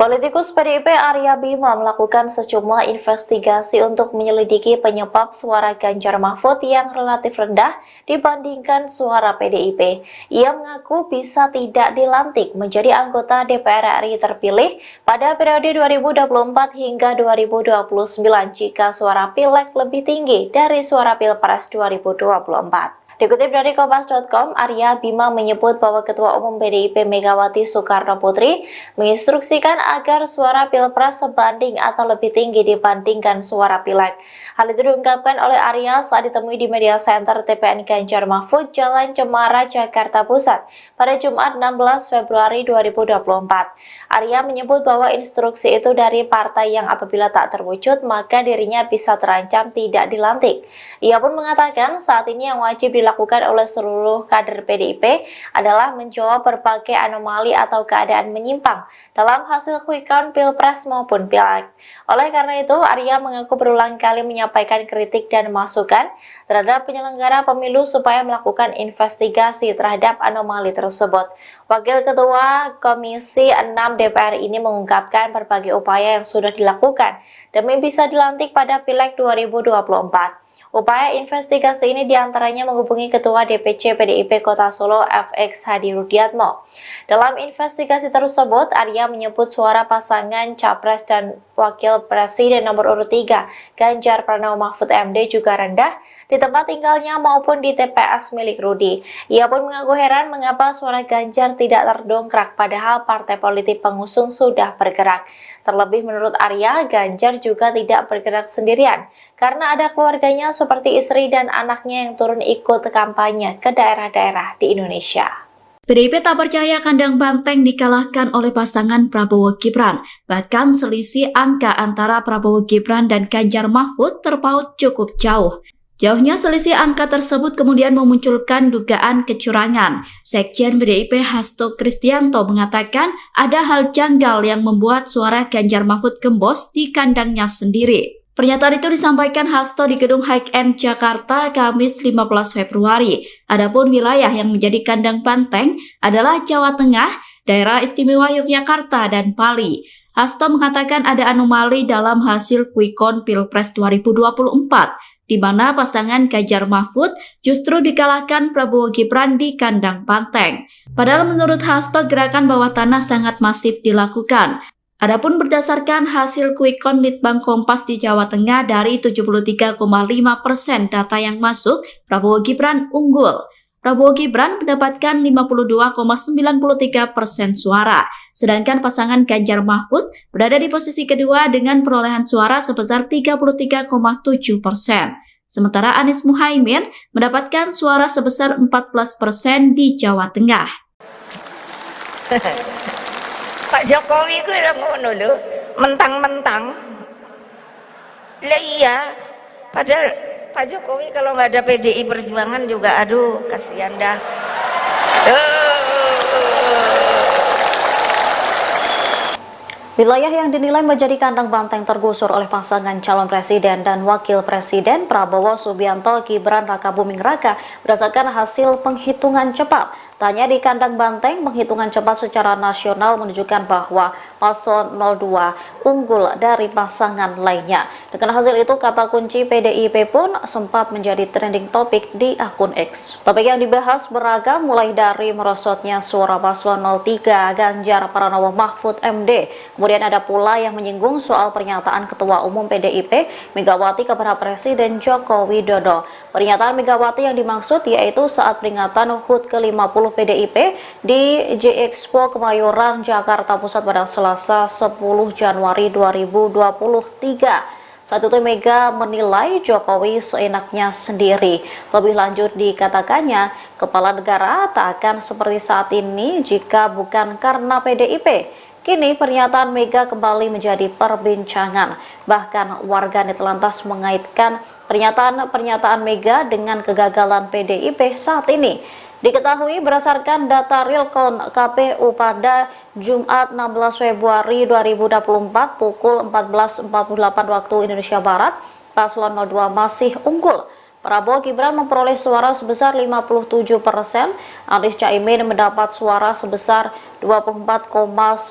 Politikus PDIP Arya Bima melakukan sejumlah investigasi untuk menyelidiki penyebab suara Ganjar Mahfud yang relatif rendah dibandingkan suara PDIP. Ia mengaku bisa tidak dilantik menjadi anggota DPR RI terpilih pada periode 2024 hingga 2029 jika suara Pileg lebih tinggi dari suara Pilpres 2024. Dikutip dari Kompas.com, Arya Bima menyebut bahwa Ketua Umum PDIP Megawati Soekarno Putri menginstruksikan agar suara Pilpres sebanding atau lebih tinggi dibandingkan suara Pileg. Hal itu diungkapkan oleh Arya saat ditemui di Media Center TPN Ganjar Mahfud, Jalan Cemara, Jakarta Pusat pada Jumat 16 Februari 2024. Arya menyebut bahwa instruksi itu dari partai yang apabila tak terwujud maka dirinya bisa terancam tidak dilantik. Ia pun mengatakan saat ini yang wajib dilakukan oleh seluruh kader PDIP adalah menjawab berbagai anomali atau keadaan menyimpang dalam hasil quick count Pilpres maupun Pileg. Oleh karena itu, Arya mengaku berulang kali menyampaikan kritik dan masukan terhadap penyelenggara pemilu supaya melakukan investigasi terhadap anomali tersebut. Wakil Ketua Komisi 6 DPR ini mengungkapkan berbagai upaya yang sudah dilakukan demi bisa dilantik pada Pileg 2024. Upaya investigasi ini diantaranya menghubungi Ketua DPC PDIP Kota Solo FX Hadi Rudiatmo. Dalam investigasi tersebut, Arya menyebut suara pasangan Capres dan Wakil Presiden nomor urut 3, Ganjar Pranowo Mahfud MD juga rendah di tempat tinggalnya maupun di TPS milik Rudi. Ia pun mengaku heran mengapa suara Ganjar tidak terdongkrak padahal partai politik pengusung sudah bergerak. Terlebih menurut Arya, Ganjar juga tidak bergerak sendirian karena ada keluarganya seperti istri dan anaknya yang turun ikut kampanye ke daerah-daerah di Indonesia. PDIP tak percaya kandang banteng dikalahkan oleh pasangan Prabowo Gibran. Bahkan selisih angka antara Prabowo Gibran dan Ganjar Mahfud terpaut cukup jauh. Jauhnya selisih angka tersebut kemudian memunculkan dugaan kecurangan. Sekjen PDIP Hasto Kristianto mengatakan ada hal janggal yang membuat suara Ganjar Mahfud gembos di kandangnya sendiri. Pernyataan itu disampaikan Hasto di Gedung High End Jakarta Kamis 15 Februari. Adapun wilayah yang menjadi kandang banteng adalah Jawa Tengah, Daerah Istimewa Yogyakarta, dan Bali. Hasto mengatakan ada anomali dalam hasil quick count Pilpres 2024. Di mana pasangan Ganjar Mahfud justru dikalahkan Prabowo Gibran di kandang banteng. Padahal menurut Hasto gerakan bawah tanah sangat masif dilakukan. Adapun berdasarkan hasil quick count Litbang Kompas di Jawa Tengah dari 73,5% data yang masuk, Prabowo Gibran unggul. Prabowo Gibran mendapatkan 52,93% suara, sedangkan pasangan Ganjar Mahfud berada di posisi kedua dengan perolehan suara sebesar 33,7%. Sementara Anies Muhaimin mendapatkan suara sebesar 14% di Jawa Tengah. Pak Jokowi ku udah ngono lho, mentang-mentang. Lah iya, padahal Pak Jokowi kalau nggak ada PDI Perjuangan juga aduh kasihan dah. Wilayah yang dinilai menjadi kandang banteng tergusur oleh pasangan calon presiden dan wakil presiden Prabowo Subianto Gibran Rakabuming Raka berdasarkan hasil penghitungan cepat. Tanya di kandang banteng, penghitungan cepat secara nasional menunjukkan bahwa paslon 02 unggul dari pasangan lainnya. Dengan hasil itu, kata kunci PDIP pun sempat menjadi trending topik di akun X. Topik yang dibahas beragam mulai dari merosotnya suara paslon 03 Ganjar Pranowo Mahfud MD. Kemudian ada pula yang menyinggung soal pernyataan Ketua Umum PDIP Megawati kepada Presiden Joko Widodo. Pernyataan Megawati yang dimaksud yaitu saat peringatan HUT ke-50 PDIP di J-Expo Kemayoran, Jakarta Pusat pada Selasa 10 Januari 2023. Saat itu Mega menilai Jokowi seenaknya sendiri. Lebih lanjut dikatakannya, kepala negara tak akan seperti saat ini jika bukan karena PDIP. Kini pernyataan Mega kembali menjadi perbincangan. Bahkan warganet lantas mengaitkan pernyataan Mega dengan kegagalan PDIP saat ini. Diketahui berdasarkan data realcon KPU pada Jumat 16 Februari 2024 pukul 14.48 waktu Indonesia Barat, paslon 02 masih unggul. Prabowo Gibran memperoleh suara sebesar 57%, Anies Caimin mendapat suara sebesar 24,98%,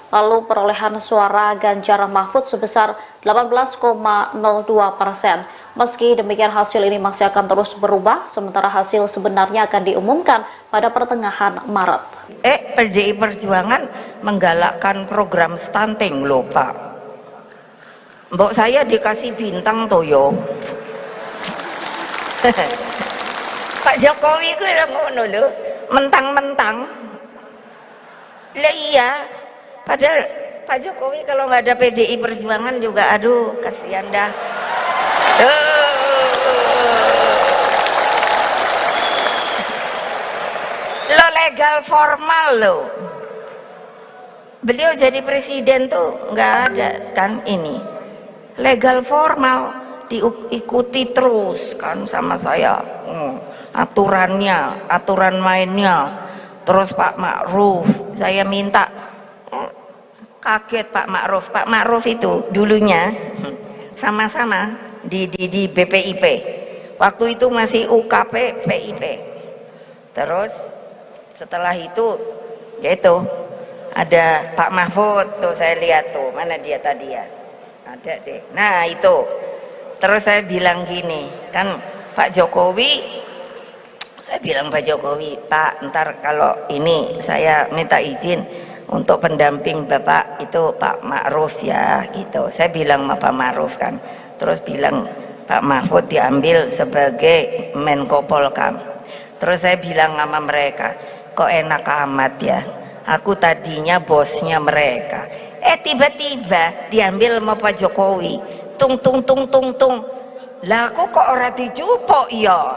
lalu perolehan suara Ganjar Mahfud sebesar 18,02%. Meski demikian hasil ini masih akan terus berubah, sementara hasil sebenarnya akan diumumkan pada pertengahan Maret. PDI Perjuangan menggalakkan program stunting loh Pak. Mbok saya dikasih bintang toyo. Pak Jokowi gue lah ngono lho, mentang-mentang. Lah iya, padahal Pak Jokowi kalau nggak ada PDI Perjuangan juga, aduh kasihan dah. Lo legal formal lo. Beliau jadi presiden tuh nggak ada kan ini. Legal formal diikuti terus kan sama saya, aturannya, aturan mainnya. Terus Pak Ma'ruf, saya minta, kaget Pak Ma'ruf itu dulunya sama-sama di BPIP, waktu itu masih UKP PIP. Terus setelah itu yaitu ada Pak Mahfud tuh, saya lihat tuh, mana dia tadi ya, ada deh, nah itu. Terus saya bilang gini, kan Pak Jokowi, saya bilang Pak Jokowi, Pak ntar kalau ini saya minta izin untuk pendamping Bapak itu Pak Ma'ruf ya gitu. Saya bilang sama Pak Ma'ruf kan, terus bilang Pak Mahfud diambil sebagai Menko Polkam. Terus saya bilang sama mereka, kok enak amat ya, aku tadinya bosnya mereka, tiba-tiba diambil sama Pak Jokowi. Tung lah aku kok ora dijupuk ya,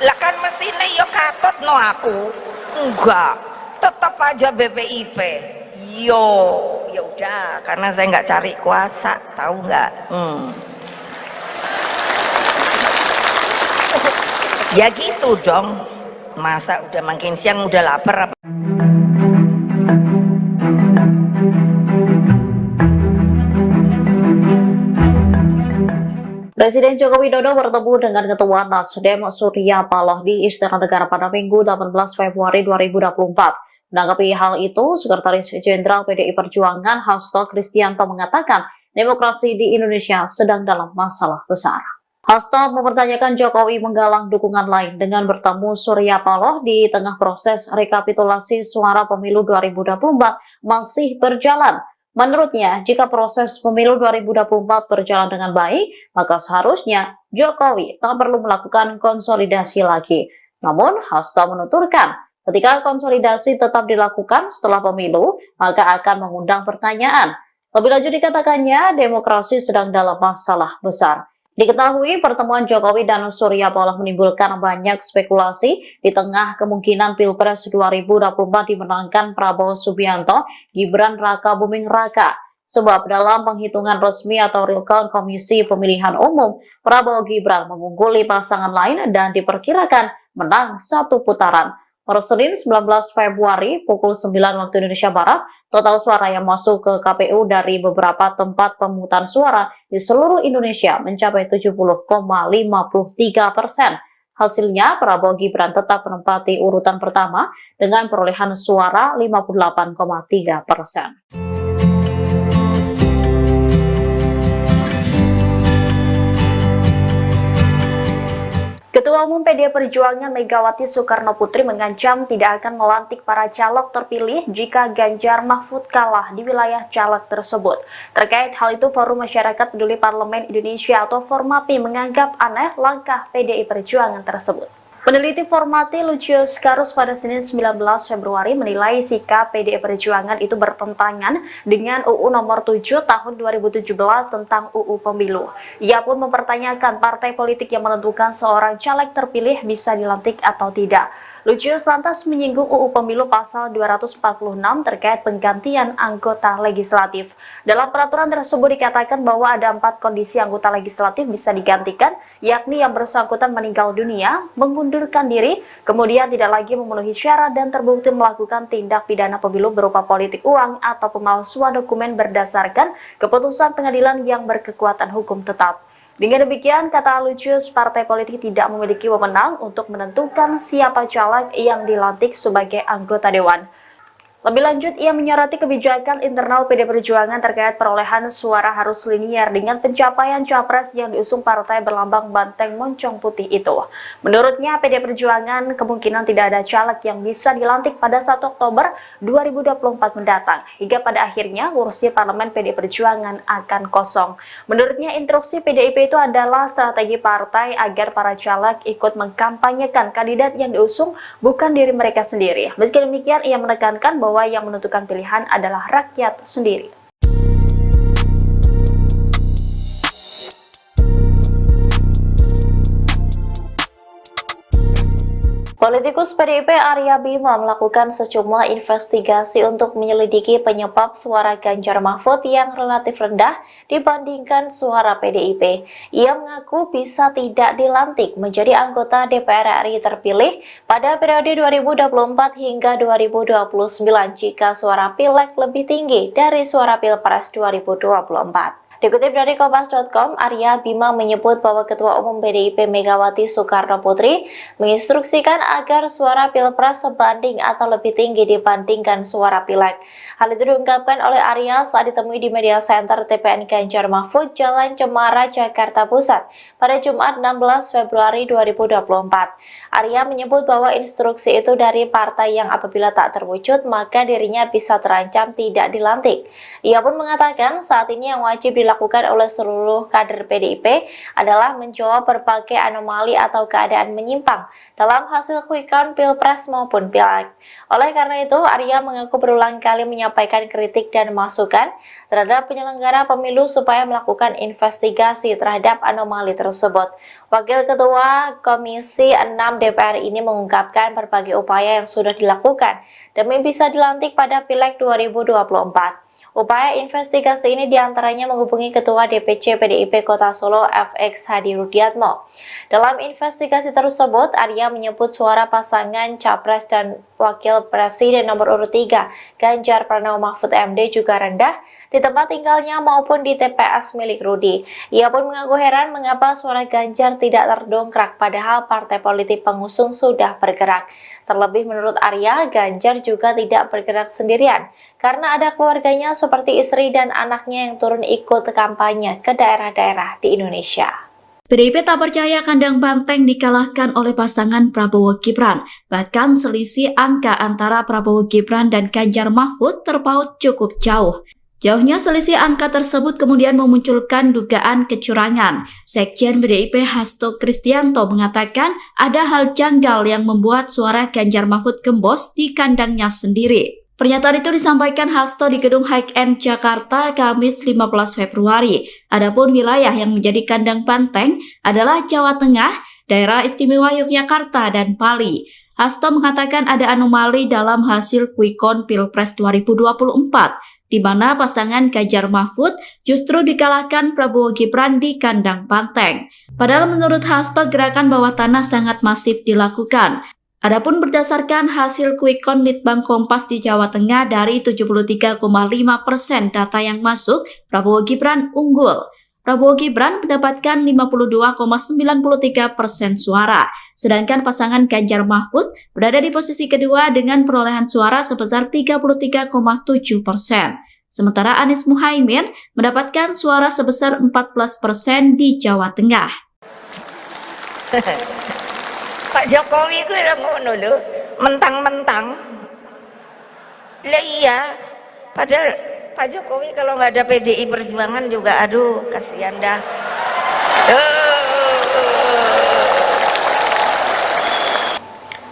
lah kan mestine ya katut no aku, enggak, tetap aja BPIP. Yo ya udah, karena saya nggak cari kuasa, tahu nggak? Ya gitu dong, masa udah makin siang udah lapar apa? Presiden Joko Widodo bertemu dengan Ketua Nasdem Surya Paloh di Istana Negara pada Minggu 18 Februari 2024. Menanggapi hal itu, Sekretaris Jenderal PDI Perjuangan Hasto Kristianto mengatakan demokrasi di Indonesia sedang dalam masalah besar. Hasto mempertanyakan Jokowi menggalang dukungan lain dengan bertemu Surya Paloh di tengah proses rekapitulasi suara pemilu 2024 masih berjalan. Menurutnya, jika proses pemilu 2024 berjalan dengan baik, maka seharusnya Jokowi tak perlu melakukan konsolidasi lagi. Namun, Hasto menuturkan, ketika konsolidasi tetap dilakukan setelah pemilu, maka akan mengundang pertanyaan. Lebih lanjut dikatakannya, demokrasi sedang dalam masalah besar. Diketahui pertemuan Jokowi dan Surya Paloh menimbulkan banyak spekulasi di tengah kemungkinan Pilpres 2024 dimenangkan Prabowo Subianto, Gibran Raka Buming Raka. Sebab dalam penghitungan resmi atau real count Komisi Pemilihan Umum, Prabowo Gibran mengungguli pasangan lain dan diperkirakan menang satu putaran. Per Senin 19 Februari pukul 9 waktu Indonesia Barat, total suara yang masuk ke KPU dari beberapa tempat pemungutan suara di seluruh Indonesia mencapai 70,53%. Hasilnya, Prabowo Gibran tetap menempati urutan pertama dengan perolehan suara 58,3%. Ketua Umum PDI Perjuangan Megawati Soekarnoputri mengancam tidak akan melantik para caleg terpilih jika Ganjar Mahfud kalah di wilayah caleg tersebut. Terkait hal itu, Forum Masyarakat Peduli Parlemen Indonesia atau Formapi menganggap aneh langkah PDI Perjuangan tersebut. Peneliti Formapi Lucius Karus pada Senin 19 Februari menilai sikap PDI Perjuangan itu bertentangan dengan UU nomor 7 tahun 2017 tentang UU Pemilu. Ia pun mempertanyakan partai politik yang menentukan seorang caleg terpilih bisa dilantik atau tidak. Lucius lantas menyinggung UU Pemilu pasal 246 terkait penggantian anggota legislatif. Dalam peraturan tersebut dikatakan bahwa ada 4 kondisi anggota legislatif bisa digantikan, yakni yang bersangkutan meninggal dunia, mengundurkan diri, kemudian tidak lagi memenuhi syarat dan terbukti melakukan tindak pidana pemilu berupa politik uang atau pemalsuan dokumen berdasarkan keputusan pengadilan yang berkekuatan hukum tetap. Dengan demikian, kata Lucius, partai politik tidak memiliki wewenang untuk menentukan siapa caleg yang dilantik sebagai anggota dewan. Lebih lanjut, ia menyoroti kebijakan internal PD Perjuangan terkait perolehan suara harus linier dengan pencapaian capres yang diusung partai berlambang banteng moncong putih itu. Menurutnya, PD Perjuangan kemungkinan tidak ada caleg yang bisa dilantik pada 1 Oktober 2024 mendatang, hingga pada akhirnya kursi parlemen PD Perjuangan akan kosong. Menurutnya, instruksi PDIP itu adalah strategi partai agar para caleg ikut mengkampanyekan kandidat yang diusung, bukan diri mereka sendiri. Meski demikian, ia menekankan bahwa yang menentukan pilihan adalah rakyat sendiri. Politikus PDIP Arya Bima melakukan sejumlah investigasi untuk menyelidiki penyebab suara Ganjar Mahfud yang relatif rendah dibandingkan suara PDIP. Ia mengaku bisa tidak dilantik menjadi anggota DPR RI terpilih pada periode 2024 hingga 2029 jika suara Pileg lebih tinggi dari suara Pilpres 2024. Dikutip dari Kompas.com, Arya Bima menyebut bahwa Ketua Umum PDIP Megawati Soekarno Putri menginstruksikan agar suara Pilpres sebanding atau lebih tinggi dibandingkan suara Pileg. Hal itu diungkapkan oleh Arya saat ditemui di Media Center TPN Ganjar Mahfud, Jalan Cemara, Jakarta Pusat pada Jumat 16 Februari 2024. Arya menyebut bahwa instruksi itu dari partai yang apabila tak terwujud maka dirinya bisa terancam tidak dilantik. Ia pun mengatakan saat ini yang wajib dilakukan oleh seluruh kader PDIP adalah menjawab berbagai anomali atau keadaan menyimpang dalam hasil quick count Pilpres maupun Pileg. Oleh karena itu, Arya mengaku berulang kali menyampaikan kritik dan masukan terhadap penyelenggara pemilu supaya melakukan investigasi terhadap anomali tersebut. Wakil Ketua Komisi 6 DPR ini mengungkapkan berbagai upaya yang sudah dilakukan demi bisa dilantik pada Pileg 2024. Upaya investigasi ini diantaranya menghubungi Ketua DPC PDIP Kota Solo FX Hadi Rudiatmo. Dalam investigasi tersebut, Arya menyebut suara pasangan Capres dan Wakil Presiden nomor urut 3, Ganjar Pranowo Mahfud MD juga rendah di tempat tinggalnya maupun di TPS milik Rudi. Ia pun mengaku heran mengapa suara Ganjar tidak terdongkrak padahal partai politik pengusung sudah bergerak. Terlebih menurut Arya, Ganjar juga tidak bergerak sendirian karena ada keluarganya seperti istri dan anaknya yang turun ikut kampanye ke daerah-daerah di Indonesia. PDIP tak percaya kandang banteng dikalahkan oleh pasangan Prabowo Gibran. Bahkan selisih angka antara Prabowo Gibran dan Ganjar Mahfud terpaut cukup jauh. Jauhnya selisih angka tersebut kemudian memunculkan dugaan kecurangan. Sekjen PDIP Hasto Kristianto mengatakan ada hal janggal yang membuat suara Ganjar Mahfud gembos di kandangnya sendiri. Pernyataan itu disampaikan Hasto di Gedung High End Jakarta Kamis 15 Februari. Adapun wilayah yang menjadi kandang banteng adalah Jawa Tengah, Daerah Istimewa Yogyakarta, dan Bali. Hasto mengatakan ada anomali dalam hasil quick count Pilpres 2024, di mana pasangan Ganjar Mahfud justru dikalahkan Prabowo Gibran di kandang banteng. Padahal menurut Hasto gerakan bawah tanah sangat masif dilakukan. Adapun berdasarkan hasil quick count Litbang Kompas di Jawa Tengah dari 73,5% data yang masuk, Prabowo Gibran unggul. Prabowo Gibran mendapatkan 52,93% suara, sedangkan pasangan Ganjar Mahfud berada di posisi kedua dengan perolehan suara sebesar 33,7%. Sementara Anies Muhaimin mendapatkan suara sebesar 14% di Jawa Tengah. Pak Jokowi ku ngono lho, mentang-mentang. Lah iya, padahal Pak Jokowi kalau nggak ada PDI Perjuangan juga, aduh, kasihan dah.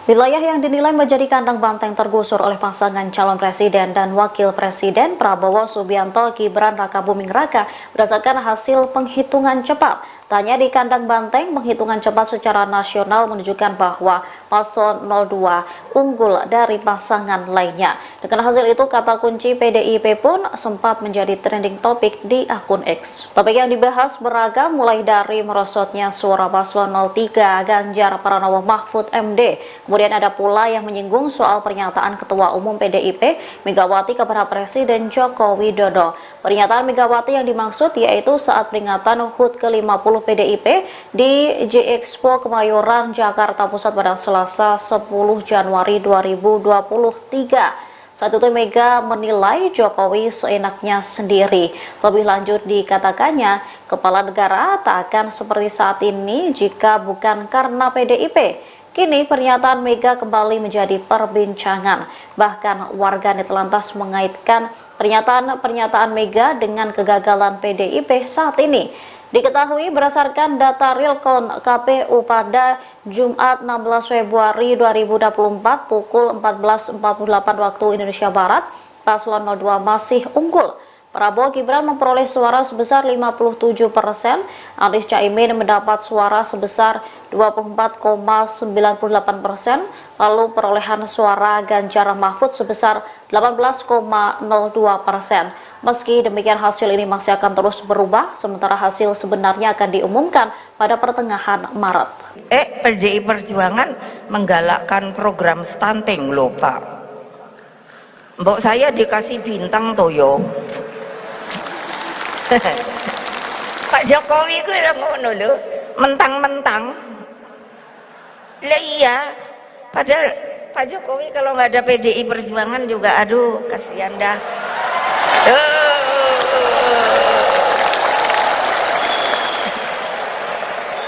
Wilayah yang dinilai menjadi kandang banteng tergusur oleh pasangan calon presiden dan wakil presiden Prabowo Subianto Gibran Rakabuming Raka berdasarkan hasil penghitungan cepat. Tanya di kandang banteng, penghitungan cepat secara nasional menunjukkan bahwa paslon 02 unggul dari pasangan lainnya. Dengan hasil itu, kata kunci PDIP pun sempat menjadi trending topik di akun X. Topik yang dibahas beragam, mulai dari merosotnya suara paslon 03 Ganjar Pranowo Mahfud MD. Kemudian ada pula yang menyinggung soal pernyataan Ketua Umum PDIP Megawati kepada Presiden Joko Widodo. Pernyataan Megawati yang dimaksud yaitu saat peringatan HUT ke-50 PDIP di J-Expo Kemayoran, Jakarta Pusat pada Selasa 10 Januari 2023. Saat itu Mega menilai Jokowi seenaknya sendiri. Lebih lanjut dikatakannya, kepala negara tak akan seperti saat ini jika bukan karena PDIP. Kini pernyataan Mega kembali menjadi perbincangan. Bahkan warganet lantas mengaitkan pernyataan Mega dengan kegagalan PDIP saat ini. Diketahui berdasarkan data realcon KPU pada Jumat 16 Februari 2024 pukul 14.48 waktu Indonesia Barat, paslon 02 masih unggul. Prabowo Gibran memperoleh suara sebesar 57%, Anies Caimin mendapat suara sebesar 24,98%, lalu perolehan suara Ganjar Mahfud sebesar 18,02%. Meski demikian hasil ini masih akan terus berubah, sementara hasil sebenarnya akan diumumkan pada pertengahan Maret. PDI Perjuangan menggalakkan program stunting loh Pak. Mbok saya dikasih bintang toyo. Pak Jokowi ku udah ngono lho, mentang-mentang. Lah iya, padahal Pak Jokowi kalau nggak ada PDI Perjuangan juga aduh kasihan dah.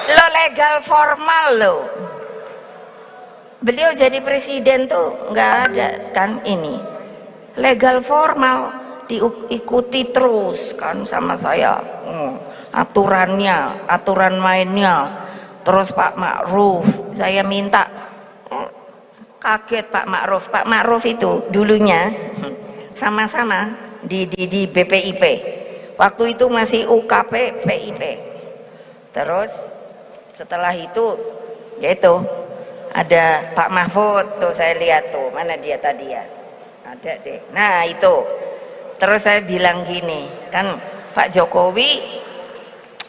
Lo legal formal lo. Beliau jadi presiden tuh nggak ada kan ini. Legal formal diikuti terus kan sama saya, aturannya, aturan mainnya. Terus Pak Ma'ruf, saya minta, kaget Pak Ma'ruf itu dulunya sama-sama di BPIP, waktu itu masih UKP PIP. Terus setelah itu yaitu ada Pak Mahfud tuh, saya lihat tuh, mana dia tadi ya, ada deh, nah itu. Terus saya bilang gini, kan Pak Jokowi,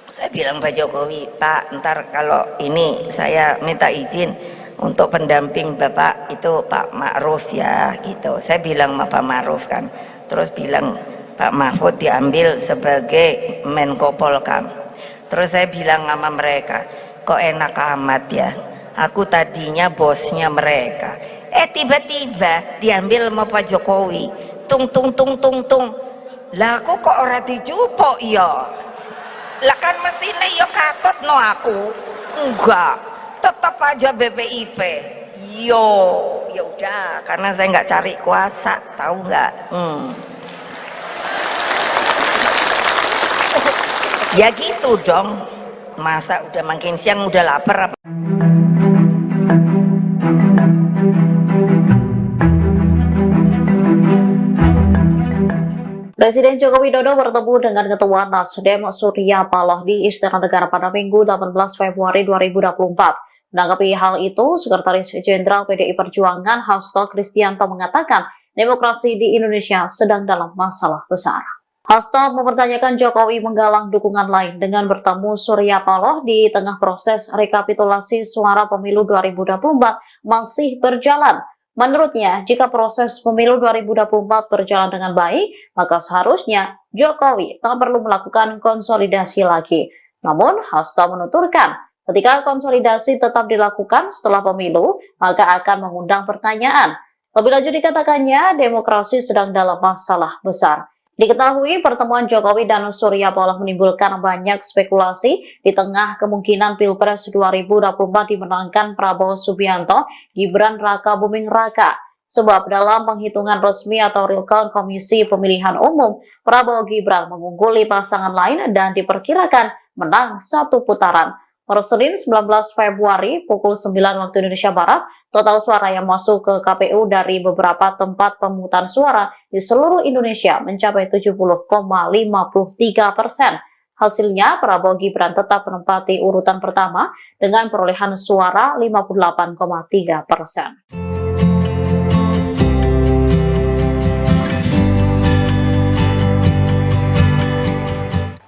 saya bilang Pak Jokowi, Pak ntar kalau ini saya minta izin untuk pendamping Bapak itu Pak Ma'ruf ya gitu. Saya bilang sama Pak Ma'ruf kan, terus bilang Pak Mahfud diambil sebagai Menko Polkam. Terus saya bilang sama mereka, kok enak amat ya, aku tadinya bosnya mereka, tiba-tiba diambil sama Pak Jokowi. Tung lah aku kok ora dijupuk ya, lah kan mestine ya katut no aku enggak, tetap aja BPIP yo. Ya udah, karena saya nggak cari kuasa, tahu nggak? Ya gitu dong, masa udah makin siang udah lapar apa? Presiden Joko Widodo bertemu dengan Ketua Nasdem Surya Paloh di Istana Negara pada Minggu 18 Februari 2024. Menanggapi hal itu, Sekretaris Jenderal PDI Perjuangan Hasto Kristianto mengatakan demokrasi di Indonesia sedang dalam masalah besar. Hasto mempertanyakan Jokowi menggalang dukungan lain dengan bertemu Surya Paloh di tengah proses rekapitulasi suara pemilu 2024 masih berjalan. Menurutnya, jika proses pemilu 2024 berjalan dengan baik, maka seharusnya Jokowi tak perlu melakukan konsolidasi lagi. Namun, Hasto menuturkan, ketika konsolidasi tetap dilakukan setelah pemilu, maka akan mengundang pertanyaan. Lebih lanjut dikatakannya, demokrasi sedang dalam masalah besar. Diketahui pertemuan Jokowi dan Surya Paloh menimbulkan banyak spekulasi di tengah kemungkinan Pilpres 2024 dimenangkan Prabowo Subianto, Gibran Raka Buming Raka. Sebab dalam penghitungan resmi atau real count Komisi Pemilihan Umum, Prabowo Gibran mengungguli pasangan lain dan diperkirakan menang satu putaran. Per Senin 19 Februari pukul 9 waktu Indonesia Barat, total suara yang masuk ke KPU dari beberapa tempat pemungutan suara di seluruh Indonesia mencapai 70,53%. Hasilnya, Prabowo Gibran tetap menempati urutan pertama dengan perolehan suara 58,3%.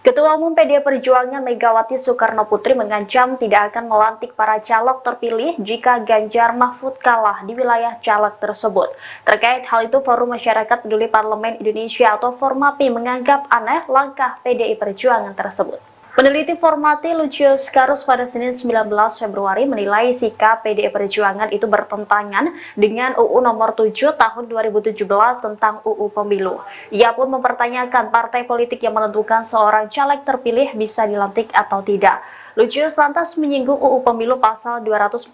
Ketua Umum PDI Perjuangan Megawati Soekarnoputri mengancam tidak akan melantik para caleg terpilih jika Ganjar Mahfud kalah di wilayah caleg tersebut. Terkait hal itu, Forum Masyarakat Peduli Parlemen Indonesia atau Formapi menganggap aneh langkah PDI Perjuangan tersebut. Peneliti Formati Lucius Karus pada Senin 19 Februari menilai sikap PDI Perjuangan itu bertentangan dengan UU nomor 7 tahun 2017 tentang UU Pemilu. Ia pun mempertanyakan partai politik yang menentukan seorang caleg terpilih bisa dilantik atau tidak. Lucius lantas menyinggung UU Pemilu pasal 246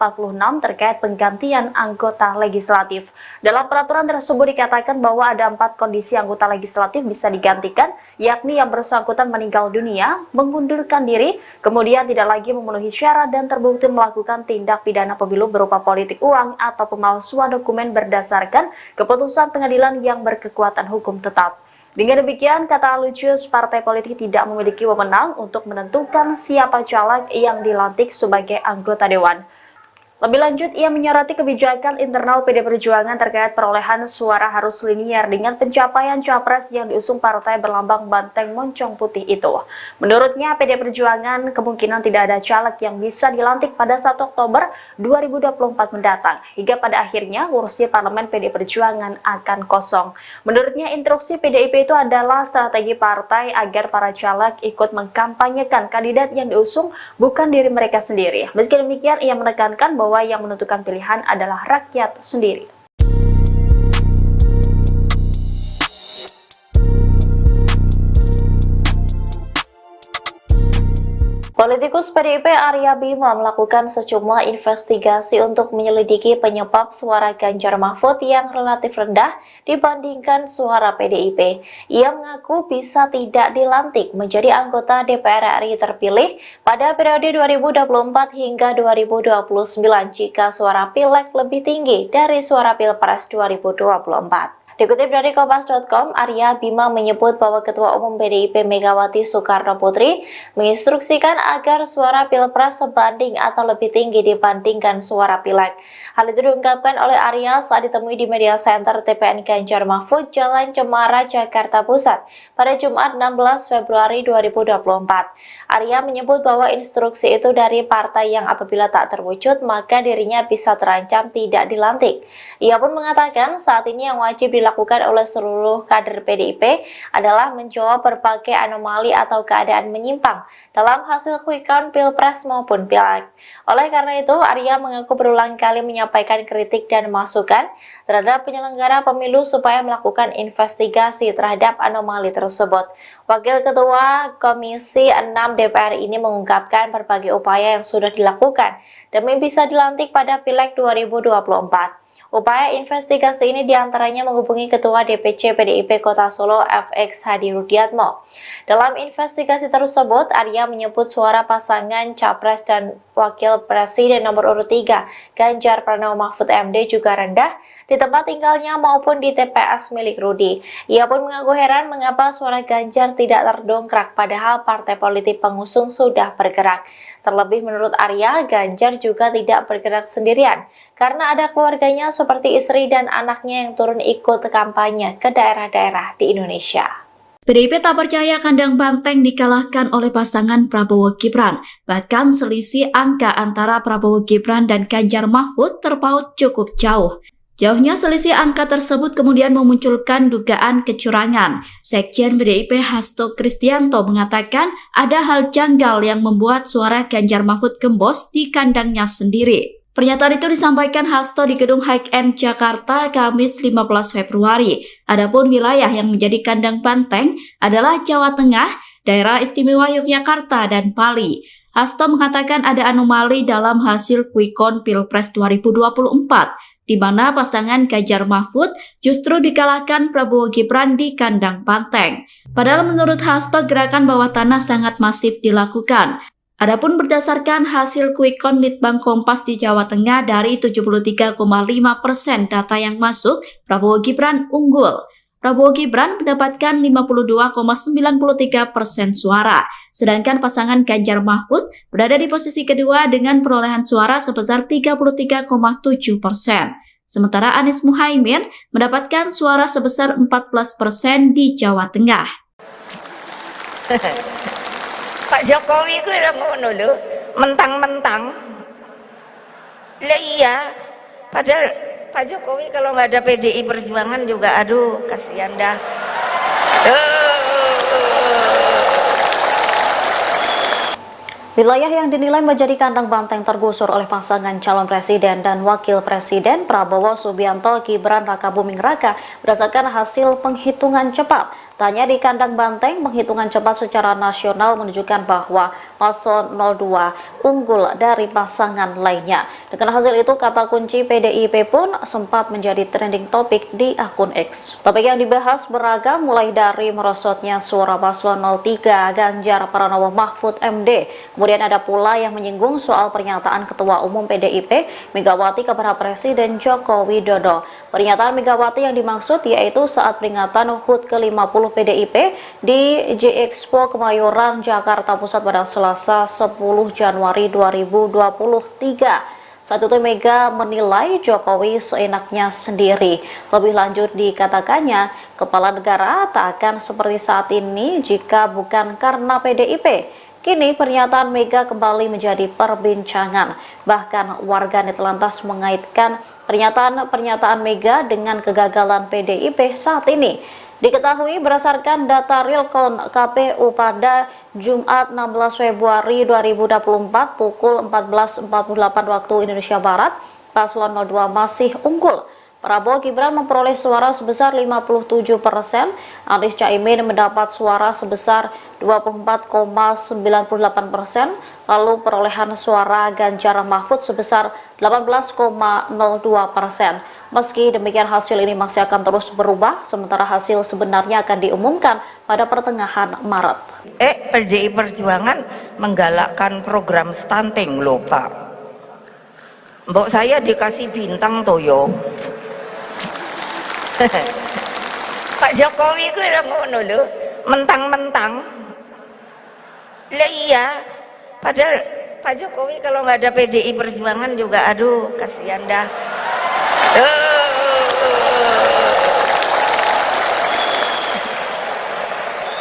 terkait penggantian anggota legislatif. Dalam peraturan tersebut dikatakan bahwa ada 4 kondisi anggota legislatif bisa digantikan, yakni yang bersangkutan meninggal dunia, mengundurkan diri, kemudian tidak lagi memenuhi syarat dan terbukti melakukan tindak pidana pemilu berupa politik uang atau pemalsuan dokumen berdasarkan keputusan pengadilan yang berkekuatan hukum tetap. Dengan demikian, kata Lucius, partai politik tidak memiliki wewenang untuk menentukan siapa caleg yang dilantik sebagai anggota dewan. Lebih lanjut, ia menyoroti kebijakan internal PD Perjuangan terkait perolehan suara harus linier dengan pencapaian capres yang diusung partai berlambang banteng moncong putih itu. Menurutnya, PD Perjuangan kemungkinan tidak ada caleg yang bisa dilantik pada 1 Oktober 2024 mendatang, hingga pada akhirnya kursi parlemen PD Perjuangan akan kosong. Menurutnya, instruksi PDIP itu adalah strategi partai agar para caleg ikut mengkampanyekan kandidat yang diusung, bukan diri mereka sendiri. Meski demikian, ia menekankan bahwa yang menentukan pilihan adalah rakyat sendiri. Politikus PDIP Arya Bima melakukan sejumlah investigasi untuk menyelidiki penyebab suara Ganjar Mahfud yang relatif rendah dibandingkan suara PDIP. Ia mengaku bisa tidak dilantik menjadi anggota DPR RI terpilih pada periode 2024 hingga 2029 jika suara Pileg lebih tinggi dari suara Pilpres 2024. Dikutip dari Kompas.com, Arya Bima menyebut bahwa Ketua Umum PDIP Megawati Soekarno Putri menginstruksikan agar suara Pilpres sebanding atau lebih tinggi dibandingkan suara Pileg. Hal itu diungkapkan oleh Arya saat ditemui di Media Center TPN Ganjar Mahfud, Jalan Cemara, Jakarta Pusat pada Jumat 16 Februari 2024. Arya menyebut bahwa instruksi itu dari partai yang apabila tak terwujud maka dirinya bisa terancam tidak dilantik. Ia pun mengatakan saat ini yang wajib dilakukan oleh seluruh kader PDIP adalah menjawab berbagai anomali atau keadaan menyimpang dalam hasil quick count Pilpres maupun Pileg. Oleh karena itu, Arya mengaku berulang kali menyampaikan kritik dan masukan terhadap penyelenggara pemilu supaya melakukan investigasi terhadap anomali tersebut. Wakil Ketua Komisi 6 DPR ini mengungkapkan berbagai upaya yang sudah dilakukan demi bisa dilantik pada Pileg 2024. Upaya investigasi ini diantaranya menghubungi Ketua DPC PDIP Kota Solo FX Hadi Rudiatmo. Dalam investigasi tersebut, Arya menyebut suara pasangan Capres dan Wakil Presiden nomor urut 3, Ganjar Pranowo Mahfud MD juga rendah di tempat tinggalnya maupun di TPS milik Rudi. Ia pun mengaku heran mengapa suara Ganjar tidak terdongkrak padahal partai politik pengusung sudah bergerak. Terlebih menurut Arya, Ganjar juga tidak bergerak sendirian karena ada keluarganya seperti istri dan anaknya yang turun ikut kampanye ke daerah-daerah di Indonesia. PDIP tak percaya kandang banteng dikalahkan oleh pasangan Prabowo Gibran. Bahkan selisih angka antara Prabowo Gibran dan Ganjar Mahfud terpaut cukup jauh. Jauhnya selisih angka tersebut kemudian memunculkan dugaan kecurangan. Sekjen PDIP Hasto Kristianto mengatakan ada hal janggal yang membuat suara Ganjar Mahfud gembos di kandangnya sendiri. Pernyataan itu disampaikan Hasto di Gedung High-End Jakarta Kamis 15 Februari. Adapun wilayah yang menjadi kandang banteng adalah Jawa Tengah, Daerah Istimewa Yogyakarta, dan Bali. Hasto mengatakan ada anomali dalam hasil quick count Pilpres 2024. Di mana pasangan Ganjar Mahfud justru dikalahkan Prabowo Gibran di kandang banteng. Padahal menurut Hasto gerakan bawah tanah sangat masif dilakukan. Adapun berdasarkan hasil quick count Litbang Kompas di Jawa Tengah dari 73,5% data yang masuk, Prabowo Gibran unggul. Prabowo Gibran mendapatkan 52,93% suara, sedangkan pasangan Ganjar Mahfud berada di posisi kedua dengan perolehan suara sebesar 33,7%. Sementara Anies Muhaimin mendapatkan suara sebesar 14% di Jawa Tengah. Pak Jokowi ku ngono lho, mentang-mentang. Lah iya, padahal Pak Jokowi kalau nggak ada PDI Perjuangan juga, aduh kasihan dah. Wilayah yang dinilai menjadi kandang banteng tergusur oleh pasangan calon presiden dan wakil presiden Prabowo Subianto Gibran Rakabuming Raka berdasarkan hasil penghitungan cepat. Tanya di kandang banteng, penghitungan cepat secara nasional menunjukkan bahwa paslon 02 unggul dari pasangan lainnya. Dengan hasil itu, kata kunci PDIP pun sempat menjadi trending topik di akun X. Topik yang dibahas beragam, mulai dari merosotnya suara paslon 03 Ganjar Pranowo Mahfud MD. Kemudian ada pula yang menyinggung soal pernyataan Ketua Umum PDIP Megawati kepada Presiden Joko Widodo. Pernyataan Megawati yang dimaksud yaitu saat peringatan HUT ke-50 PDIP di J-Expo Kemayoran, Jakarta Pusat pada Selasa 10 Januari 2023. Saat itu Mega menilai Jokowi seenaknya sendiri. Lebih lanjut dikatakannya, kepala negara tak akan seperti saat ini jika bukan karena PDIP. Kini pernyataan Mega kembali menjadi perbincangan. Bahkan warganet lantas mengaitkan pernyataan Mega dengan kegagalan PDIP saat ini. Diketahui berdasarkan data realcon KPU pada Jumat 16 Februari 2024 pukul 14.48 waktu Indonesia Barat, paslon 02 masih unggul. Prabowo Gibran memperoleh suara sebesar 57%, Anies Caimin mendapat suara sebesar 24,98%, lalu perolehan suara Ganjar Mahfud sebesar 18,02%. Meski demikian, hasil ini masih akan terus berubah, sementara hasil sebenarnya akan diumumkan pada pertengahan Maret. PDI Perjuangan menggalakkan program stunting loh Pak. Mbok saya dikasih bintang toyo. Pak Jokowi ku ngono lho, mentang-mentang. Lah iya, padahal Pak Jokowi kalau nggak ada PDI Perjuangan juga aduh kasihan dah.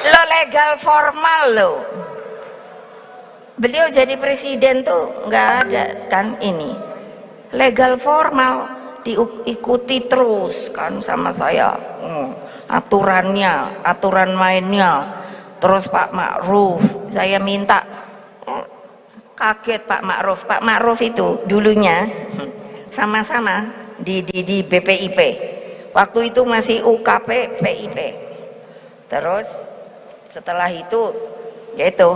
Lo legal formal lo. Beliau jadi presiden tuh nggak ada kan ini. Legal formal diikuti terus kan sama saya, aturannya, aturan mainnya. Terus Pak Ma'ruf, saya minta, kaget Pak Ma'ruf itu dulunya sama-sama di BPIP, waktu itu masih UKP PIP. Terus setelah itu yaitu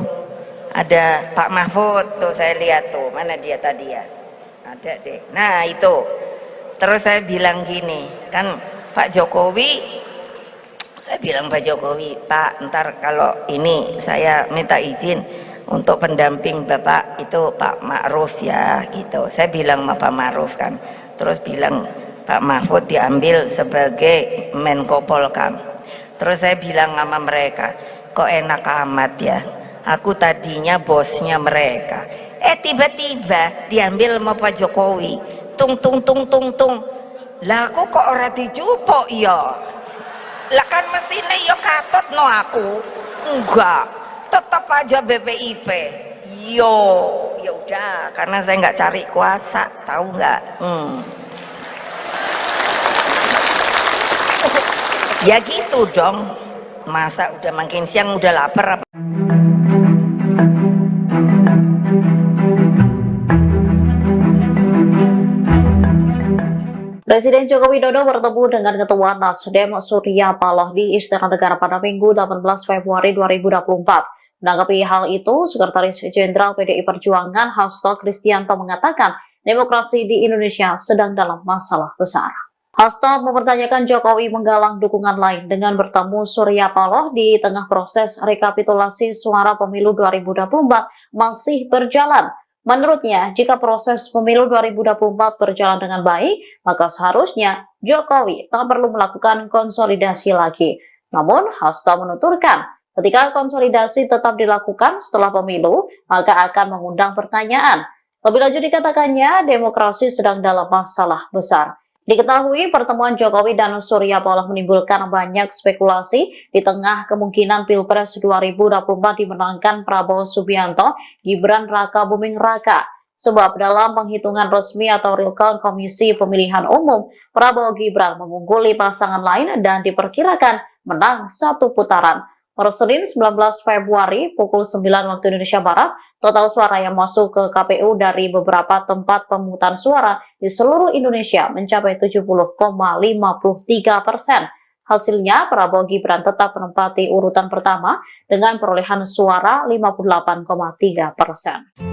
ada Pak Mahfud tuh, saya lihat tuh, mana dia tadi ya, ada deh, nah itu. Terus saya bilang gini, kan Pak Jokowi, saya bilang Pak Jokowi, Pak ntar kalau ini saya minta izin untuk pendamping Bapak itu Pak Ma'ruf ya gitu. Saya bilang sama Pak Ma'ruf kan, terus bilang Pak Mahfud diambil sebagai Menko Polkam. Terus saya bilang sama mereka, kok enak amat ya, aku tadinya bosnya mereka, tiba-tiba diambil sama Pak Jokowi. Tung lah aku kok ora dijupuk ya, lah kan mestine ya katut no aku enggak, tetap aja BPIP yo. Ya udah, karena saya nggak cari kuasa, tahu nggak. Ya gitu dong, masa udah makin siang udah lapar apa? Presiden Joko Widodo bertemu dengan Ketua Nasdem Surya Paloh di Istana Negara pada Minggu 18 Februari 2024. Menanggapi hal itu, Sekretaris Jenderal PDI Perjuangan Hasto Kristianto mengatakan demokrasi di Indonesia sedang dalam masalah besar. Hasto mempertanyakan Jokowi menggalang dukungan lain dengan bertemu Surya Paloh di tengah proses rekapitulasi suara pemilu 2024 masih berjalan. Menurutnya, jika proses pemilu 2024 berjalan dengan baik, maka seharusnya Jokowi tak perlu melakukan konsolidasi lagi. Namun, Hasto menuturkan, ketika konsolidasi tetap dilakukan setelah pemilu, maka akan mengundang pertanyaan. Lebih lanjut dikatakannya, demokrasi sedang dalam masalah besar. Diketahui pertemuan Jokowi dan Surya Paloh menimbulkan banyak spekulasi di tengah kemungkinan Pilpres 2024 dimenangkan Prabowo Subianto Gibran Rakabuming Raka. Sebab dalam penghitungan resmi atau realcon Komisi Pemilihan Umum, Prabowo Gibran mengungguli pasangan lain dan diperkirakan menang satu putaran. Per Senin 19 Februari pukul 9 waktu Indonesia Barat, total suara yang masuk ke KPU dari beberapa tempat pemungutan suara di seluruh Indonesia mencapai 70,53%. Hasilnya, Prabowo Gibran tetap menempati urutan pertama dengan perolehan suara 58,3%.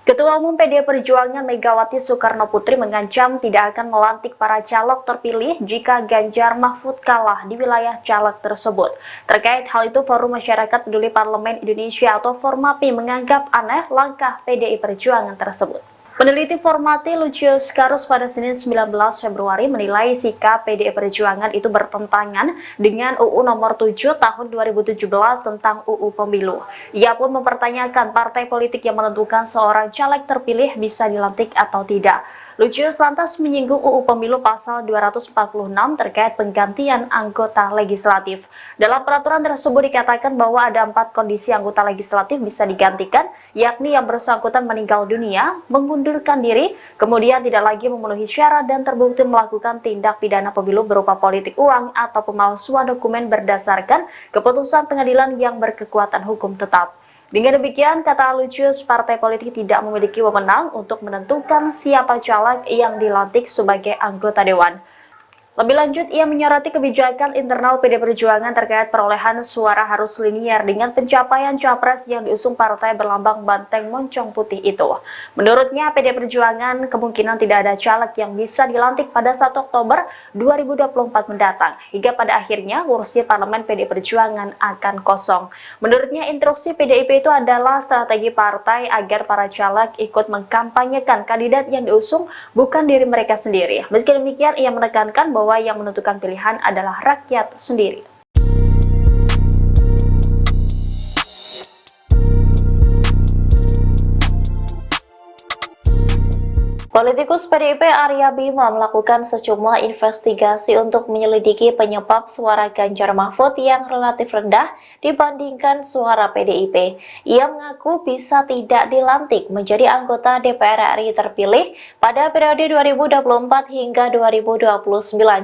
Ketua Umum PDI Perjuangan Megawati Soekarnoputri mengancam tidak akan melantik para caleg terpilih jika Ganjar Mahfud kalah di wilayah caleg tersebut. Terkait hal itu, Forum Masyarakat Peduli Parlemen Indonesia atau Formapi menganggap aneh langkah PDI Perjuangan tersebut. Peneliti Formapi Lucius Karus pada Senin 19 Februari menilai sikap PDI Perjuangan itu bertentangan dengan UU nomor 7 tahun 2017 tentang UU Pemilu. Ia pun mempertanyakan partai politik yang menentukan seorang caleg terpilih bisa dilantik atau tidak. Lucius lantas menyinggung UU Pemilu pasal 246 terkait penggantian anggota legislatif. Dalam peraturan tersebut dikatakan bahwa ada 4 kondisi anggota legislatif bisa digantikan, yakni yang bersangkutan meninggal dunia, mengundurkan diri, kemudian tidak lagi memenuhi syarat dan terbukti melakukan tindak pidana pemilu berupa politik uang atau pemalsuan dokumen berdasarkan keputusan pengadilan yang berkekuatan hukum tetap. Dengan demikian, kata Lucius, partai politik tidak memiliki wewenang untuk menentukan siapa caleg yang dilantik sebagai anggota dewan. Lebih lanjut, ia menyoroti kebijakan internal PDI Perjuangan terkait perolehan suara harus linier dengan pencapaian capres yang diusung partai berlambang banteng moncong putih itu. Menurutnya, PDI Perjuangan kemungkinan tidak ada caleg yang bisa dilantik pada 1 Oktober 2024 mendatang, hingga pada akhirnya kursi parlemen PDI Perjuangan akan kosong. Menurutnya, instruksi PDIP itu adalah strategi partai agar para caleg ikut mengkampanyekan kandidat yang diusung, bukan diri mereka sendiri. Meski demikian, ia menekankan bahwa yang menentukan pilihan adalah rakyat sendiri. Politikus PDIP Arya Bima melakukan sejumlah investigasi untuk menyelidiki penyebab suara Ganjar Mahfud yang relatif rendah dibandingkan suara PDIP. Ia mengaku bisa tidak dilantik menjadi anggota DPR RI terpilih pada periode 2024 hingga 2029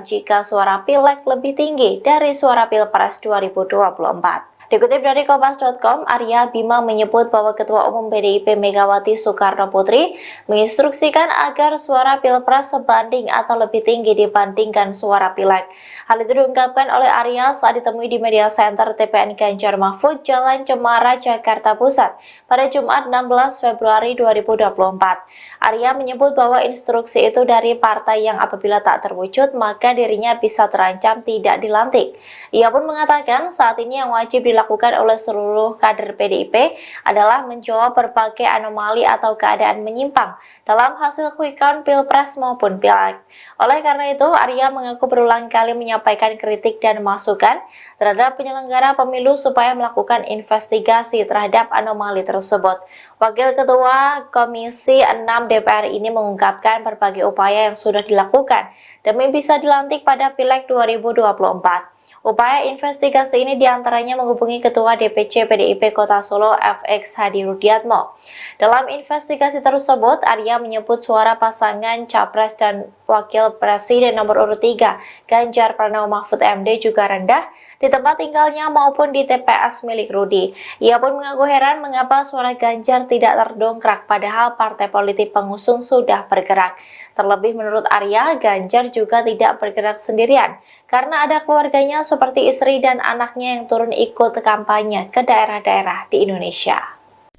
jika suara Pileg lebih tinggi dari suara Pilpres 2024. Dikutip dari Kompas.com, Arya Bima menyebut bahwa Ketua Umum PDIP Megawati Soekarnoputri menginstruksikan agar suara Pilpres sebanding atau lebih tinggi dibandingkan suara Pileg. Hal itu diungkapkan oleh Arya saat ditemui di Media Center TPN Ganjar Mahfud, Jalan Cemara, Jakarta Pusat pada Jumat 16 Februari 2024. Arya menyebut bahwa instruksi itu dari partai yang apabila tak terwujud maka dirinya bisa terancam tidak dilantik. Ia pun mengatakan saat ini yang wajib dilakukan oleh seluruh kader PDIP adalah menjawab berbagai anomali atau keadaan menyimpang dalam hasil quick count Pilpres maupun Pileg. Oleh karena itu, Arya mengaku berulang kali menyampaikan kritik dan masukan terhadap penyelenggara pemilu supaya melakukan investigasi terhadap anomali tersebut. Wakil Ketua Komisi 6 DPR ini mengungkapkan berbagai upaya yang sudah dilakukan demi bisa dilantik pada Pileg 2024. Upaya investigasi ini diantaranya menghubungi Ketua DPC PDIP Kota Solo FX Hadi Rudiatmo. Dalam investigasi tersebut, Arya menyebut suara pasangan Capres dan Wakil Presiden nomor urut 3, Ganjar Pranowo Mahfud MD juga rendah di tempat tinggalnya maupun di TPS milik Rudi. Ia pun mengaku heran mengapa suara Ganjar tidak terdongkrak padahal partai politik pengusung sudah bergerak. Terlebih menurut Arya, Ganjar juga tidak bergerak sendirian karena ada keluarganya seperti istri dan anaknya yang turun ikut kampanye ke daerah-daerah di Indonesia.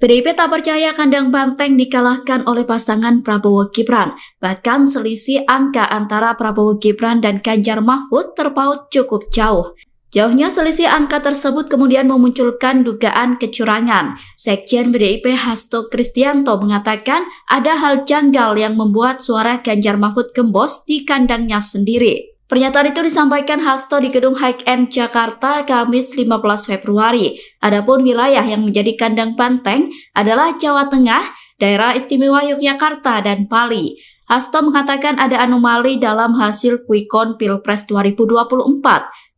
PDIP tak percaya kandang banteng dikalahkan oleh pasangan Prabowo Gibran. Bahkan selisih angka antara Prabowo Gibran dan Ganjar Mahfud terpaut cukup jauh. Jauhnya selisih angka tersebut kemudian memunculkan dugaan kecurangan. Sekjen PDIP Hasto Kristianto mengatakan ada hal janggal yang membuat suara Ganjar Mahfud gembos di kandangnya sendiri. Pernyataan itu disampaikan Hasto di Gedung High End Jakarta Kamis 15 Februari. Adapun wilayah yang menjadi kandang banteng adalah Jawa Tengah, Daerah Istimewa Yogyakarta, dan Bali. Hasto mengatakan ada anomali dalam hasil quick count Pilpres 2024,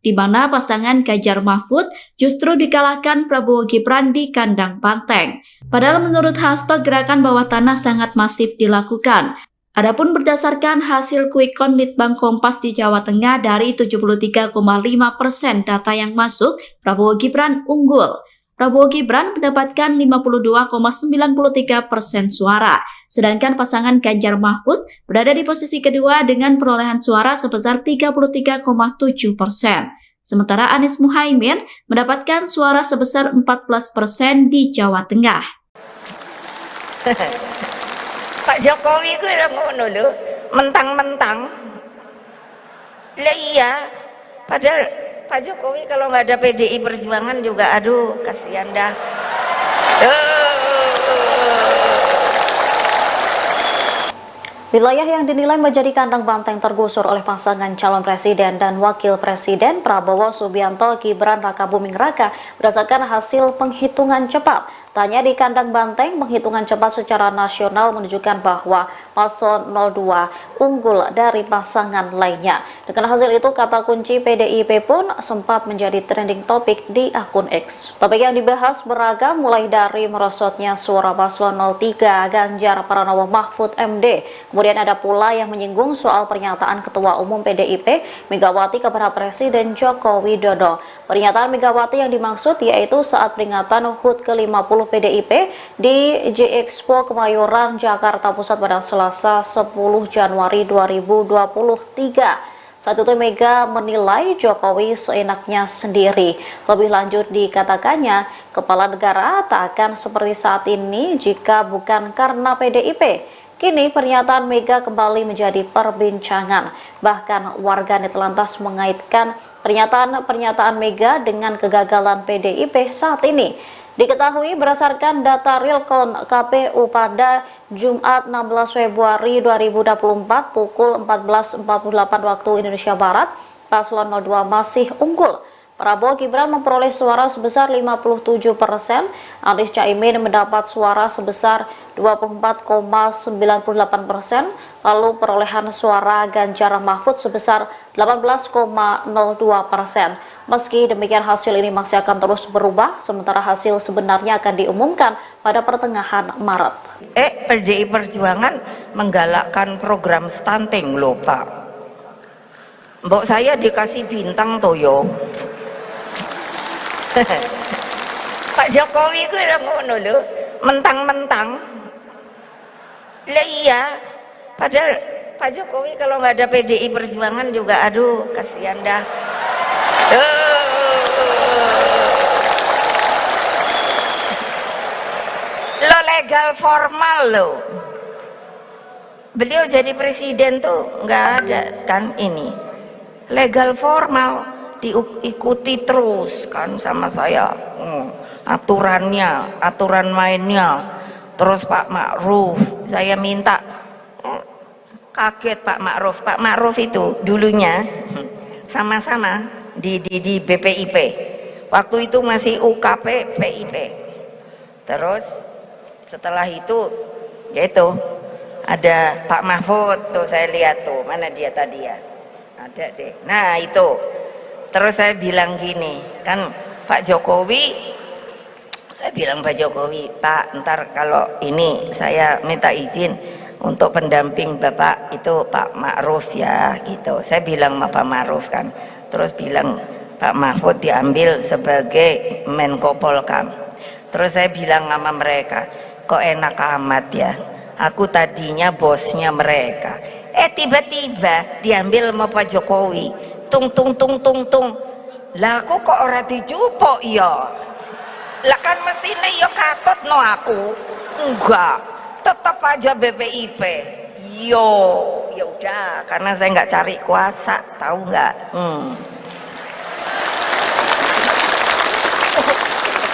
di mana pasangan Ganjar Mahfud justru dikalahkan Prabowo Gibran di kandang banteng. Padahal menurut Hasto gerakan bawah tanah sangat masif dilakukan. Adapun berdasarkan hasil quick count Litbang Kompas di Jawa Tengah dari 73,5% data yang masuk, Prabowo Gibran unggul. Prabowo Gibran mendapatkan 52,93% suara, sedangkan pasangan Ganjar Mahfud berada di posisi kedua dengan perolehan suara sebesar 33,7%. Sementara Anies Muhaimin mendapatkan suara sebesar 14% di Jawa Tengah. Pak Jokowi ku ngono lho, mentang-mentang. Lah iya, padahal Pak Jokowi kalau nggak ada PDI Perjuangan juga, aduh kasihan dah. Wilayah yang dinilai menjadi kandang banteng tergusur oleh pasangan calon presiden dan wakil presiden Prabowo Subianto Gibran Rakabuming Raka berdasarkan hasil penghitungan cepat. Tanya di kandang banteng, penghitungan cepat secara nasional menunjukkan bahwa paslon 02 unggul dari pasangan lainnya. Dengan hasil itu, kata kunci PDIP pun sempat menjadi trending topik di akun X. Topik yang dibahas beragam, mulai dari merosotnya suara paslon 03 Ganjar Pranowo Mahfud MD. Kemudian ada pula yang menyinggung soal pernyataan Ketua Umum PDIP Megawati kepada Presiden Joko Widodo. Pernyataan Megawati yang dimaksud yaitu saat peringatan HUT ke-50 PDIP di J-Expo Kemayoran, Jakarta Pusat pada Selasa 10 Januari 2023. Saat itu Mega menilai Jokowi seenaknya sendiri. Lebih lanjut dikatakannya, kepala negara tak akan seperti saat ini jika bukan karena PDIP. Kini pernyataan Mega kembali menjadi perbincangan. Bahkan warganet lantas mengaitkan pernyataan Mega dengan kegagalan PDIP saat ini. Diketahui berdasarkan data realcon KPU pada Jumat 16 Februari 2024 pukul 14.48 waktu Indonesia Barat, paslon 02 masih unggul. Prabowo Gibran memperoleh suara sebesar 57%, Anies Caimin mendapat suara sebesar 24,98%, lalu perolehan suara Ganjar Mahfud sebesar 18,02%. Meski demikian, hasil ini masih akan terus berubah, sementara hasil sebenarnya akan diumumkan pada pertengahan Maret. PDI Perjuangan menggalakkan program stunting loh Pak. Mbok saya dikasih bintang toyo. Pak Jokowi ku ngono lho, mentang-mentang. Lah iya, padahal Pak Jokowi kalau nggak ada PDI Perjuangan juga, aduh kasihan dah. Lo legal formal lo. Beliau jadi presiden tuh nggak ada kan ini. Legal formal diikuti terus kan sama saya. Aturannya, aturan mainnya. Terus Pak Ma'ruf, saya minta, kaget Pak Ma'ruf. Pak Ma'ruf itu dulunya sama-sama di BPIP. Waktu itu masih UKP PIP. Terus setelah itu yaitu ada Pak Mahfud tuh, saya lihat tuh, mana dia tadi ya, ada deh. Nah itu, terus saya bilang gini kan, Pak Jokowi, saya bilang Pak Jokowi, Pak ntar kalau ini saya minta izin untuk pendamping Bapak itu Pak Ma'ruf ya gitu. Saya bilang sama Pak Ma'ruf kan, terus bilang Pak Mahfud diambil sebagai Menko Polkam. Terus saya bilang sama mereka, kok enak amat ya, aku tadinya bosnya mereka, tiba-tiba diambil sama Pak Jokowi. Tung lah aku kok ora dijupuk ya, lah kan mestine ya katut no aku. Enggak, tetap aja BPIP. Yo ya udah, karena saya nggak cari kuasa, tahu nggak?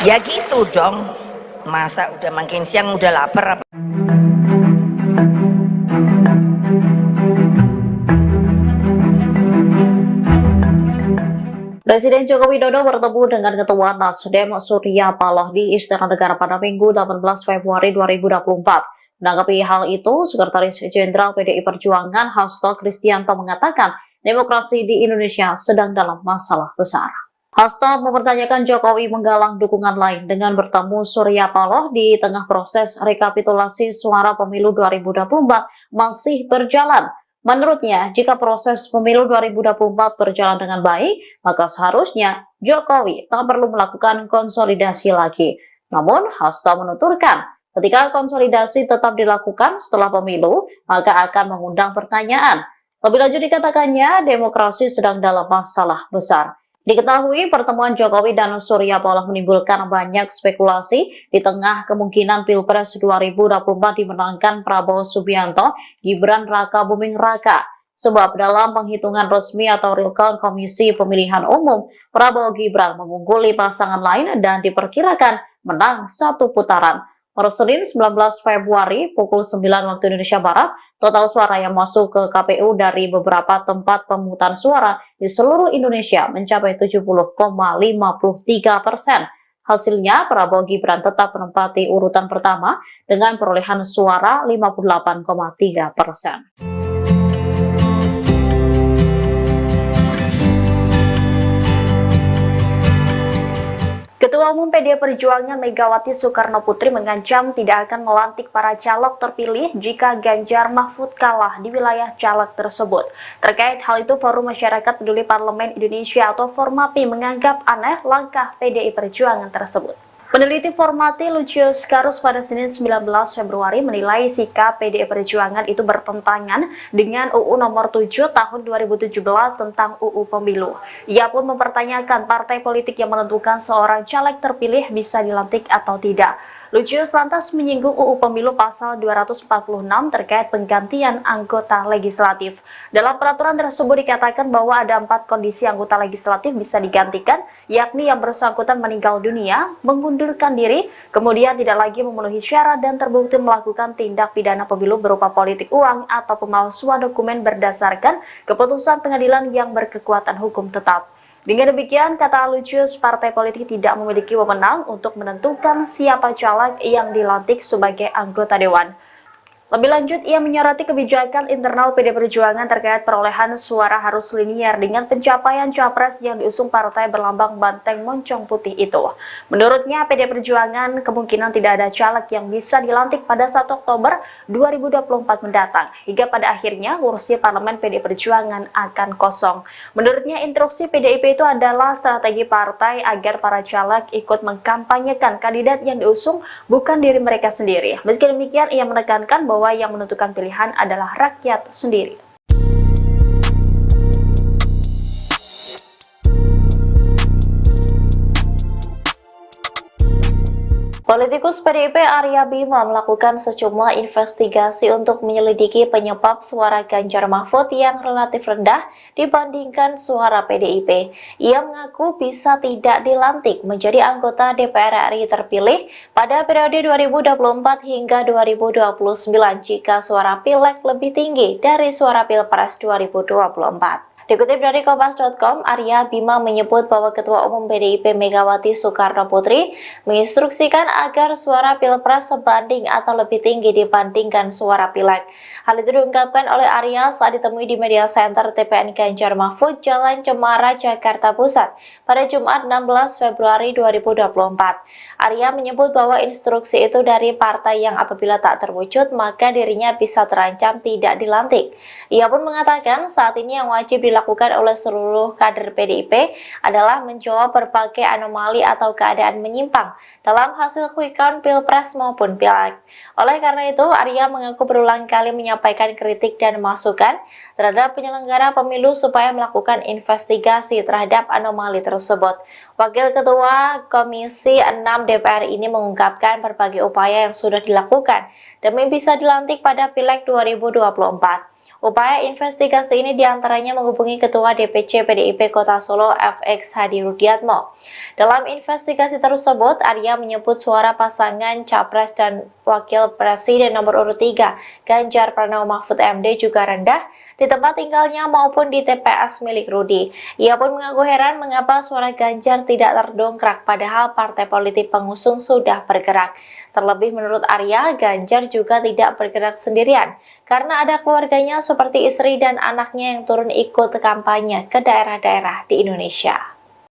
Ya gitu dong, masa udah makin siang udah lapar apa? Presiden Joko Widodo bertemu dengan Ketua Nasdem Surya Paloh di Istana Negara pada Minggu 18 Februari 2024. Menanggapi hal itu, Sekretaris Jenderal PDI Perjuangan Hasto Kristianto mengatakan demokrasi di Indonesia sedang dalam masalah besar. Hasto mempertanyakan Jokowi menggalang dukungan lain dengan bertemu Surya Paloh di tengah proses rekapitulasi suara pemilu 2024 masih berjalan. Menurutnya, jika proses pemilu 2024 berjalan dengan baik, maka seharusnya Jokowi tak perlu melakukan konsolidasi lagi. Namun, Hasto menuturkan, ketika konsolidasi tetap dilakukan setelah pemilu, maka akan mengundang pertanyaan. Lebih lanjut dikatakannya, demokrasi sedang dalam masalah besar. Diketahui pertemuan Jokowi dan Surya Paloh menimbulkan banyak spekulasi di tengah kemungkinan Pilpres 2024 dimenangkan Prabowo Subianto, Gibran Raka Buming Raka. Sebab dalam penghitungan resmi atau real count Komisi Pemilihan Umum, Prabowo Gibran mengungguli pasangan lain dan diperkirakan menang satu putaran. Per Senin 19 Februari pukul 9 waktu Indonesia Barat, total suara yang masuk ke KPU dari beberapa tempat pemungutan suara di seluruh Indonesia mencapai 70,53%. Hasilnya, Prabowo Gibran tetap menempati urutan pertama dengan perolehan suara 58,3%. Ketua Umum PDI Perjuangan Megawati Soekarno Putri mengancam tidak akan melantik para caleg terpilih jika Ganjar Mahfud kalah di wilayah caleg tersebut. Terkait hal itu, Forum Masyarakat Peduli Parlemen Indonesia atau Formapi menganggap aneh langkah PDI Perjuangan tersebut. Peneliti Formapi Lucius Karus pada Senin 19 Februari menilai sikap PDI Perjuangan itu bertentangan dengan UU nomor 7 tahun 2017 tentang UU Pemilu. Ia pun mempertanyakan partai politik yang menentukan seorang caleg terpilih bisa dilantik atau tidak. Lucius lantas menyinggung UU Pemilu pasal 246 terkait penggantian anggota legislatif. Dalam peraturan tersebut dikatakan bahwa ada 4 kondisi anggota legislatif bisa digantikan, yakni yang bersangkutan meninggal dunia, mengundurkan diri, kemudian tidak lagi memenuhi syarat dan terbukti melakukan tindak pidana pemilu berupa politik uang atau pemalsuan dokumen berdasarkan keputusan pengadilan yang berkekuatan hukum tetap. Dengan demikian, kata Lucius, partai politik tidak memiliki wewenang untuk menentukan siapa caleg yang dilantik sebagai anggota dewan. Lebih lanjut, ia menyoroti kebijakan internal PD Perjuangan terkait perolehan suara harus linier dengan pencapaian capres yang diusung partai berlambang banteng moncong putih itu. Menurutnya, PD Perjuangan kemungkinan tidak ada caleg yang bisa dilantik pada 1 Oktober 2024 mendatang, hingga pada akhirnya kursi parlemen PD Perjuangan akan kosong. Menurutnya, instruksi PDIP itu adalah strategi partai agar para caleg ikut mengkampanyekan kandidat yang diusung, bukan diri mereka sendiri. Meski demikian, ia menekankan bahwa yang menentukan pilihan adalah rakyat sendiri. Politikus PDIP Arya Bima melakukan sejumlah investigasi untuk menyelidiki penyebab suara Ganjar Mahfud yang relatif rendah dibandingkan suara PDIP. Ia mengaku bisa tidak dilantik menjadi anggota DPR RI terpilih pada periode 2024 hingga 2029 jika suara Pileg lebih tinggi dari suara Pilpres 2024. Dikutip dari Kompas.com, Arya Bima menyebut bahwa Ketua Umum PDIP Megawati Soekarno Putri menginstruksikan agar suara Pilpres sebanding atau lebih tinggi dibandingkan suara Pileg. Hal itu diungkapkan oleh Arya saat ditemui di Media Center TPN Ganjar Mahfud, Jalan Cemara, Jakarta Pusat pada Jumat 16 Februari 2024. Arya menyebut bahwa instruksi itu dari partai yang apabila tak terwujud maka dirinya bisa terancam tidak dilantik. Ia pun mengatakan saat ini yang wajib dilakukan oleh seluruh kader PDIP adalah menjawab berbagai anomali atau keadaan menyimpang dalam hasil quick count Pilpres maupun Pileg. Oleh karena itu, Arya mengaku berulang kali menyampaikan kritik dan masukan terhadap penyelenggara pemilu supaya melakukan investigasi terhadap anomali tersebut. Wakil Ketua Komisi 6 DPR ini mengungkapkan berbagai upaya yang sudah dilakukan demi bisa dilantik pada Pileg 2024. Upaya investigasi ini diantaranya menghubungi Ketua DPC PDIP Kota Solo FX Hadi Rudiatmo. Dalam investigasi tersebut, Arya menyebut suara pasangan Capres dan Wakil Presiden nomor urut 3, Ganjar Pranowo Mahfud MD juga rendah di tempat tinggalnya maupun di TPS milik Rudi. Ia pun mengaku heran mengapa suara Ganjar tidak terdongkrak padahal partai politik pengusung sudah bergerak. Terlebih menurut Arya, Ganjar juga tidak bergerak sendirian karena ada keluarganya seperti istri dan anaknya yang turun ikut kampanye ke daerah-daerah di Indonesia.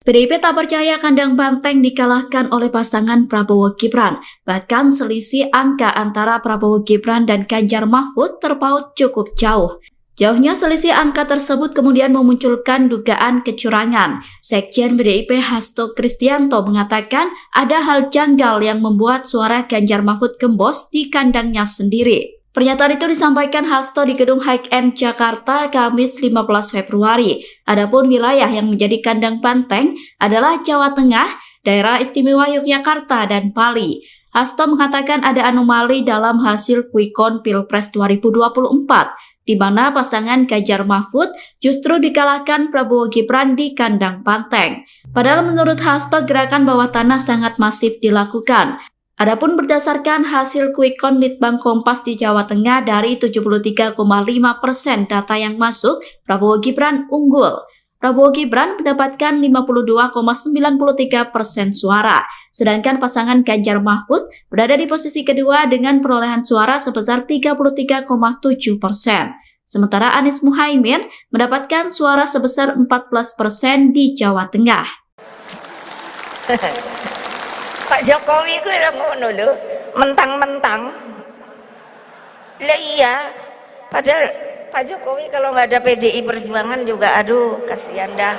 PDIP tak percaya kandang banteng dikalahkan oleh pasangan Prabowo Gibran. Bahkan selisih angka antara Prabowo Gibran dan Ganjar Mahfud terpaut cukup jauh. Jauhnya selisih angka tersebut kemudian memunculkan dugaan kecurangan. Sekjen PDIP Hasto Kristianto mengatakan ada hal janggal yang membuat suara Ganjar Mahfud gembos di kandangnya sendiri. Pernyataan itu disampaikan Hasto di Gedung High-End Jakarta Kamis 15 Februari. Adapun wilayah yang menjadi kandang banteng adalah Jawa Tengah, Daerah Istimewa Yogyakarta, dan Bali. Hasto mengatakan ada anomali dalam hasil quick count Pilpres 2024, di mana pasangan Ganjar Mahfud justru dikalahkan Prabowo Gibran di kandang banteng. Padahal menurut Hasto gerakan bawah tanah sangat masif dilakukan. Adapun berdasarkan hasil quick count Litbang Kompas di Jawa Tengah dari 73,5% data yang masuk, Prabowo Gibran unggul. Prabowo Gibran mendapatkan 52,93% suara, sedangkan pasangan Ganjar Mahfud berada di posisi kedua dengan perolehan suara sebesar 33,7%. Sementara Anies Muhaimin mendapatkan suara sebesar 14% di Jawa Tengah. Pak Jokowi gue ngono lho, mentang-mentang. Lah iya, padahal Pak Jokowi kalau nggak ada PDI Perjuangan juga, aduh kasihan dah.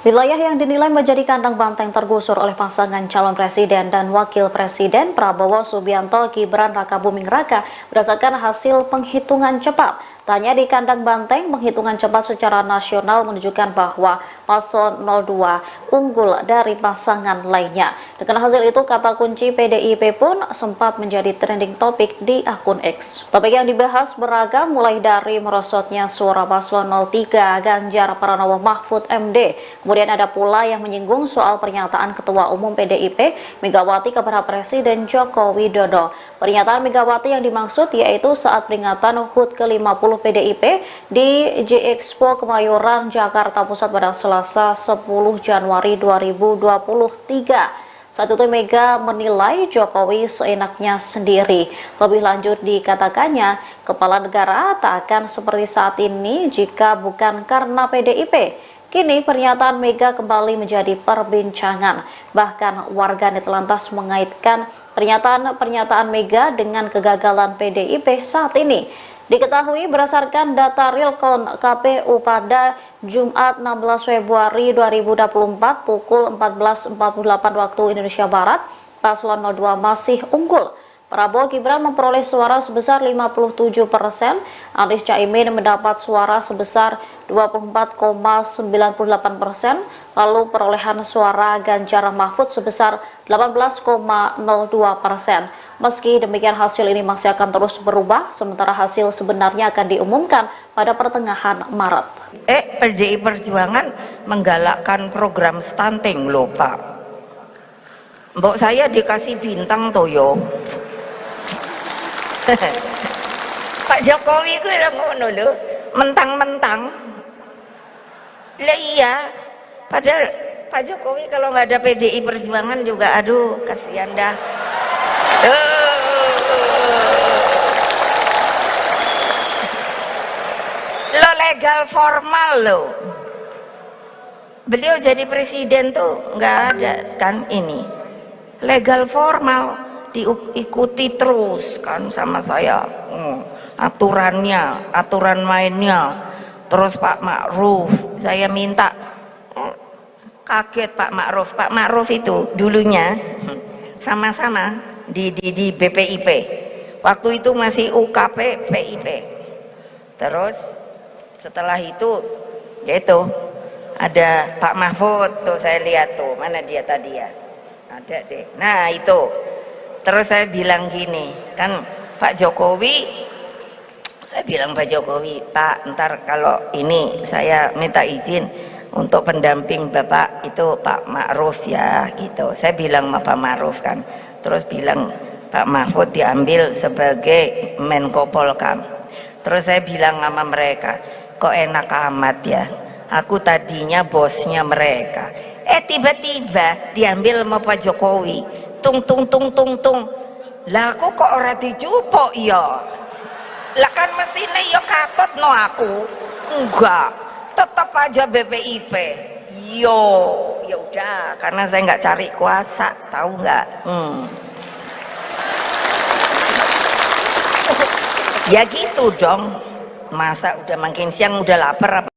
Wilayah yang dinilai menjadi kandang banteng tergusur oleh pasangan calon presiden dan wakil presiden Prabowo Subianto Gibran Rakabuming Raka berdasarkan hasil penghitungan cepat. Tanya di kandang banteng, penghitungan cepat secara nasional menunjukkan bahwa paslon 02 unggul dari pasangan lainnya. Dengan hasil itu, kata kunci PDIP pun sempat menjadi trending topik di akun X. Topik yang dibahas beragam, mulai dari merosotnya suara paslon 03 Ganjar Pranowo Mahfud MD. Kemudian ada pula yang menyinggung soal pernyataan Ketua Umum PDIP Megawati kepada Presiden Joko Widodo. Pernyataan Megawati yang dimaksud yaitu saat peringatan HUT ke-50 PDIP di J-Expo Kemayoran, Jakarta Pusat pada Selasa 10 Januari 2023. Saat itu Mega menilai Jokowi seenaknya sendiri. Lebih lanjut dikatakannya, kepala negara tak akan seperti saat ini jika bukan karena PDIP. Kini pernyataan Mega kembali menjadi perbincangan. Bahkan warganet lantas mengaitkan pernyataan Mega dengan kegagalan PDIP saat ini. Diketahui berdasarkan data real count KPU pada Jumat 16 Februari 2024 pukul 14.48 waktu Indonesia Barat, paslon 02 masih unggul. Prabowo Gibran memperoleh suara sebesar 57%, Anies Caimin mendapat suara sebesar 24,98%, lalu perolehan suara Ganjar Mahfud sebesar 18,02%. Meski demikian, hasil ini masih akan terus berubah, sementara hasil sebenarnya akan diumumkan pada pertengahan Maret. PDI Perjuangan menggalakkan program stunting loh Pak. Mbok saya dikasih bintang toyo. Pak Jokowi gue ngono lho, mentang-mentang. Lah iya, padahal Pak Jokowi kalau nggak ada PDI Perjuangan juga, aduh kasihan dah. Lo legal formal lo. Beliau jadi presiden tuh nggak ada kan ini. Legal formal diikuti terus kan sama saya. Aturannya, aturan mainnya. Terus Pak Ma'ruf, saya minta, kaget Pak Ma'ruf. Pak Ma'ruf itu dulunya sama-sama di BPIP, waktu itu masih UKP PIP. Terus setelah itu yaitu ada Pak Mahfud tuh, saya lihat tuh, mana dia tadi ya, ada deh, nah itu. Terus saya bilang gini kan, Pak Jokowi, saya bilang Pak Jokowi, Pak ntar kalau ini saya minta izin untuk pendamping Bapak itu Pak Ma'ruf ya gitu. Saya bilang sama Pak Ma'ruf kan, terus bilang Pak Mahfud diambil sebagai Menko Polkam. Terus saya bilang sama mereka, kok enak amat ya, aku tadinya bosnya mereka, tiba-tiba diambil sama Pak Jokowi, tung tung tung tung tung, lah aku kok ora dijupuk ya. Lah kan mestine ya katut no aku. Enggak, tetap aja BPIP. Yo, ya udah, karena saya nggak cari kuasa, tahu nggak? Ya gitu dong. Masa udah makin siang udah lapar apa?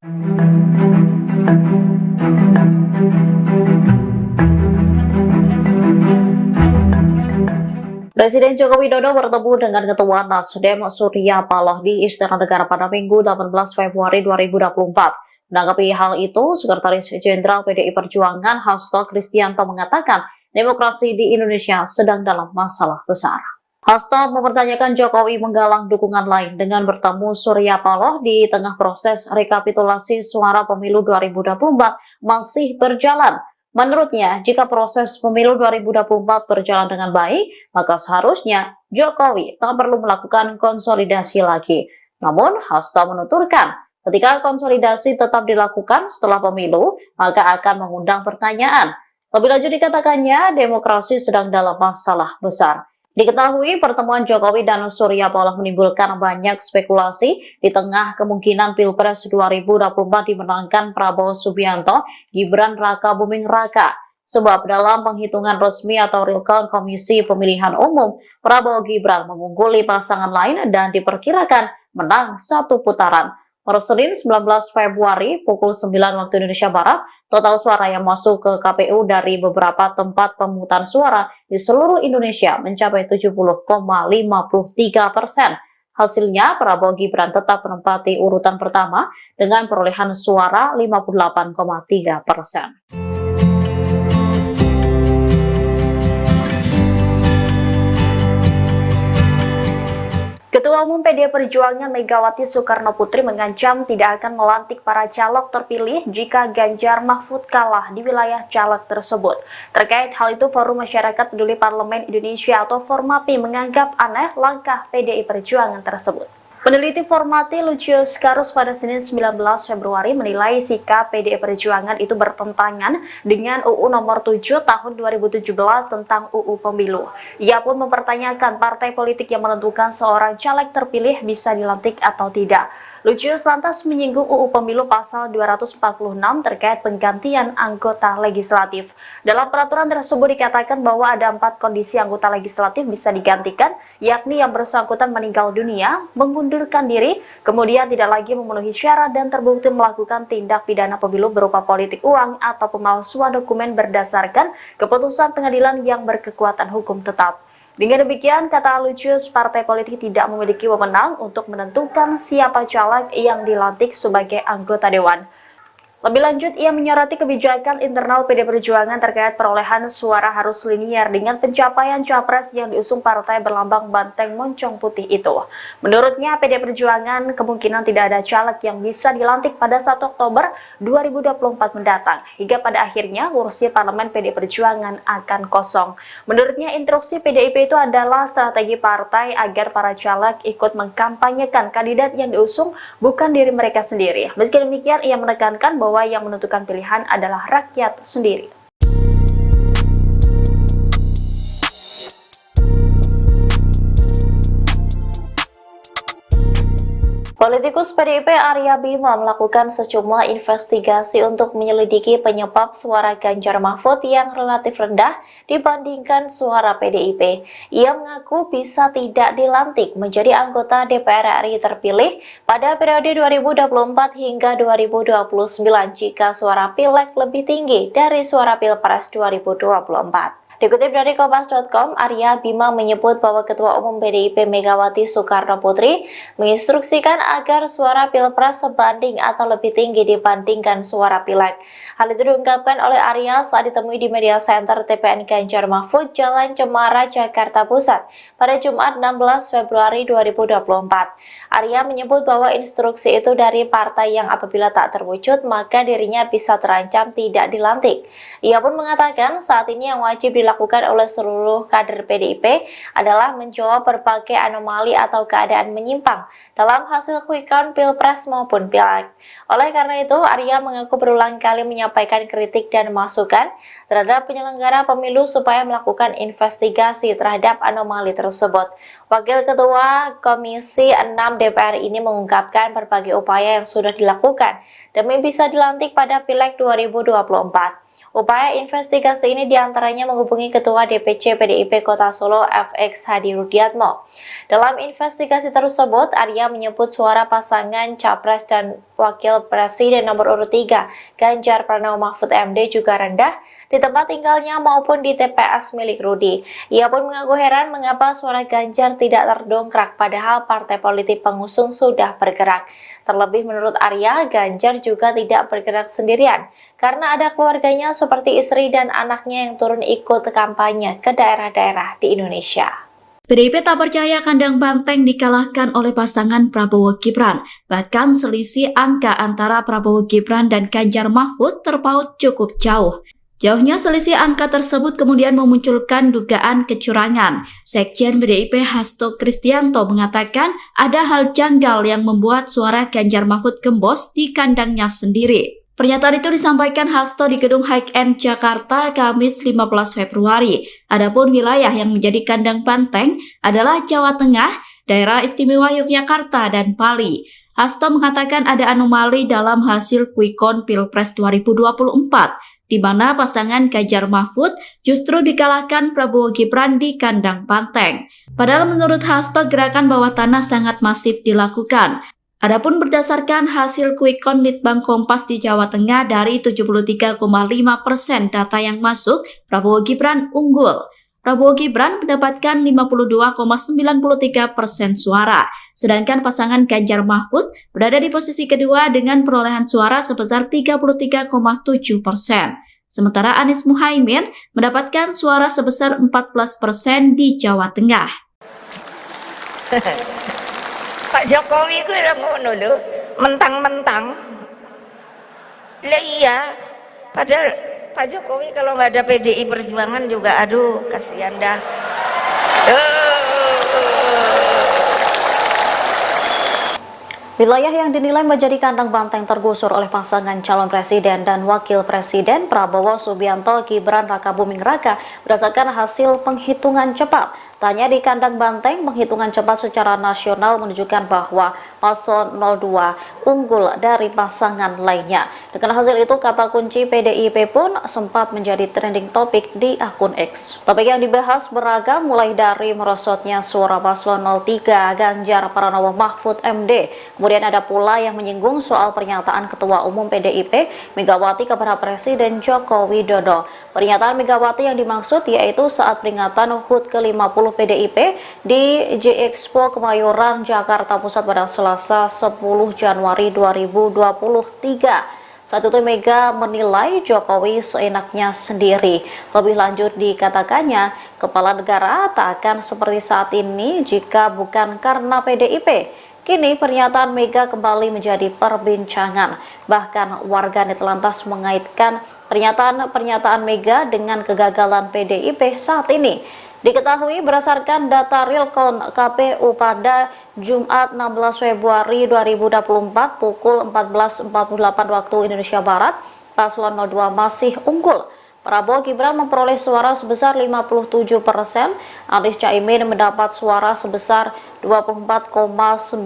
Presiden Joko Widodo bertemu dengan Ketua Nasdem Surya Paloh di Istana Negara pada Minggu 18 Februari 2024. Menanggapi hal itu, Sekretaris Jenderal PDI Perjuangan Hasto Kristianto mengatakan demokrasi di Indonesia sedang dalam masalah besar. Hasto mempertanyakan Jokowi menggalang dukungan lain dengan bertemu Surya Paloh di tengah proses rekapitulasi suara pemilu 2024 masih berjalan. Menurutnya, jika proses pemilu 2024 berjalan dengan baik, maka seharusnya Jokowi tak perlu melakukan konsolidasi lagi. Namun, Hasto menuturkan, ketika konsolidasi tetap dilakukan setelah pemilu, maka akan mengundang pertanyaan. Lebih lanjut dikatakannya, demokrasi sedang dalam masalah besar. Diketahui pertemuan Jokowi dan Surya Paloh menimbulkan banyak spekulasi di tengah kemungkinan Pilpres 2024 dimenangkan Prabowo Subianto, Gibran Raka Buming Raka. Sebab dalam penghitungan resmi atau real count Komisi Pemilihan Umum, Prabowo Gibran mengungguli pasangan lain dan diperkirakan menang satu putaran. Per Senin 19 Februari pukul 9 waktu Indonesia Barat, total suara yang masuk ke KPU dari beberapa tempat pemungutan suara di seluruh Indonesia mencapai 70,53%. Hasilnya, Prabowo Gibran tetap menempati urutan pertama dengan perolehan suara 58,3%. Ketua Umum PDI Perjuangan Megawati Soekarnoputri mengancam tidak akan melantik para caleg terpilih jika Ganjar Mahfud kalah di wilayah caleg tersebut. Terkait hal itu, Forum Masyarakat Peduli Parlemen Indonesia atau Formapi menganggap aneh langkah PDI Perjuangan tersebut. Peneliti Formapi Lucius Karus pada Senin 19 Februari menilai sikap PDI Perjuangan itu bertentangan dengan UU nomor 7 tahun 2017 tentang UU Pemilu. Ia pun mempertanyakan partai politik yang menentukan seorang caleg terpilih bisa dilantik atau tidak. Lucius lantas menyinggung UU Pemilu pasal 246 terkait penggantian anggota legislatif. Dalam peraturan tersebut dikatakan bahwa ada 4 kondisi anggota legislatif bisa digantikan, yakni yang bersangkutan meninggal dunia, mengundurkan diri, kemudian tidak lagi memenuhi syarat dan terbukti melakukan tindak pidana pemilu berupa politik uang atau pemalsuan dokumen berdasarkan keputusan pengadilan yang berkekuatan hukum tetap. Dengan demikian, kata Lucius, partai politik tidak memiliki wewenang untuk menentukan siapa caleg yang dilantik sebagai anggota dewan. Lebih lanjut, ia menyoroti kebijakan internal PDI Perjuangan terkait perolehan suara harus linier dengan pencapaian capres yang diusung partai berlambang banteng moncong putih itu. Menurutnya, PDI Perjuangan kemungkinan tidak ada caleg yang bisa dilantik pada 1 Oktober 2024 mendatang, hingga pada akhirnya kursi parlemen PDI Perjuangan akan kosong. Menurutnya, instruksi PDIP itu adalah strategi partai agar para caleg ikut mengkampanyekan kandidat yang diusung, bukan diri mereka sendiri. Meski demikian, ia menekankan bahwa yang menentukan pilihan adalah rakyat sendiri. Politikus PDIP Arya Bima melakukan sejumlah investigasi untuk menyelidiki penyebab suara Ganjar Mahfud yang relatif rendah dibandingkan suara PDIP. Ia mengaku bisa tidak dilantik menjadi anggota DPR RI terpilih pada periode 2024 hingga 2029 jika suara Pileg lebih tinggi dari suara Pilpres 2024. Dikutip dari Kompas.com, Arya Bima menyebut bahwa Ketua Umum PDIP Megawati Soekarnoputri menginstruksikan agar suara Pilpres sebanding atau lebih tinggi dibandingkan suara Pileg. Hal itu diungkapkan oleh Arya saat ditemui di Media Center TPN Ganjar Mahfud, Jalan Cemara, Jakarta Pusat pada Jumat 16 Februari 2024. Arya menyebut bahwa instruksi itu dari partai yang apabila tak terwujud, maka dirinya bisa terancam tidak dilantik. Ia pun mengatakan saat ini yang wajib dilakukan dilakukan oleh seluruh kader PDIP adalah menjawab berbagai anomali atau keadaan menyimpang dalam hasil quick count Pilpres maupun Pileg. Oleh karena itu, Arya mengaku berulang kali menyampaikan kritik dan masukan terhadap penyelenggara pemilu supaya melakukan investigasi terhadap anomali tersebut. Wakil Ketua Komisi 6 DPR ini mengungkapkan berbagai upaya yang sudah dilakukan demi bisa dilantik pada Pileg 2024. Upaya investigasi ini diantaranya menghubungi Ketua DPC PDIP Kota Solo FX Hadi Rudiatmo. Dalam investigasi tersebut, Arya menyebut suara pasangan Capres dan Wakil Presiden nomor urut 3, Ganjar Pranowo Mahfud MD juga rendah di tempat tinggalnya maupun di TPS milik Rudi. Ia pun mengaku heran mengapa suara Ganjar tidak terdongkrak padahal partai politik pengusung sudah bergerak. Terlebih menurut Arya, Ganjar juga tidak bergerak sendirian karena ada keluarganya seperti istri dan anaknya yang turun ikut kampanye ke daerah-daerah di Indonesia. PDIP tak percaya kandang banteng dikalahkan oleh pasangan Prabowo Gibran. Bahkan selisih angka antara Prabowo Gibran dan Ganjar Mahfud terpaut cukup jauh. Jauhnya selisih angka tersebut kemudian memunculkan dugaan kecurangan. Sekjen PDIP Hasto Kristianto mengatakan ada hal janggal yang membuat suara Ganjar Mahfud gembos di kandangnya sendiri. Pernyataan itu disampaikan Hasto di Gedung High-End Jakarta Kamis 15 Februari. Adapun wilayah yang menjadi kandang banteng adalah Jawa Tengah, Daerah Istimewa Yogyakarta, dan Bali. Hasto mengatakan ada anomali dalam hasil quick count Pilpres 2024, di mana pasangan Ganjar Mahfud justru dikalahkan Prabowo Gibran di kandang banteng. Padahal menurut Hasto gerakan bawah tanah sangat masif dilakukan. Adapun berdasarkan hasil quick count Litbang Kompas di Jawa Tengah dari 73,5% data yang masuk, Prabowo Gibran unggul. Prabowo Gibran mendapatkan 52,93% suara, sedangkan pasangan Ganjar Mahfud berada di posisi kedua dengan perolehan suara sebesar 33,7%. Sementara Anies Muhaimin mendapatkan suara sebesar 14% di Jawa Tengah. Pak Jokowi gue ngono lho, mentang-mentang. Lah iya, padahal Pak Jokowi kalau nggak ada PDI Perjuangan juga, aduh kasihan dah. Wilayah yang dinilai menjadi kandang banteng tergusur oleh pasangan calon presiden dan wakil presiden Prabowo Subianto Gibran Rakabuming Raka berdasarkan hasil penghitungan cepat. Tanya di kandang banteng, penghitungan cepat secara nasional menunjukkan bahwa paslon 02 unggul dari pasangan lainnya. Dengan hasil itu, kata kunci PDIP pun sempat menjadi trending topik di akun X. Topik yang dibahas beragam, mulai dari merosotnya suara paslon 03 Ganjar Pranowo Mahfud MD. Kemudian ada pula yang menyinggung soal pernyataan Ketua Umum PDIP Megawati kepada Presiden Joko Widodo. Pernyataan Megawati yang dimaksud yaitu saat peringatan HUT ke-50 PDIP di J-Expo Kemayoran, Jakarta Pusat pada Selasa 10 Januari 2023. Saat itu Mega menilai Jokowi seenaknya sendiri. Lebih lanjut dikatakannya, kepala negara tak akan seperti saat ini jika bukan karena PDIP. Kini pernyataan Mega kembali menjadi perbincangan. Bahkan warganet lantas mengaitkan pernyataan Mega dengan kegagalan PDIP saat ini. Diketahui berdasarkan data realcount KPU pada Jumat 16 Februari 2024 pukul 14.48 waktu Indonesia Barat, paslon 02 masih unggul. Prabowo Gibran memperoleh suara sebesar 57%, Anies Caimin mendapat suara sebesar 24,98%,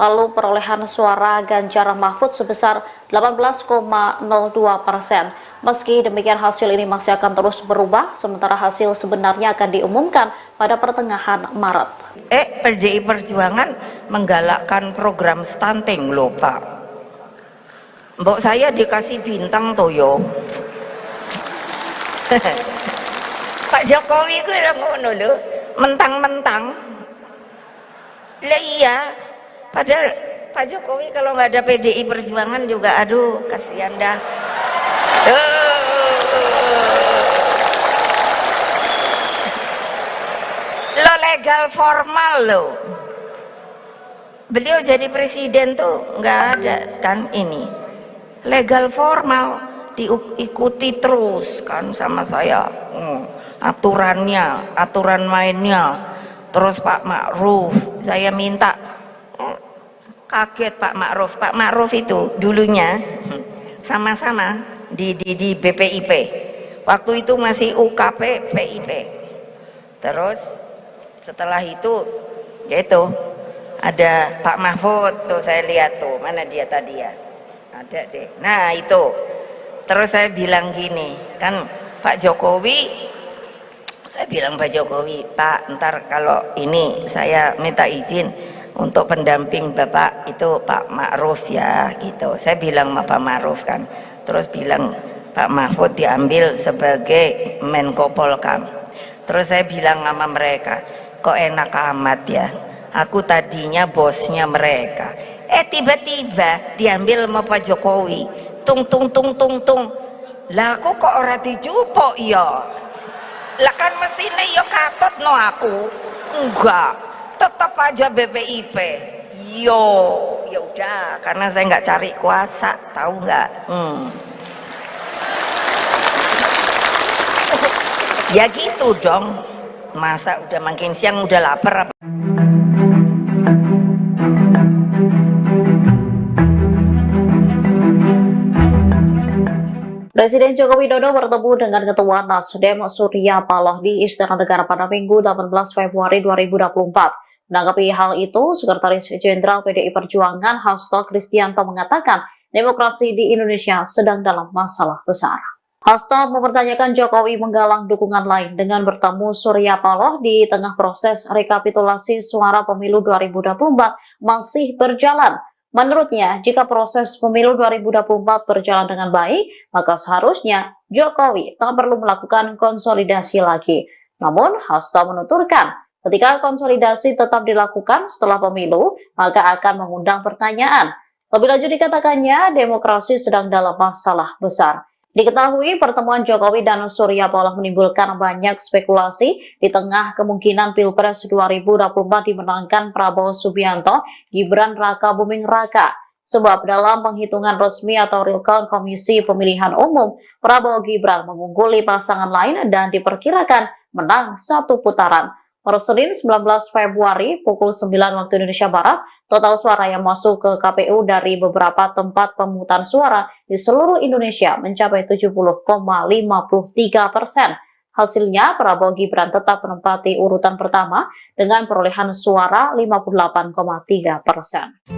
lalu perolehan suara Ganjar Mahfud sebesar 18,02%. Meski demikian, hasil ini masih akan terus berubah, sementara hasil sebenarnya akan diumumkan pada pertengahan Maret. PDI Perjuangan menggalakkan program stunting loh Pak. Mbok saya dikasih bintang toyo. Pak Jokowi gue ngono lho, mentang-mentang. Lah iya, padahal Pak Jokowi kalau nggak ada PDI Perjuangan juga, aduh kasihan dah. Lo legal formal lo. Beliau jadi presiden tuh nggak ada kan ini. Legal formal diikuti terus kan sama saya, aturannya, aturan mainnya. Terus Pak Ma'ruf, saya minta, kaget Pak Ma'ruf itu dulunya sama-sama di BPIP, waktu itu masih UKP PIP. Terus setelah itu yaitu ada Pak Mahfud tuh, saya lihat tuh, mana dia tadi ya, ada deh, nah itu. Terus saya bilang gini kan, Pak Jokowi, saya bilang Pak Jokowi, Pak, ntar kalau ini saya minta izin untuk pendamping Bapak itu Pak Ma'ruf ya gitu. Saya bilang sama Pak Ma'ruf kan, terus bilang Pak Mahfud diambil sebagai Menko Polkam. Terus saya bilang sama mereka, kok enak amat ya, aku tadinya bosnya mereka, tiba-tiba diambil sama Pak Jokowi, tung lah aku kok ora dijupuk ya, lah kan mestine ya katut no aku, enggak, tetap aja BPIP. Yo, ya udah, karena saya nggak cari kuasa, tahu nggak? Ya gitu dong, masa udah makin siang udah lapar apa? Presiden Joko Widodo bertemu dengan Ketua Nasdem Surya Paloh di Istana Negara pada Minggu 18 Februari 2024. Menanggapi hal itu, Sekretaris Jenderal PDI Perjuangan Hasto Kristianto mengatakan demokrasi di Indonesia sedang dalam masalah besar. Hasto mempertanyakan Jokowi menggalang dukungan lain dengan bertemu Surya Paloh di tengah proses rekapitulasi suara pemilu 2024 masih berjalan. Menurutnya, jika proses pemilu 2024 berjalan dengan baik, maka seharusnya Jokowi tak perlu melakukan konsolidasi lagi. Namun, Hasto menuturkan, ketika konsolidasi tetap dilakukan setelah pemilu, maka akan mengundang pertanyaan. Lebih lanjut dikatakannya, demokrasi sedang dalam masalah besar. Diketahui pertemuan Jokowi dan Surya Paloh menimbulkan banyak spekulasi di tengah kemungkinan Pilpres 2024 dimenangkan Prabowo Subianto, Gibran Raka Buming Raka. Sebab dalam penghitungan resmi atau real count Komisi Pemilihan Umum, Prabowo Gibran mengungguli pasangan lain dan diperkirakan menang satu putaran. Per Senin 19 Februari pukul 9 waktu Indonesia Barat, total suara yang masuk ke KPU dari beberapa tempat pemungutan suara di seluruh Indonesia mencapai 70,53%. Hasilnya, Prabowo Gibran tetap menempati urutan pertama dengan perolehan suara 58,3%.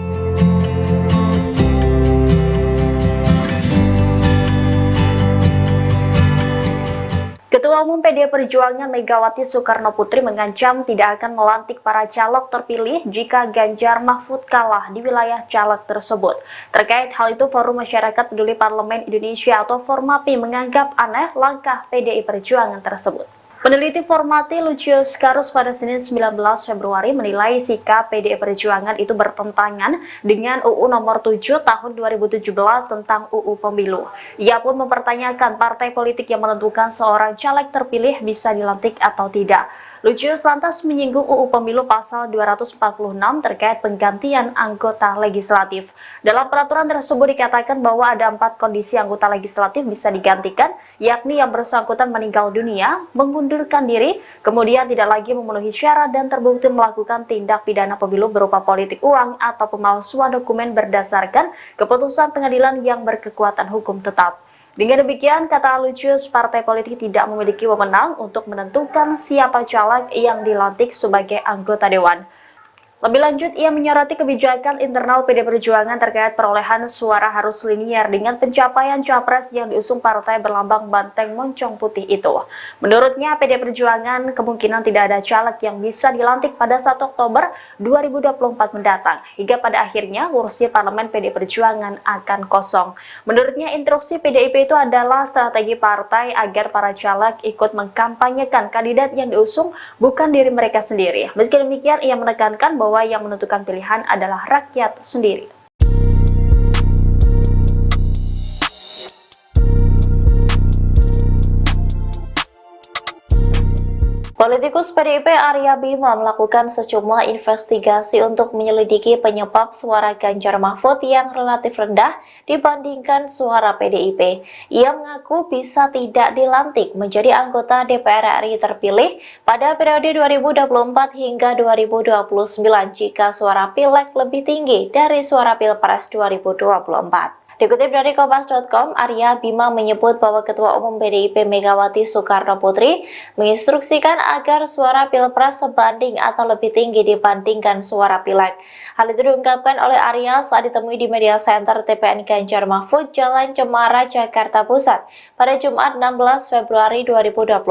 Ketua Umum PDI Perjuangan Megawati Soekarnoputri mengancam tidak akan melantik para caleg terpilih jika Ganjar Mahfud kalah di wilayah caleg tersebut. Terkait hal itu, Forum Masyarakat Peduli Parlemen Indonesia atau Formapi menganggap aneh langkah PDI Perjuangan tersebut. Peneliti Formapi Lucius Karus pada Senin 19 Februari menilai sikap PDI Perjuangan itu bertentangan dengan UU nomor 7 tahun 2017 tentang UU Pemilu. Ia pun mempertanyakan partai politik yang menentukan seorang caleg terpilih bisa dilantik atau tidak. Lucius lantas menyinggung UU Pemilu pasal 246 terkait penggantian anggota legislatif. Dalam peraturan tersebut dikatakan bahwa ada 4 kondisi anggota legislatif bisa digantikan, yakni yang bersangkutan meninggal dunia, mengundurkan diri, kemudian tidak lagi memenuhi syarat dan terbukti melakukan tindak pidana pemilu berupa politik uang atau pemalsuan dokumen berdasarkan keputusan pengadilan yang berkekuatan hukum tetap. Dengan demikian, kata Lucius, partai politik tidak memiliki wewenang untuk menentukan siapa caleg yang dilantik sebagai anggota dewan. Lebih lanjut, ia menyoroti kebijakan internal PDI Perjuangan terkait perolehan suara harus linier dengan pencapaian capres yang diusung partai berlambang banteng moncong putih itu. Menurutnya, PDI Perjuangan kemungkinan tidak ada caleg yang bisa dilantik pada 1 Oktober 2024 mendatang, hingga pada akhirnya kursi parlemen PDI Perjuangan akan kosong. Menurutnya, instruksi PDIP itu adalah strategi partai agar para caleg ikut mengkampanyekan kandidat yang diusung, bukan diri mereka sendiri. Meski demikian, ia menekankan bahwa yang menentukan pilihan adalah rakyat sendiri. Politikus PDIP Arya Bima melakukan sejumlah investigasi untuk menyelidiki penyebab suara Ganjar Mahfud yang relatif rendah dibandingkan suara PDIP. Ia mengaku bisa tidak dilantik menjadi anggota DPR RI terpilih pada periode 2024 hingga 2029 jika suara Pileg lebih tinggi dari suara Pilpres 2024. Dikutip dari Kompas.com, Arya Bima menyebut bahwa Ketua Umum PDIP Megawati Soekarno Putri menginstruksikan agar suara Pilpres sebanding atau lebih tinggi dibandingkan suara Pileg. Hal itu diungkapkan oleh Arya saat ditemui di Media Center TPN Ganjar Mahfud, Jalan Cemara, Jakarta Pusat pada Jumat 16 Februari 2024.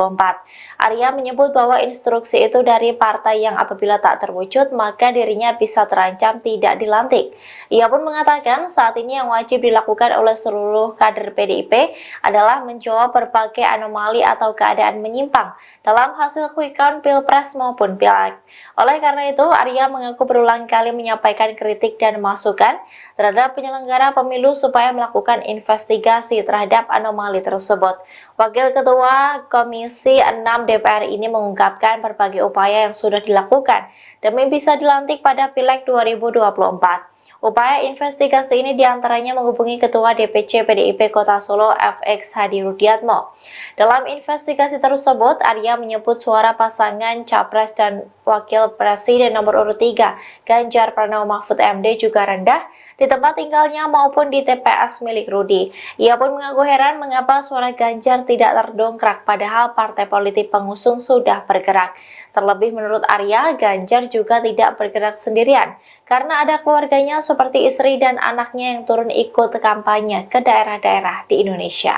Arya menyebut bahwa instruksi itu dari partai yang apabila tak terwujud maka dirinya bisa terancam tidak dilantik. Ia pun mengatakan saat ini yang wajib dilakukan oleh seluruh kader PDIP adalah menjawab berbagai anomali atau keadaan menyimpang dalam hasil quick count Pilpres maupun Pileg. Oleh karena itu, Arya mengaku berulang kali menyampaikan kritik dan masukan terhadap penyelenggara pemilu supaya melakukan investigasi terhadap anomali tersebut. Wakil Ketua Komisi 6 DPR ini mengungkapkan berbagai upaya yang sudah dilakukan demi bisa dilantik pada Pileg 2024. Upaya investigasi ini diantaranya menghubungi Ketua DPC PDIP Kota Solo FX Hadi Rudiatmo. Dalam investigasi tersebut, Arya menyebut suara pasangan Capres dan Wakil Presiden nomor urut 3, Ganjar Pranowo Mahfud MD juga rendah di tempat tinggalnya maupun di TPS milik Rudi. Ia pun mengaku heran mengapa suara Ganjar tidak terdongkrak padahal partai politik pengusung sudah bergerak. Terlebih menurut Arya, Ganjar juga tidak bergerak sendirian karena ada keluarganya seperti istri dan anaknya yang turun ikut kampanye ke daerah-daerah di Indonesia.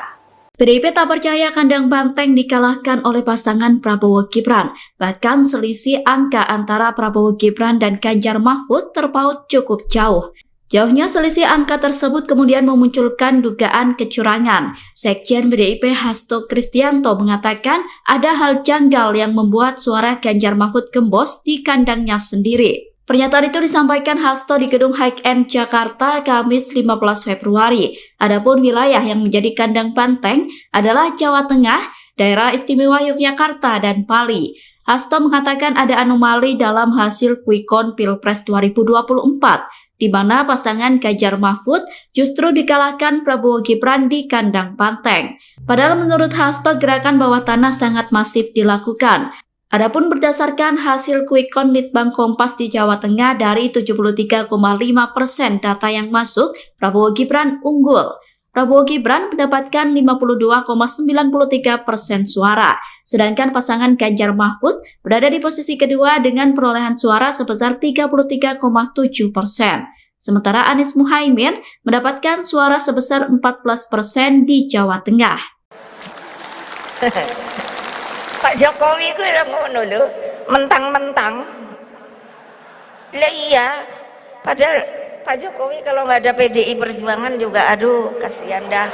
PDIP tak percaya kandang banteng dikalahkan oleh pasangan Prabowo Gibran. Bahkan selisih angka antara Prabowo Gibran dan Ganjar Mahfud terpaut cukup jauh. Jauhnya selisih angka tersebut kemudian memunculkan dugaan kecurangan. Sekjen PDIP Hasto Kristianto mengatakan ada hal janggal yang membuat suara Ganjar Mahfud gembos di kandangnya sendiri. Pernyataan itu disampaikan Hasto di Gedung High End Jakarta Kamis 15 Februari. Adapun wilayah yang menjadi kandang banteng adalah Jawa Tengah, Daerah Istimewa Yogyakarta, dan Bali. Hasto mengatakan ada anomali dalam hasil quick count Pilpres 2024, di mana pasangan Ganjar Mahfud justru dikalahkan Prabowo Gibran di kandang banteng. Padahal menurut Hasto gerakan bawah tanah sangat masif dilakukan. Adapun berdasarkan hasil quick count Litbang Kompas di Jawa Tengah dari 73,5% data yang masuk, Prabowo Gibran unggul. Prabowo Gibran mendapatkan 52,93% suara, sedangkan pasangan Ganjar Mahfud berada di posisi kedua dengan perolehan suara sebesar 33,7%. Sementara Anies Muhaimin mendapatkan suara sebesar 14% di Jawa Tengah. Pak Jokowi ku ngono lho, mentang-mentang. Lah iya, padahal Pak Jokowi kalau nggak ada PDI Perjuangan juga aduh kasihan dah.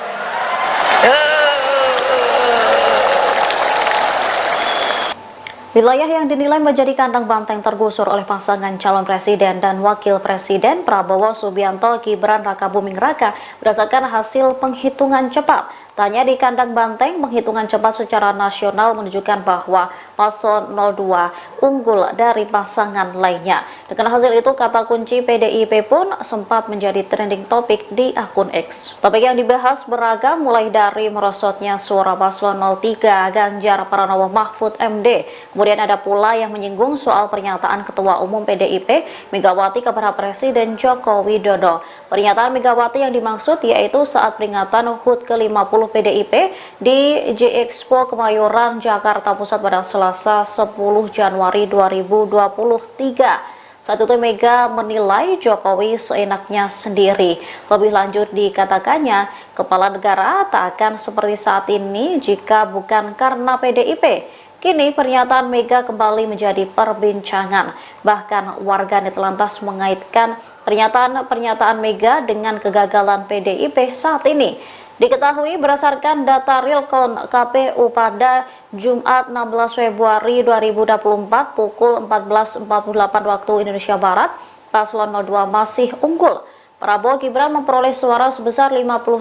Wilayah yang dinilai menjadi kandang banteng tergusur oleh pasangan calon presiden dan wakil presiden Prabowo Subianto Gibran Rakabuming Raka berdasarkan hasil penghitungan cepat. Tanya di kandang banteng, penghitungan cepat secara nasional menunjukkan bahwa paslon 02 unggul dari pasangan lainnya. Dengan hasil itu, kata kunci PDIP pun sempat menjadi trending topik di akun X. Topik yang dibahas beragam mulai dari merosotnya suara paslon 03 Ganjar Pranowo Mahfud MD. Kemudian ada pula yang menyinggung soal pernyataan Ketua Umum PDIP Megawati kepada Presiden Joko Widodo. Pernyataan Megawati yang dimaksud yaitu saat peringatan HUT ke-50 PDIP di J-Expo Kemayoran, Jakarta Pusat pada Selasa 10 Januari 2023. Saat itu Mega menilai Jokowi seenaknya sendiri. Lebih lanjut dikatakannya, kepala negara tak akan seperti saat ini jika bukan karena PDIP. Kini pernyataan Mega kembali menjadi perbincangan. Bahkan warganet lantas mengaitkan pernyataan Mega dengan kegagalan PDIP saat ini. Diketahui berdasarkan data realcon KPU pada Jumat 16 Februari 2024 pukul 14.48 waktu Indonesia Barat, paslon 02 masih unggul. Prabowo Gibran memperoleh suara sebesar 57%,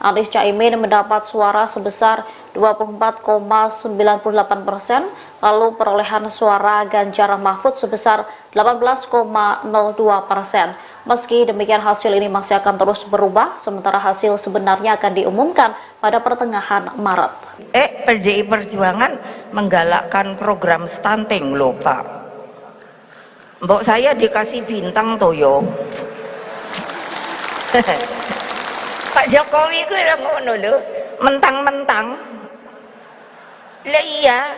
Anies Caimin mendapat suara sebesar 24,98%, lalu perolehan suara Ganjar Mahfud sebesar 18,02%. Meski demikian hasil ini masih akan terus berubah, sementara hasil sebenarnya akan diumumkan pada pertengahan Maret. PDI Perjuangan menggalakkan program stunting loh Pak. Mbok saya dikasih bintang toyo. Pak Jokowi ku yang ngono lho, mentang-mentang. Lah iya,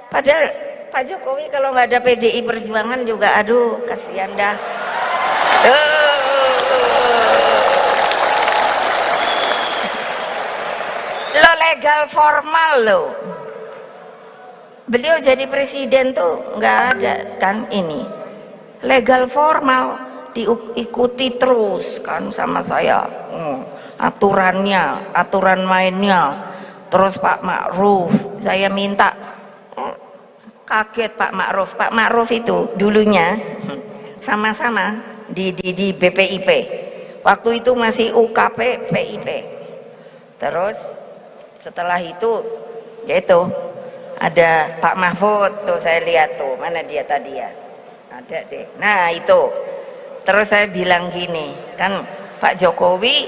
padahal Pak Jokowi kalau nggak ada PDI Perjuangan juga, aduh kasihan dah. Lo legal formal lo. Beliau jadi presiden tuh nggak ada kan ini. Legal formal diikuti terus kan sama saya, aturannya, aturan mainnya. Terus Pak Ma'ruf, saya minta, kaget Pak Ma'ruf itu dulunya sama-sama di BPIP, waktu itu masih UKP PIP. Terus setelah itu yaitu ada Pak Mahfud tuh, saya lihat tuh, mana dia tadi ya, ada deh, nah itu. Terus saya bilang gini, kan Pak Jokowi,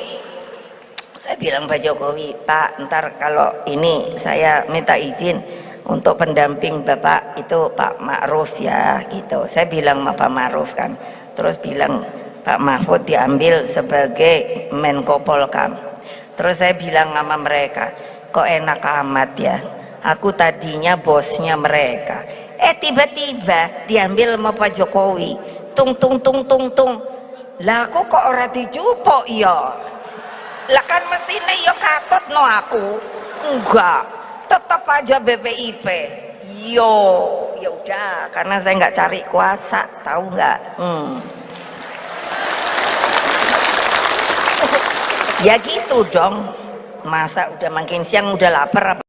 saya bilang Pak Jokowi, Pak ntar kalau ini saya minta izin untuk pendamping Bapak itu Pak Ma'ruf ya gitu. Saya bilang sama Pak Ma'ruf kan, terus bilang Pak Mahfud diambil sebagai Menko Polkam. Terus saya bilang sama mereka, kok enak amat ya, aku tadinya bosnya mereka, tiba-tiba diambil sama Pak Jokowi. Tung lah aku kok ora dijupuk ya, lah kan mestine ya katut no aku, enggak, tetap aja BPIP. Yo ya udah, karena saya nggak cari kuasa, tahu nggak? Ya gitu dong, masa udah makin siang udah lapar apa?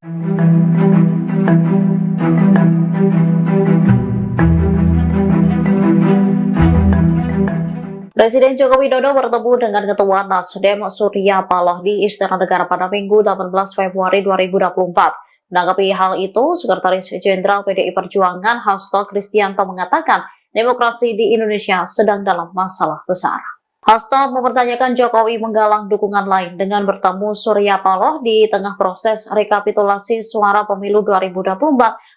Presiden Joko Widodo bertemu dengan Ketua Nasdem Surya Paloh di Istana Negara pada Minggu 18 Februari 2024. Menanggapi hal itu, Sekretaris Jenderal PDI Perjuangan Hasto Kristianto mengatakan demokrasi di Indonesia sedang dalam masalah besar. Hasto mempertanyakan Jokowi menggalang dukungan lain dengan bertemu Surya Paloh di tengah proses rekapitulasi suara pemilu 2024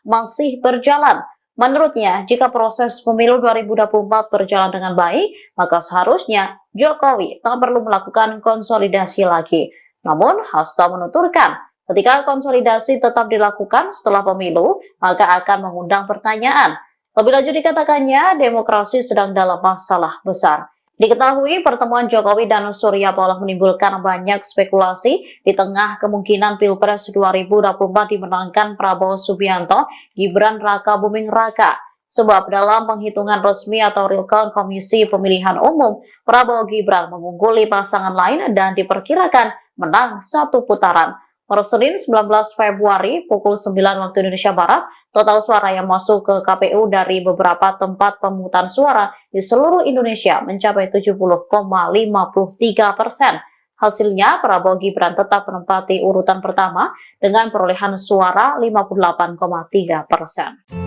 masih berjalan. Menurutnya, jika proses pemilu 2024 berjalan dengan baik, maka seharusnya Jokowi tak perlu melakukan konsolidasi lagi. Namun, Hasto menuturkan, ketika konsolidasi tetap dilakukan setelah pemilu, maka akan mengundang pertanyaan. Lebih lanjut dikatakannya, demokrasi sedang dalam masalah besar. Diketahui pertemuan Jokowi dan Surya Paloh menimbulkan banyak spekulasi di tengah kemungkinan Pilpres 2024 dimenangkan Prabowo Subianto, Gibran Raka Buming Raka. Sebab dalam penghitungan resmi atau real count Komisi Pemilihan Umum, Prabowo Gibran mengungguli pasangan lain dan diperkirakan menang satu putaran. Per Senin 19 Februari pukul 9 waktu Indonesia Barat, total suara yang masuk ke KPU dari beberapa tempat pemungutan suara di seluruh Indonesia mencapai 70,53%. Hasilnya, Prabowo Gibran tetap menempati urutan pertama dengan perolehan suara 58,3%.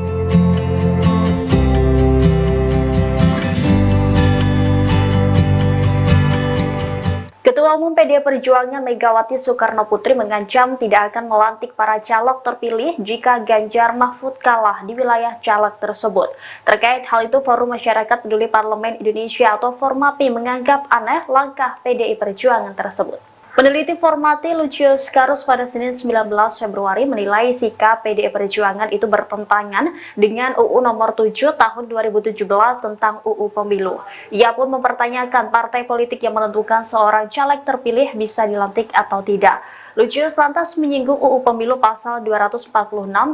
Ketua Umum PDI Perjuangan Megawati Soekarnoputri mengancam tidak akan melantik para caleg terpilih jika Ganjar Mahfud kalah di wilayah caleg tersebut. Terkait hal itu, Forum Masyarakat Peduli Parlemen Indonesia atau Formapi menganggap aneh langkah PDI Perjuangan tersebut. Peneliti Formapi Lucius Karus pada Senin 19 Februari menilai sikap PDI Perjuangan itu bertentangan dengan UU nomor 7 tahun 2017 tentang UU Pemilu. Ia pun mempertanyakan partai politik yang menentukan seorang caleg terpilih bisa dilantik atau tidak. Lucius lantas menyinggung UU Pemilu pasal 246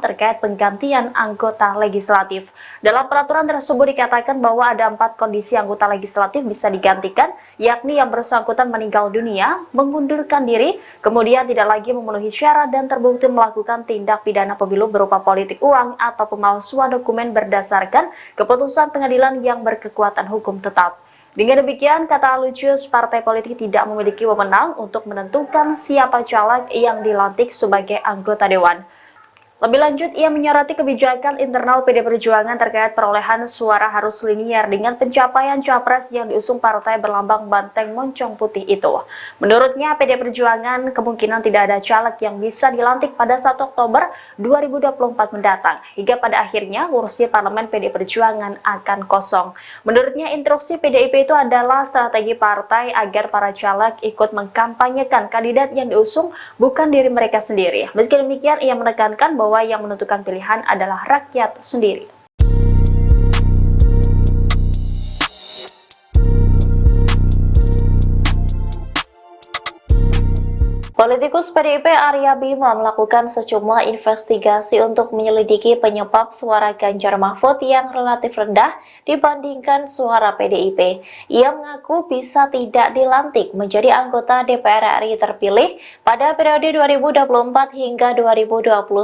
terkait penggantian anggota legislatif. Dalam peraturan tersebut dikatakan bahwa ada 4 kondisi anggota legislatif bisa digantikan, yakni yang bersangkutan meninggal dunia, mengundurkan diri, kemudian tidak lagi memenuhi syarat dan terbukti melakukan tindak pidana pemilu berupa politik uang atau pemalsuan dokumen berdasarkan keputusan pengadilan yang berkekuatan hukum tetap. Dengan demikian, kata Lucius, partai politik tidak memiliki wewenang untuk menentukan siapa caleg yang dilantik sebagai anggota dewan. Lebih lanjut, ia menyoroti kebijakan internal PD Perjuangan terkait perolehan suara harus linier dengan pencapaian capres yang diusung partai berlambang banteng moncong putih itu. Menurutnya, PD Perjuangan kemungkinan tidak ada caleg yang bisa dilantik pada 1 Oktober 2024 mendatang, hingga pada akhirnya kursi parlemen PD Perjuangan akan kosong. Menurutnya, instruksi PDIP itu adalah strategi partai agar para caleg ikut mengkampanyekan kandidat yang diusung, bukan diri mereka sendiri. Meski demikian, ia menekankan bahwa yang menentukan pilihan adalah rakyat sendiri. Politikus PDIP Arya Bima melakukan sejumlah investigasi untuk menyelidiki penyebab suara Ganjar Mahfud yang relatif rendah dibandingkan suara PDIP. Ia mengaku bisa tidak dilantik menjadi anggota DPR RI terpilih pada periode 2024 hingga 2029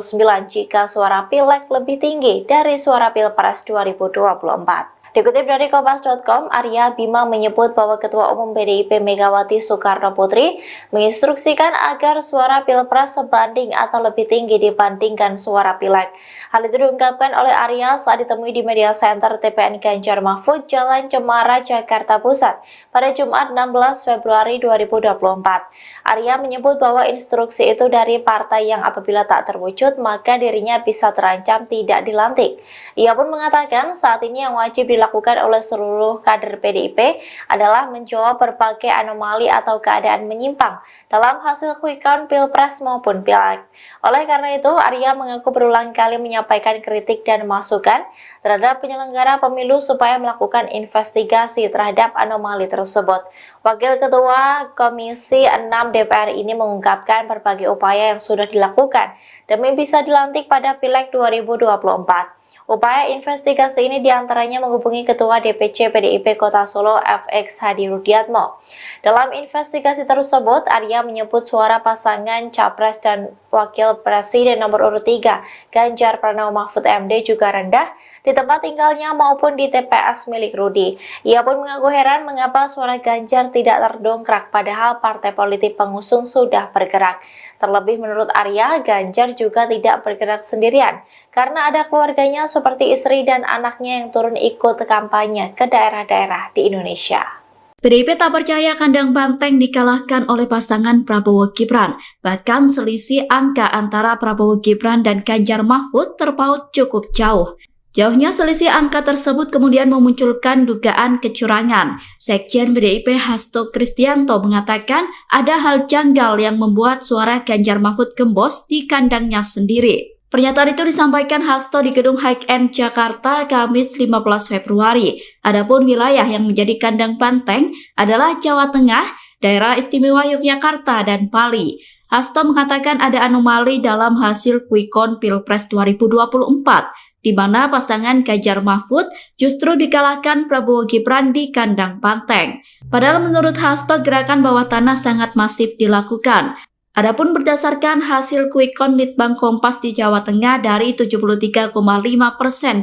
jika suara Pileg lebih tinggi dari suara Pilpres 2024. Dikutip dari Kompas.com, Arya Bima menyebut bahwa Ketua Umum PDIP Megawati Soekarno Putri menginstruksikan agar suara Pilpres sebanding atau lebih tinggi dibandingkan suara Pileg. Hal itu diungkapkan oleh Arya saat ditemui di media center TPN Ganjar Mahfud, Jalan Cemara, Jakarta Pusat pada Jumat 16 Februari 2024. Arya menyebut bahwa instruksi itu dari partai yang apabila tak terwujud maka dirinya bisa terancam tidak dilantik. Ia pun mengatakan saat ini yang wajib dilakukan oleh seluruh kader PDIP adalah menjawab berbagai anomali atau keadaan menyimpang dalam hasil quick count Pilpres maupun Pileg. Oleh karena itu, Arya mengaku berulang kali menyampaikan kritik dan masukan terhadap penyelenggara pemilu supaya melakukan investigasi terhadap anomali tersebut. Wakil Ketua Komisi 6 DPR ini mengungkapkan berbagai upaya yang sudah dilakukan demi bisa dilantik pada Pileg 2024. Upaya investigasi ini diantaranya menghubungi Ketua DPC PDIP Kota Solo FX Hadi Rudiatmo. Dalam investigasi tersebut, Arya menyebut suara pasangan Capres dan Wakil Presiden nomor urut 3, Ganjar Pranowo Mahfud MD juga rendah di tempat tinggalnya maupun di TPS milik Rudi. Ia pun mengaku heran mengapa suara Ganjar tidak terdongkrak padahal partai politik pengusung sudah bergerak. Terlebih menurut Arya, Ganjar juga tidak bergerak sendirian karena ada keluarganya seperti istri dan anaknya yang turun ikut kampanye ke daerah-daerah di Indonesia. PDIP tak percaya kandang banteng dikalahkan oleh pasangan Prabowo Gibran. Bahkan selisih angka antara Prabowo Gibran dan Ganjar Mahfud terpaut cukup jauh. Jauhnya selisih angka tersebut kemudian memunculkan dugaan kecurangan. Sekjen PDIP Hasto Kristianto mengatakan ada hal janggal yang membuat suara Ganjar Mahfud gembos di kandangnya sendiri. Pernyataan itu disampaikan Hasto di Gedung High End Jakarta Kamis 15 Februari. Adapun wilayah yang menjadi kandang banteng adalah Jawa Tengah, Daerah Istimewa Yogyakarta, dan Bali. Hasto mengatakan ada anomali dalam hasil quick count Pilpres 2024, di mana pasangan Ganjar Mahfud justru dikalahkan Prabowo Gibran di kandang banteng. Padahal menurut Hasto gerakan bawah tanah sangat masif dilakukan. Adapun berdasarkan hasil quick count Litbang Kompas di Jawa Tengah dari 73,5%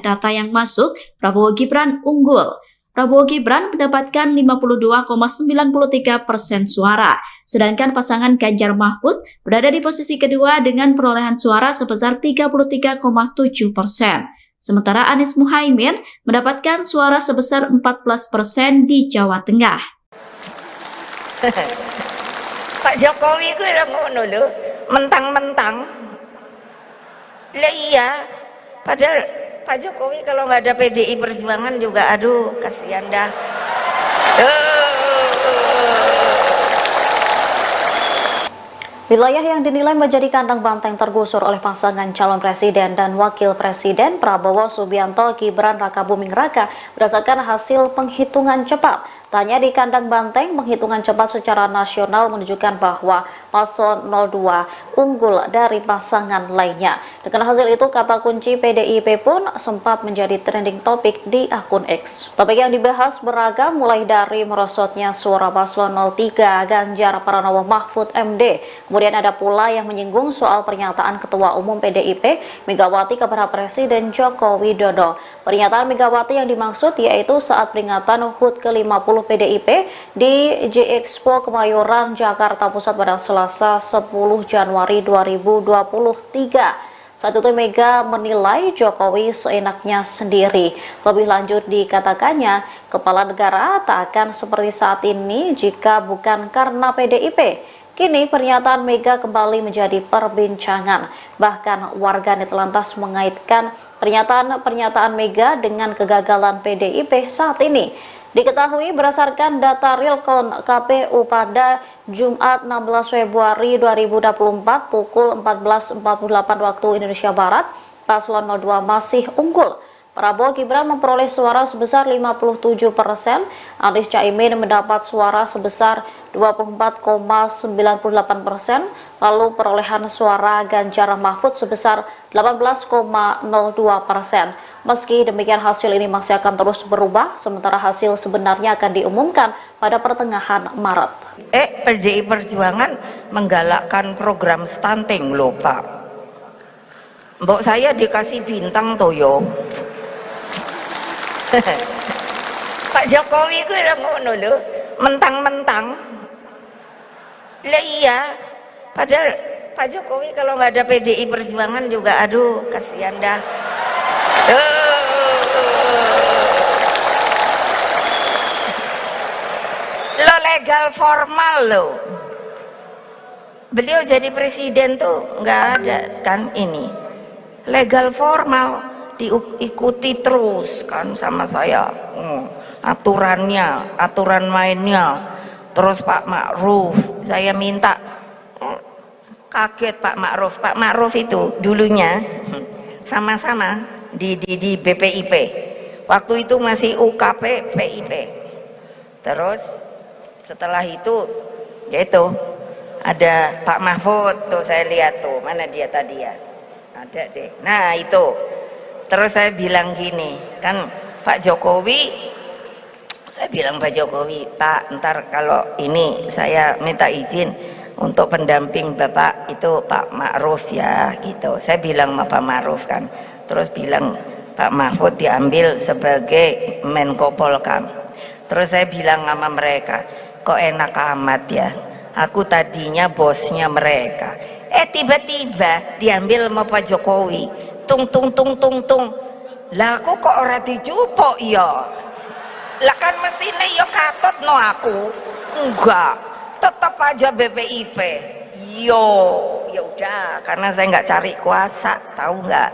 data yang masuk, Prabowo Gibran unggul. Prabowo Gibran mendapatkan 52,93% suara, sedangkan pasangan Ganjar Mahfud berada di posisi kedua dengan perolehan suara sebesar 33,7%. Sementara Anies Muhaimin mendapatkan suara sebesar 14% di Jawa Tengah. Pak Jokowi gue ngono lho, mentang-mentang. Lah iya, padahal Pak Jokowi kalau nggak ada PDI Perjuangan juga, aduh kasihan dah. Wilayah yang dinilai menjadi kandang banteng tergusur oleh pasangan calon presiden dan wakil presiden Prabowo Subianto Gibran Rakabuming Raka berdasarkan hasil penghitungan cepat. Tanya di kandang banteng, penghitungan cepat secara nasional menunjukkan bahwa paslon 02 unggul dari pasangan lainnya. Dengan hasil itu, kata kunci PDIP pun sempat menjadi trending topik di akun X. Topik yang dibahas beragam, mulai dari merosotnya suara paslon 03 Ganjar Pranowo Mahfud MD. Kemudian ada pula yang menyinggung soal pernyataan Ketua Umum PDIP Megawati kepada Presiden Joko Widodo. Pernyataan Megawati yang dimaksud yaitu saat peringatan HUT ke-50 PDIP di J-Expo Kemayoran, Jakarta Pusat pada Selasa 10 Januari 2023. Saat itu Mega menilai Jokowi seenaknya sendiri. Lebih lanjut dikatakannya, kepala negara tak akan seperti saat ini jika bukan karena PDIP. Kini pernyataan Mega kembali menjadi perbincangan. Bahkan warganet lantas mengaitkan pernyataan Mega dengan kegagalan PDIP saat ini. Diketahui berdasarkan data realcon KPU pada Jumat 16 Februari 2024 pukul 14.48 waktu Indonesia Barat, paslon 02 masih unggul. Prabowo Gibran memperoleh suara sebesar 57%, Anies Caimin mendapat suara sebesar 24,98%, lalu perolehan suara Ganjar Mahfud sebesar 18,02%. Meski demikian hasil ini masih akan terus berubah, sementara hasil sebenarnya akan diumumkan pada pertengahan Maret. PDI Perjuangan menggalakkan program stunting loh Pak. Mbok saya dikasih bintang toyo. Pak Jokowi gue udah ngono lho, mentang-mentang. Lah iya, padahal Pak Jokowi kalau nggak ada PDI Perjuangan juga aduh kasihan dah. Lo legal formal lo. Beliau jadi presiden tuh nggak ada kan ini. Legal formal diikuti terus kan sama saya. Aturannya, aturan mainnya. Terus Pak Ma'ruf, saya minta kaget Pak Ma'ruf. Pak Ma'ruf itu dulunya sama-sama di BPIP. Waktu itu masih UKP PIP. Terus setelah itu yaitu ada Pak Mahfud tuh, saya lihat tuh, mana dia tadi ya, ada deh, nah itu. Terus saya bilang gini kan, Pak Jokowi, saya bilang Pak Jokowi, Pak ntar kalau ini saya minta izin untuk pendamping Bapak itu Pak Ma'ruf ya gitu. Saya bilang sama Pak Ma'ruf kan, terus bilang Pak Mahfud diambil sebagai Menko Polkam. Terus saya bilang sama mereka, kok enak amat ya, aku tadinya bosnya mereka, tiba-tiba diambil sama Pak Jokowi, tung lah aku kok ora dijupuk ya, lah kan mestine ya katut no aku, enggak, tetap aja BPIP. Yo ya udah, karena saya nggak cari kuasa, tahu nggak?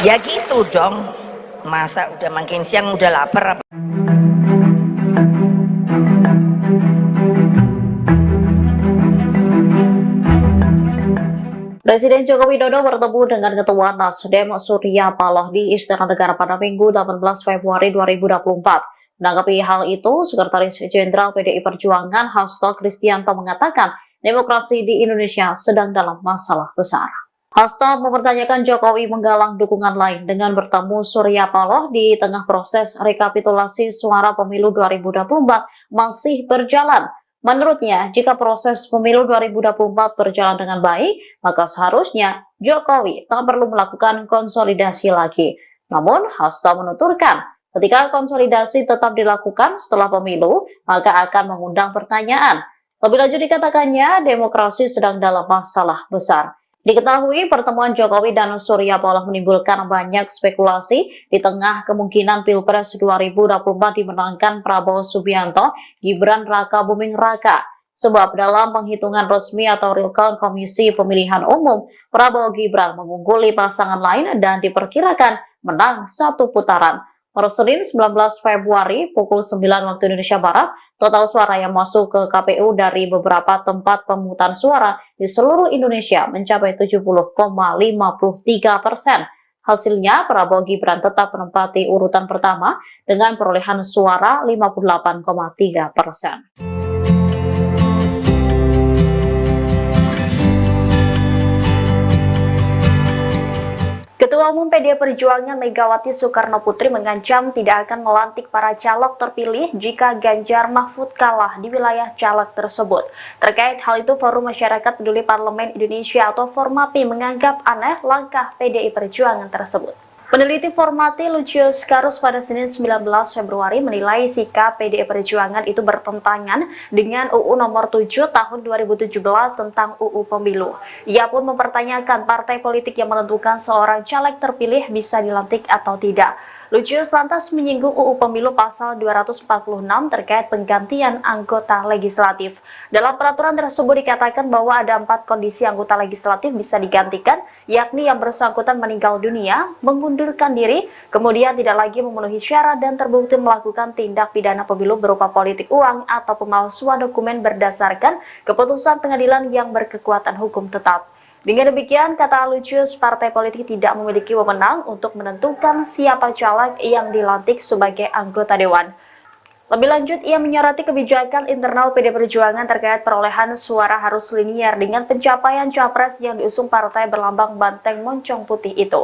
Ya gitu dong, masa udah makin siang udah lapar apa? Presiden Joko Widodo bertemu dengan Ketua Nasdem Surya Paloh di Istana Negara pada Minggu 18 Februari 2024. Menanggapi hal itu, Sekretaris Jenderal PDI Perjuangan Hasto Kristianto mengatakan demokrasi di Indonesia sedang dalam masalah besar. Hasto mempertanyakan Jokowi menggalang dukungan lain dengan bertemu Surya Paloh di tengah proses rekapitulasi suara pemilu 2024 masih berjalan. Menurutnya, jika proses pemilu 2024 berjalan dengan baik, maka seharusnya Jokowi tak perlu melakukan konsolidasi lagi. Namun, Hasto menuturkan, ketika konsolidasi tetap dilakukan setelah pemilu, maka akan mengundang pertanyaan. Lebih lanjut dikatakannya, demokrasi sedang dalam masalah besar. Diketahui pertemuan Jokowi dan Surya Paloh menimbulkan banyak spekulasi di tengah kemungkinan Pilpres 2024 dimenangkan Prabowo Subianto, Gibran Raka Buming Raka. Sebab dalam penghitungan resmi atau real count Komisi Pemilihan Umum, Prabowo Gibran mengungguli pasangan lain dan diperkirakan menang satu putaran. Per Senin 19 Februari pukul 9 waktu Indonesia Barat, total suara yang masuk ke KPU dari beberapa tempat pemungutan suara di seluruh Indonesia mencapai 70,53%. Hasilnya, Prabowo Gibran tetap menempati urutan pertama dengan perolehan suara 58,3%. Ketua Umum PDI Perjuangan Megawati Soekarnoputri mengancam tidak akan melantik para caleg terpilih jika Ganjar Mahfud kalah di wilayah caleg tersebut. Terkait hal itu, Forum Masyarakat Peduli Parlemen Indonesia atau Formapi menganggap aneh langkah PDI Perjuangan tersebut. Peneliti Formati Lucius Karus pada Senin 19 Februari menilai sikap PDI Perjuangan itu bertentangan dengan UU nomor 7 tahun 2017 tentang UU Pemilu. Ia pun mempertanyakan partai politik yang menentukan seorang caleg terpilih bisa dilantik atau tidak. Lucius lantas menyinggung UU Pemilu pasal 246 terkait penggantian anggota legislatif. Dalam peraturan tersebut dikatakan bahwa ada 4 kondisi anggota legislatif bisa digantikan, yakni yang bersangkutan meninggal dunia, mengundurkan diri, kemudian tidak lagi memenuhi syarat dan terbukti melakukan tindak pidana pemilu berupa politik uang atau pemalsuan dokumen berdasarkan keputusan pengadilan yang berkekuatan hukum tetap. Dengan demikian, kata Lucius, partai politik tidak memiliki wewenang untuk menentukan siapa caleg yang dilantik sebagai anggota dewan. Lebih lanjut, ia menyoroti kebijakan internal PD Perjuangan terkait perolehan suara harus linier dengan pencapaian capres yang diusung partai berlambang banteng moncong putih itu.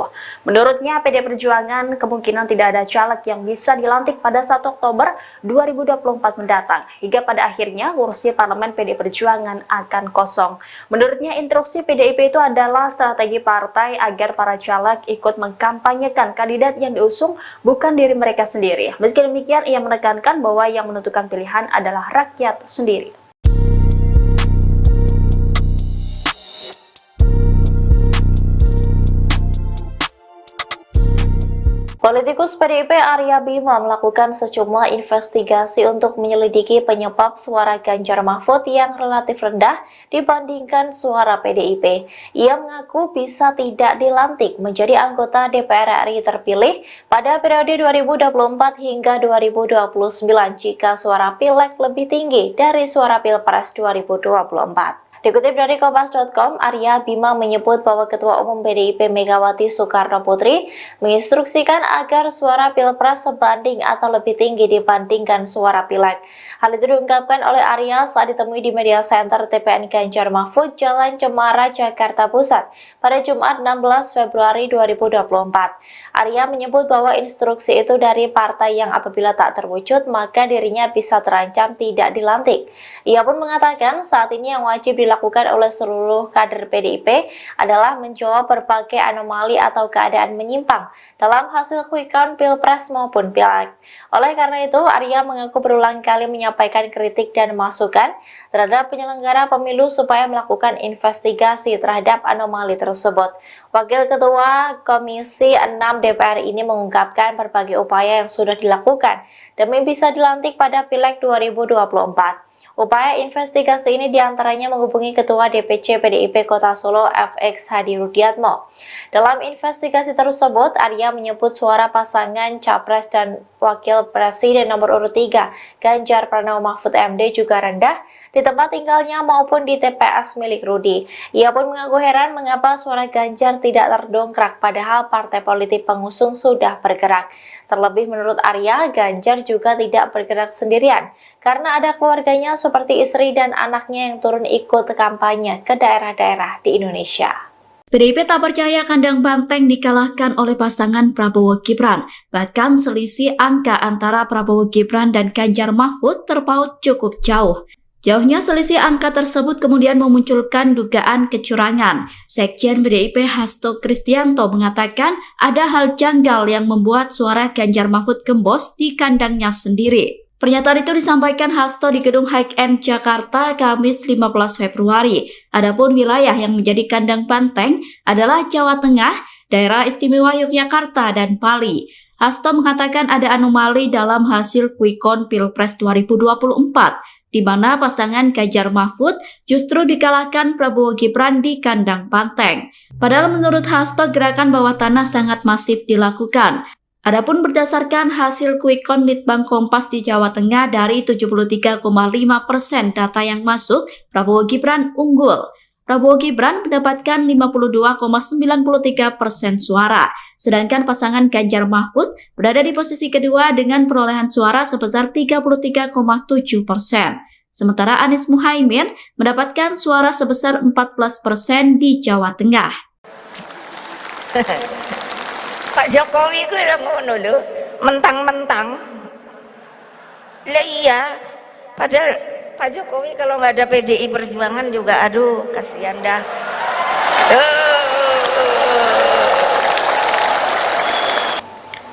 Menurutnya, PD Perjuangan kemungkinan tidak ada caleg yang bisa dilantik pada 1 Oktober 2024 mendatang, hingga pada akhirnya kursi parlemen PD Perjuangan akan kosong. Menurutnya, instruksi PDIP itu adalah strategi partai agar para caleg ikut mengkampanyekan kandidat yang diusung, bukan diri mereka sendiri. Meski demikian, ia menekankan bahwa yang menentukan pilihan adalah rakyat sendiri. Politikus PDIP Arya Bima melakukan sejumlah investigasi untuk menyelidiki penyebab suara Ganjar Mahfud yang relatif rendah dibandingkan suara PDIP. Ia mengaku bisa tidak dilantik menjadi anggota DPR RI terpilih pada periode 2024 hingga 2029 jika suara Pileg lebih tinggi dari suara Pilpres 2024. Dikutip dari Kompas.com, Arya Bima menyebut bahwa Ketua Umum PDIP Megawati Soekarno Putri menginstruksikan agar suara Pilpres sebanding atau lebih tinggi dibandingkan suara Pileg. Hal itu diungkapkan oleh Arya saat ditemui di Media Center TPN Ganjar Mahfud, Jalan Cemara, Jakarta Pusat pada Jumat 16 Februari 2024. Arya menyebut bahwa instruksi itu dari partai yang apabila tak terwujud maka dirinya bisa terancam tidak dilantik. Ia pun mengatakan saat ini yang wajib dilakukan oleh seluruh kader PDIP adalah menjawab berbagai anomali atau keadaan menyimpang dalam hasil quick count Pilpres maupun Pileg. Oleh karena itu, Arya mengaku berulang kali menyampaikan kritik dan masukan terhadap penyelenggara pemilu supaya melakukan investigasi terhadap anomali tersebut. Wakil Ketua Komisi 6 DPR ini mengungkapkan berbagai upaya yang sudah dilakukan demi bisa dilantik pada Pileg 2024. Upaya investigasi ini diantaranya menghubungi Ketua DPC PDIP Kota Solo FX Hadi Rudiatmo. Dalam investigasi tersebut, Arya menyebut suara pasangan Capres dan Wakil Presiden nomor urut 3 Ganjar Pranowo Mahfud MD juga rendah di tempat tinggalnya maupun di TPS milik Rudi. Ia pun mengaku heran mengapa suara Ganjar tidak terdongkrak padahal partai politik pengusung sudah bergerak. Terlebih menurut Arya, Ganjar juga tidak bergerak sendirian karena ada keluarganya seperti istri dan anaknya yang turun ikut kampanye ke daerah-daerah di Indonesia. PDIP tak percaya kandang banteng dikalahkan oleh pasangan Prabowo Gibran. Bahkan selisih angka antara Prabowo Gibran dan Ganjar Mahfud terpaut cukup jauh. Jauhnya selisih angka tersebut kemudian memunculkan dugaan kecurangan. Sekjen PDIP Hasto Kristianto mengatakan ada hal janggal yang membuat suara Ganjar Mahfud gembos di kandangnya sendiri. Pernyataan itu disampaikan Hasto di Gedung High End Jakarta Kamis 15 Februari. Adapun wilayah yang menjadi kandang banteng adalah Jawa Tengah, Daerah Istimewa Yogyakarta, dan Bali. Hasto mengatakan ada anomali dalam hasil quick count Pilpres 2024, di mana pasangan Ganjar Mahfud justru dikalahkan Prabowo Gibran di kandang banteng. Padahal menurut Hasto gerakan bawah tanah sangat masif dilakukan. Adapun berdasarkan hasil quick count Litbang Kompas di Jawa Tengah dari 73,5% data yang masuk, Prabowo Gibran unggul. Prabowo Gibran mendapatkan 52,93% suara, sedangkan pasangan Ganjar Mahfud berada di posisi kedua dengan perolehan suara sebesar 33,7%. Sementara Anies Muhaimin mendapatkan suara sebesar 14% di Jawa Tengah. Pak Jokowi ku ngono lho, mentang-mentang. Lah iya, padahal Pak Jokowi kalau nggak ada PDI Perjuangan juga aduh kasihan dah.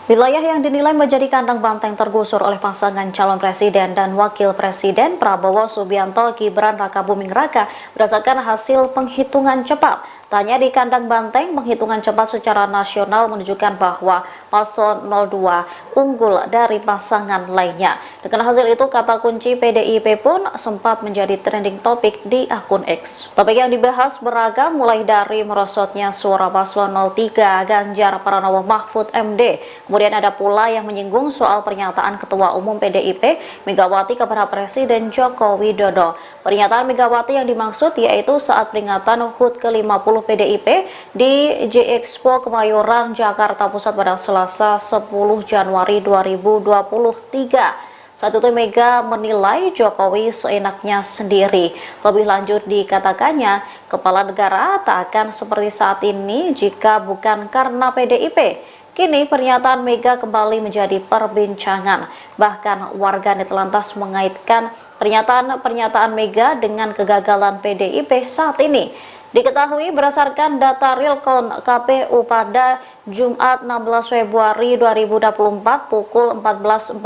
Wilayah yang dinilai menjadi kandang banteng tergusur oleh pasangan calon presiden dan wakil presiden Prabowo Subianto Gibran Rakabuming Raka berdasarkan hasil penghitungan cepat. Tanya di kandang banteng, penghitungan cepat secara nasional menunjukkan bahwa paslon 02 unggul dari pasangan lainnya. Dengan hasil itu, kata kunci PDIP pun sempat menjadi trending topik di akun X. Topik yang dibahas beragam, mulai dari merosotnya suara paslon 03 Ganjar Pranowo Mahfud MD. Kemudian ada pula yang menyinggung soal pernyataan Ketua Umum PDIP Megawati kepada Presiden Joko Widodo. Pernyataan Megawati yang dimaksud yaitu saat peringatan HUT ke-50 PDIP di J-Expo Kemayoran, Jakarta Pusat pada Selasa 10 Januari 2023. Saat itu Mega menilai Jokowi seenaknya sendiri. Lebih lanjut dikatakannya, kepala negara tak akan seperti saat ini jika bukan karena PDIP. Kini pernyataan Mega kembali menjadi perbincangan. Bahkan warganet lantas mengaitkan pernyataan Mega dengan kegagalan PDIP saat ini. Diketahui berdasarkan data realcon KPU pada Jumat 16 Februari 2024 pukul 14.48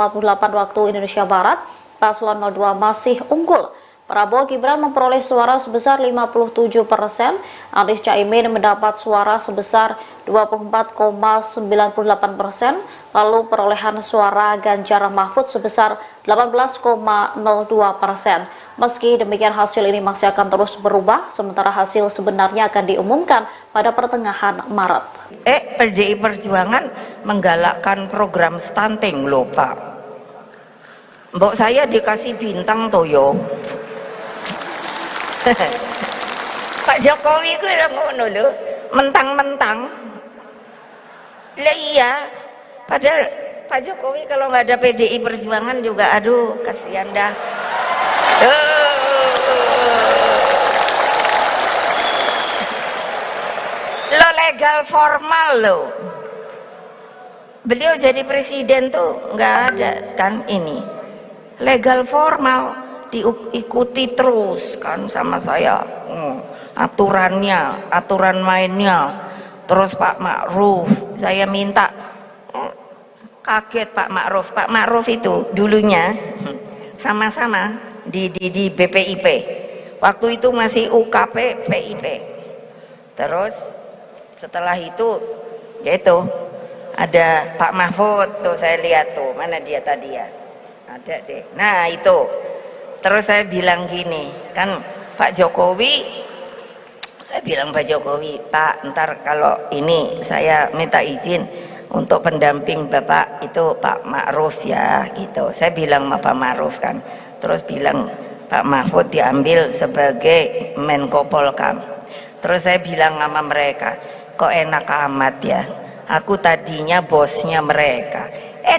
waktu Indonesia Barat, paslon 02 masih unggul. Prabowo Gibran memperoleh suara sebesar 57%, Anies Caimin mendapat suara sebesar 24,98%, lalu perolehan suara Ganjar Mahfud sebesar 18,02%. Meski demikian, hasil ini masih akan terus berubah, sementara hasil sebenarnya akan diumumkan pada pertengahan Maret. PDI Perjuangan menggalakkan program stunting loh Pak. Mbok saya dikasih bintang toyo. Pak Jokowi ku ngono lho, mentang-mentang. Lah iya, padahal Pak Jokowi kalau nggak ada PDI Perjuangan juga aduh kasihan dah. Lo legal formal lo. Beliau jadi presiden tuh nggak ada kan ini. Legal formal diikuti terus kan sama saya. Aturannya, aturan mainnya. Terus Pak Ma'ruf, saya minta kaget Pak Ma'ruf itu dulunya sama-sama di BPIP. Waktu itu masih UKP PIP. Terus setelah itu yaitu ada Pak Mahfud tuh, saya lihat tuh, mana dia tadi ya, ada deh, nah itu. Terus saya bilang gini kan, Pak Jokowi, saya bilang Pak Jokowi, Pak ntar kalau ini saya minta izin untuk pendamping Bapak itu Pak Ma'ruf ya gitu. Saya bilang sama Pak Ma'ruf kan, terus bilang Pak Mahfud diambil sebagai Menko Polkam. Terus saya bilang sama mereka, kok enak amat ya, aku tadinya bosnya mereka,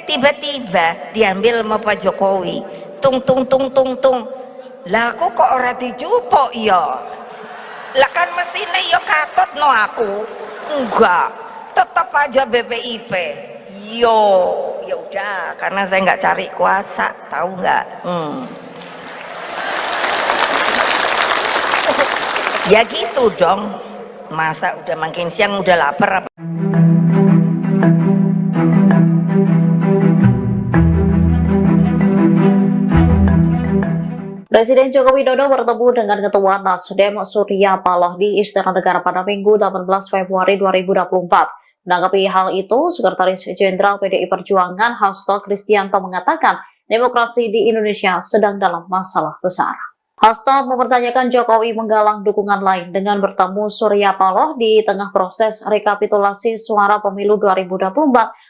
tiba-tiba diambil sama Pak Jokowi, tung lah aku kok ora dijupuk ya, lah kan mestinya ya katut no aku, enggak, tetap aja BPIP. Yo ya udah, karena saya nggak cari kuasa, tahu nggak? Ya gitu dong, masa udah makin siang udah lapar apa? Presiden Joko Widodo bertemu dengan Ketua Nasdem Surya Paloh di Istana Negara pada Minggu 18 Februari 2024. Menanggapi hal itu, Sekretaris Jenderal PDI Perjuangan Hasto Kristianto mengatakan demokrasi di Indonesia sedang dalam masalah besar. Hasto mempertanyakan Jokowi menggalang dukungan lain dengan bertemu Surya Paloh di tengah proses rekapitulasi suara pemilu 2024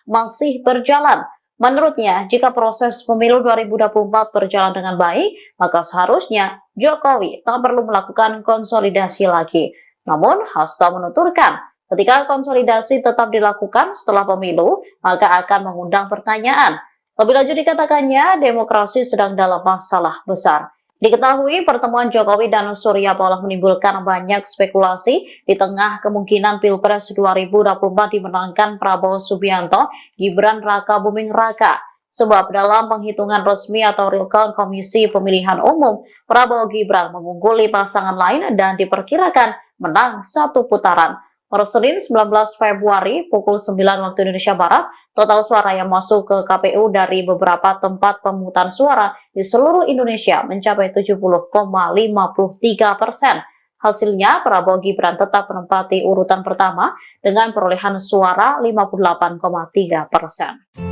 masih berjalan. Menurutnya, jika proses pemilu 2024 berjalan dengan baik, maka seharusnya Jokowi tak perlu melakukan konsolidasi lagi. Namun, Hasto menuturkan, ketika konsolidasi tetap dilakukan setelah pemilu, maka akan mengundang pertanyaan. Lebih lanjut dikatakannya, demokrasi sedang dalam masalah besar. Diketahui pertemuan Jokowi dan Surya Paloh menimbulkan banyak spekulasi di tengah kemungkinan Pilpres 2024 dimenangkan Prabowo Subianto Gibran Rakabuming Raka. Sebab dalam penghitungan resmi atau real count Komisi Pemilihan Umum, Prabowo Gibran mengungguli pasangan lain dan diperkirakan menang satu putaran. Per Senin 19 Februari pukul 9 waktu Indonesia Barat, total suara yang masuk ke KPU dari beberapa tempat pemungutan suara di seluruh Indonesia mencapai 70,53%. Hasilnya, Prabowo Gibran tetap menempati urutan pertama dengan perolehan suara 58,3%.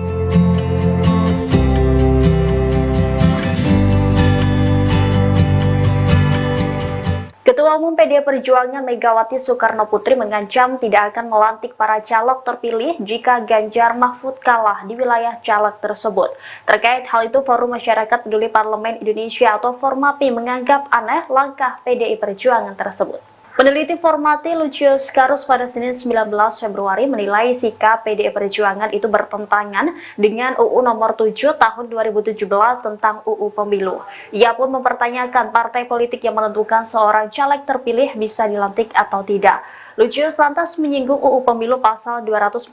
Ketua Umum PDI Perjuangan Megawati Soekarnoputri mengancam tidak akan melantik para caleg terpilih jika Ganjar Mahfud kalah di wilayah caleg tersebut. Terkait hal itu, Forum Masyarakat Peduli Parlemen Indonesia atau Formapi menganggap aneh langkah PDI Perjuangan tersebut. Peneliti Formapi Lucius Karus pada Senin 19 Februari menilai sikap PDI Perjuangan itu bertentangan dengan UU nomor 7 tahun 2017 tentang UU Pemilu. Ia pun mempertanyakan partai politik yang menentukan seorang caleg terpilih bisa dilantik atau tidak. Lucius lantas menyinggung UU Pemilu pasal 246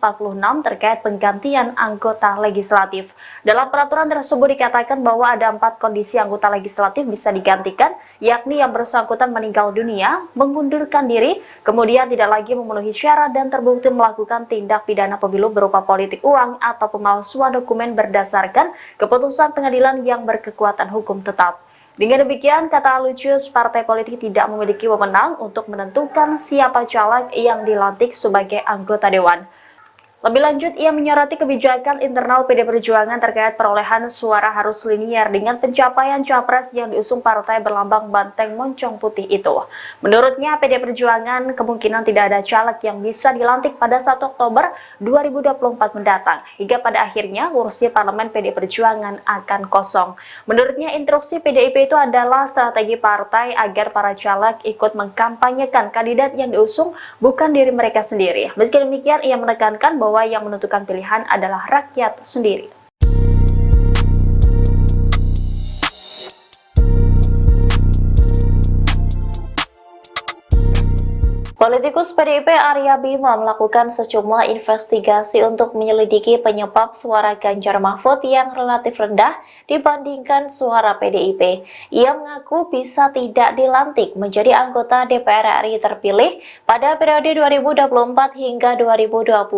terkait penggantian anggota legislatif. Dalam peraturan tersebut dikatakan bahwa ada 4 kondisi anggota legislatif bisa digantikan, yakni yang bersangkutan meninggal dunia, mengundurkan diri, kemudian tidak lagi memenuhi syarat dan terbukti melakukan tindak pidana pemilu berupa politik uang atau pemalsuan dokumen berdasarkan keputusan pengadilan yang berkekuatan hukum tetap. Dengan demikian, kata Lucius, partai politik tidak memiliki wewenang untuk menentukan siapa caleg yang dilantik sebagai anggota dewan. Lebih lanjut, ia menyoroti kebijakan internal PDI Perjuangan terkait perolehan suara harus linier dengan pencapaian capres yang diusung partai berlambang banteng moncong putih itu. Menurutnya, PDI Perjuangan kemungkinan tidak ada caleg yang bisa dilantik pada 1 Oktober 2024 mendatang, hingga pada akhirnya kursi parlemen PDI Perjuangan akan kosong. Menurutnya, instruksi PDIP itu adalah strategi partai agar para caleg ikut mengkampanyekan kandidat yang diusung, bukan diri mereka sendiri. Meski demikian, ia menekankan bahwa yang menentukan pilihan adalah rakyat sendiri. Politikus PDIP Arya Bima melakukan sejumlah investigasi untuk menyelidiki penyebab suara Ganjar Mahfud yang relatif rendah dibandingkan suara PDIP. Ia mengaku bisa tidak dilantik menjadi anggota DPR RI terpilih pada periode 2024 hingga 2029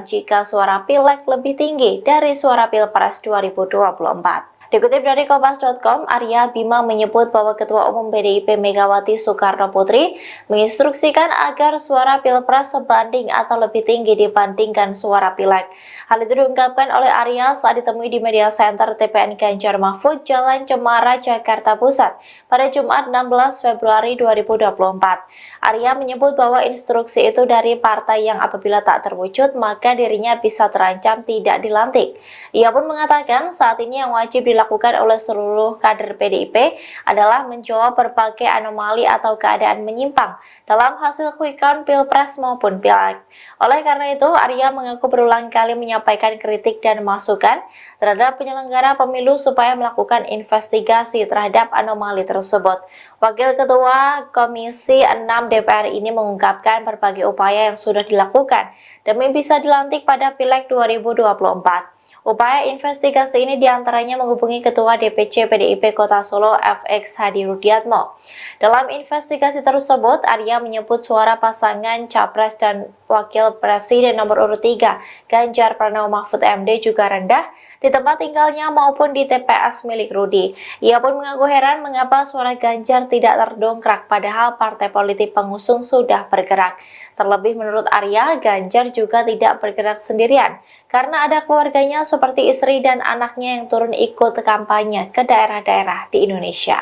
jika suara Pileg lebih tinggi dari suara Pilpres 2024. Dikutip dari Kompas.com, Arya Bima menyebut bahwa Ketua Umum PDIP Megawati Soekarnoputri menginstruksikan agar suara Pilpres sebanding atau lebih tinggi dibandingkan suara Pileg. Hal itu diungkapkan oleh Arya saat ditemui di Media Center TPN Ganjar Mahfud, Jalan Cemara, Jakarta Pusat pada Jumat 16 Februari 2024. Arya menyebut bahwa instruksi itu dari partai yang apabila tak terwujud, maka dirinya bisa terancam tidak dilantik. Ia pun mengatakan saat ini yang wajib dilakukan oleh seluruh kader PDIP adalah menjawab berbagai anomali atau keadaan menyimpang dalam hasil quick count Pilpres maupun Pileg. Oleh karena itu, Arya mengaku berulang kali menyampaikan kritik dan masukan terhadap penyelenggara pemilu supaya melakukan investigasi terhadap anomali tersebut. Wakil Ketua Komisi 6 DPR ini mengungkapkan berbagai upaya yang sudah dilakukan demi bisa dilantik pada Pileg 2024. Upaya investigasi ini diantaranya menghubungi Ketua DPC PDIP Kota Solo FX Hadi Rudiatmo. Dalam investigasi tersebut, Arya menyebut suara pasangan Capres dan Wakil Presiden nomor urut 3, Ganjar Pranowo Mahfud MD juga rendah di tempat tinggalnya maupun di TPS milik Rudi. Ia pun mengaku heran mengapa suara Ganjar tidak terdongkrak padahal partai politik pengusung sudah bergerak. Terlebih menurut Arya, Ganjar juga tidak bergerak sendirian karena ada keluarganya seperti istri dan anaknya yang turun ikut kampanye ke daerah-daerah di Indonesia.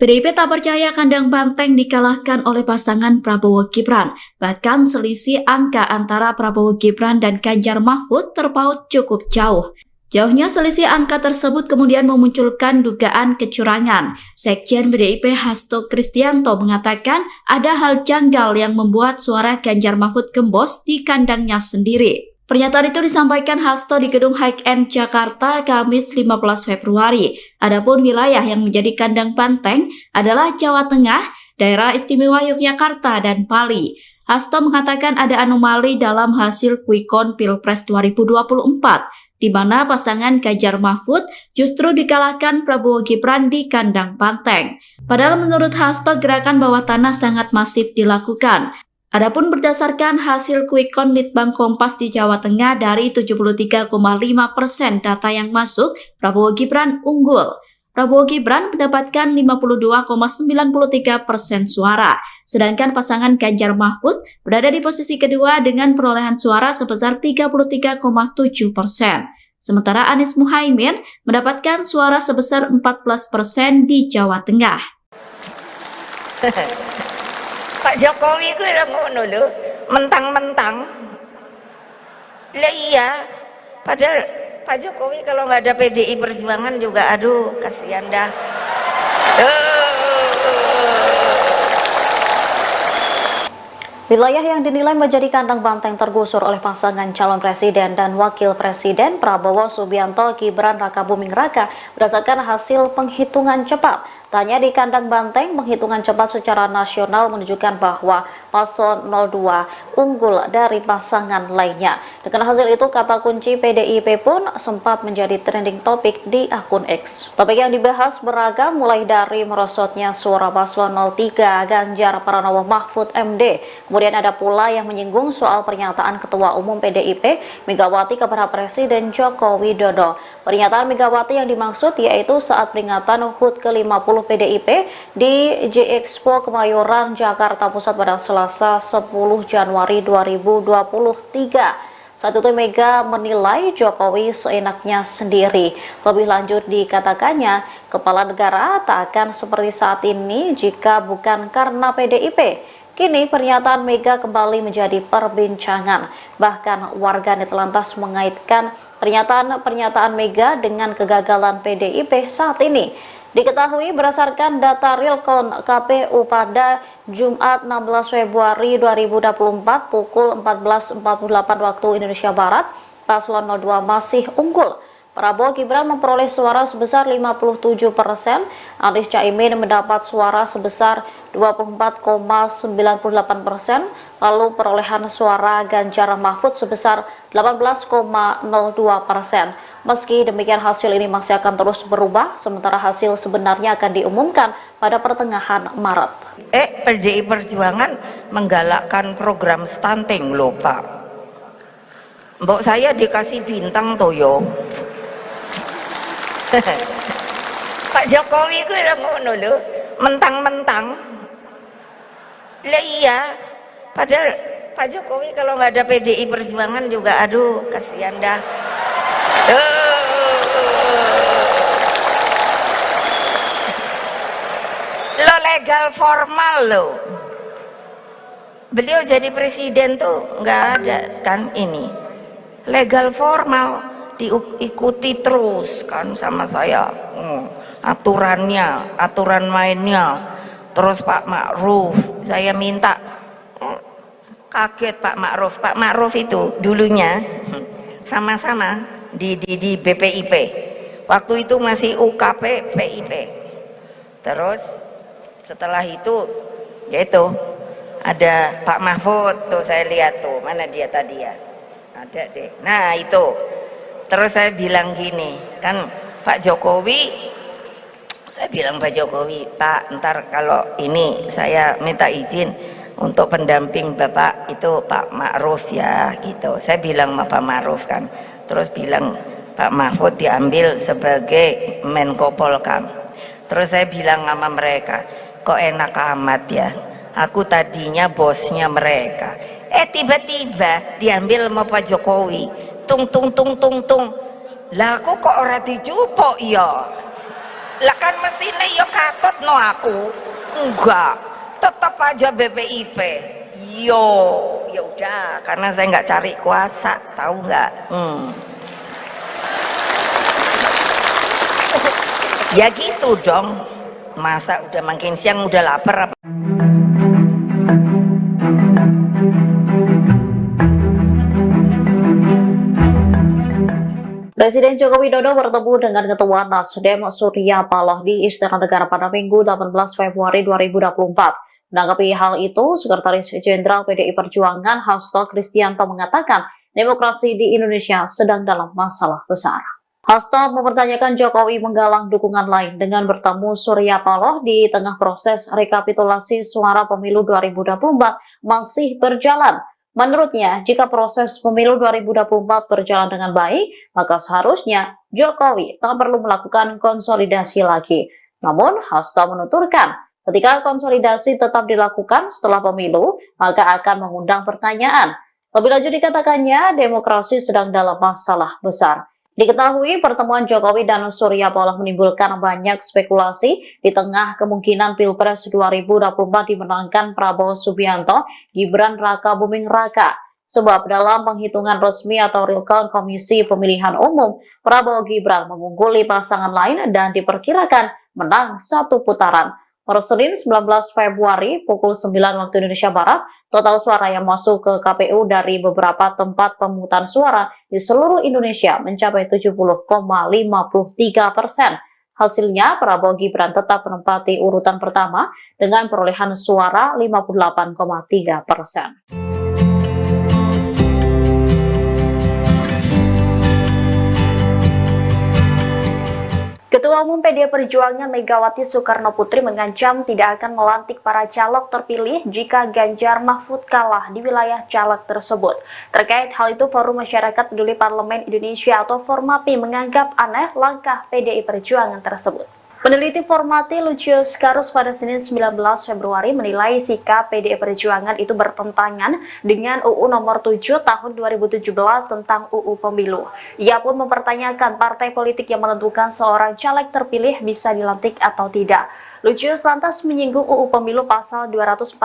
PDIP tak percaya kandang banteng dikalahkan oleh pasangan Prabowo Gibran. Bahkan selisih angka antara Prabowo Gibran dan Ganjar Mahfud terpaut cukup jauh. Jauhnya selisih angka tersebut kemudian memunculkan dugaan kecurangan. Sekjen PDIP Hasto Kristianto mengatakan ada hal janggal yang membuat suara Ganjar Mahfud gembos di kandangnya sendiri. Pernyataan itu disampaikan Hasto di Gedung High End Jakarta Kamis 15 Februari. Adapun wilayah yang menjadi kandang banteng adalah Jawa Tengah, Daerah Istimewa Yogyakarta, dan Bali. Hasto mengatakan ada anomali dalam hasil quick count Pilpres 2024, di mana pasangan Ganjar Mahfud justru dikalahkan Prabowo Gibran di kandang banteng. Padahal menurut Hasto gerakan bawah tanah sangat masif dilakukan. Adapun berdasarkan hasil quick count Litbang Kompas di Jawa Tengah dari 73,5% data yang masuk, Prabowo Gibran unggul. Prabowo Gibran mendapatkan 52,93% suara, sedangkan pasangan Ganjar Mahfud berada di posisi kedua dengan perolehan suara sebesar 33,7%. Sementara Anies Muhaimin mendapatkan suara sebesar 14% di Jawa Tengah. Pak Jokowi ku yang ngono lho, mentang-mentang. Lah iya, padahal Pak Jokowi kalau nggak ada PDI Perjuangan juga, aduh kasihan dah. Wilayah yang dinilai menjadi kandang banteng tergusur oleh pasangan calon presiden dan wakil presiden Prabowo Subianto Gibran Rakabuming Raka berdasarkan hasil penghitungan cepat. Tak hanya di kandang banteng, penghitungan cepat secara nasional menunjukkan bahwa paslon 02 unggul dari pasangan lainnya. Dengan hasil itu, kata kunci PDIP pun sempat menjadi trending topik di akun X. Topik yang dibahas beragam, mulai dari merosotnya suara paslon 03 Ganjar Pranowo Mahfud MD. Kemudian ada pula yang menyinggung soal pernyataan Ketua Umum PDIP Megawati kepada Presiden Joko Widodo. Pernyataan Megawati yang dimaksud yaitu saat peringatan HUT ke-50 PDIP di J-Expo Kemayoran, Jakarta Pusat pada Selasa 10 Januari 2023. Saat itu Mega menilai Jokowi seenaknya sendiri. Lebih lanjut dikatakannya, kepala negara tak akan seperti saat ini jika bukan karena PDIP. Kini pernyataan Mega kembali menjadi perbincangan. Bahkan warganet lantas mengaitkan pernyataan Mega dengan kegagalan PDIP saat ini. Diketahui berdasarkan data realcon KPU pada Jumat 16 Februari 2024 pukul 14.48 waktu Indonesia Barat, paslon 02 masih unggul. Prabowo Gibran memperoleh suara sebesar 57%, Anies Caimin mendapat suara sebesar 24,98%, lalu perolehan suara Ganjar Mahfud sebesar 18,02%. Meski demikian, hasil ini masih akan terus berubah, sementara hasil sebenarnya akan diumumkan pada pertengahan Maret. PDI Perjuangan menggalakkan program stunting loh Pak. Mbok saya dikasih bintang toyo. Pak Jokowi ku yang ngono lho, mentang-mentang. Lah iya, padahal Pak Jokowi kalau nggak ada PDI Perjuangan juga, aduh kasihan dah. Lo legal formal lo. Beliau jadi presiden tuh nggak ada kan ini. Legal formal diikuti terus kan sama saya. Aturannya, aturan mainnya. Terus Pak Ma'ruf, saya minta, kaget Pak Ma'ruf. Pak Ma'ruf itu dulunya sama-sama di BPIP. Waktu itu masih UKP PIP. Terus setelah itu yaitu ada Pak Mahfud tuh, saya lihat tuh, mana dia tadi ya, ada deh, nah itu. Terus saya bilang gini kan, Pak Jokowi, saya bilang Pak Jokowi, Pak ntar kalau ini saya minta izin untuk pendamping Bapak itu Pak Ma'ruf ya gitu. Saya bilang sama Pak Ma'ruf kan, terus bilang Pak Mahfud diambil sebagai Menko Polkam. Terus saya bilang sama mereka, kok enak amat ya, aku tadinya bosnya mereka, tiba-tiba diambil sama Pak Jokowi. Tung lah aku kok ora dijupuk ya, lah kan mestine ya katut no aku, enggak, tetap aja BPIP. Yo ya udah, karena saya nggak cari kuasa, tahu nggak? Ya gitu dong, masa udah makin siang udah lapar apa? Presiden Joko Widodo bertemu dengan Ketua Nasdem Surya Paloh di Istana Negara pada Minggu 18 Februari 2024. Menanggapi hal itu, Sekretaris Jenderal PDI Perjuangan Hasto Kristianto mengatakan demokrasi di Indonesia sedang dalam masalah besar. Hasto mempertanyakan Jokowi menggalang dukungan lain dengan bertemu Surya Paloh di tengah proses rekapitulasi suara pemilu 2024 masih berjalan. Menurutnya, jika proses pemilu 2024 berjalan dengan baik, maka seharusnya Jokowi tak perlu melakukan konsolidasi lagi. Namun, Hasto menuturkan, ketika konsolidasi tetap dilakukan setelah pemilu, maka akan mengundang pertanyaan. Lebih lanjut dikatakannya, demokrasi sedang dalam masalah besar. Diketahui pertemuan Jokowi dan Surya Paloh menimbulkan banyak spekulasi di tengah kemungkinan Pilpres 2024 dimenangkan Prabowo Subianto, Gibran Raka Buming Raka. Sebab dalam penghitungan resmi atau real count Komisi Pemilihan Umum, Prabowo Gibran mengungguli pasangan lain dan diperkirakan menang satu putaran. Per Senin 19 Februari pukul 9 waktu Indonesia Barat, total suara yang masuk ke KPU dari beberapa tempat pemungutan suara di seluruh Indonesia mencapai 70,53%. Hasilnya, Prabowo Gibran tetap menempati urutan pertama dengan perolehan suara 58,3%. Ketua Umum PDI Perjuangan Megawati Soekarnoputri mengancam tidak akan melantik para caleg terpilih jika Ganjar Mahfud kalah di wilayah caleg tersebut. Terkait hal itu, Forum Masyarakat Peduli Parlemen Indonesia atau Formapi menganggap aneh langkah PDI Perjuangan tersebut. Peneliti Formapi Lucius Karus pada Senin 19 Februari menilai sikap PDI Perjuangan itu bertentangan dengan UU nomor 7 tahun 2017 tentang UU Pemilu. Ia pun mempertanyakan partai politik yang menentukan seorang caleg terpilih bisa dilantik atau tidak. Lucius lantas menyinggung UU Pemilu pasal 246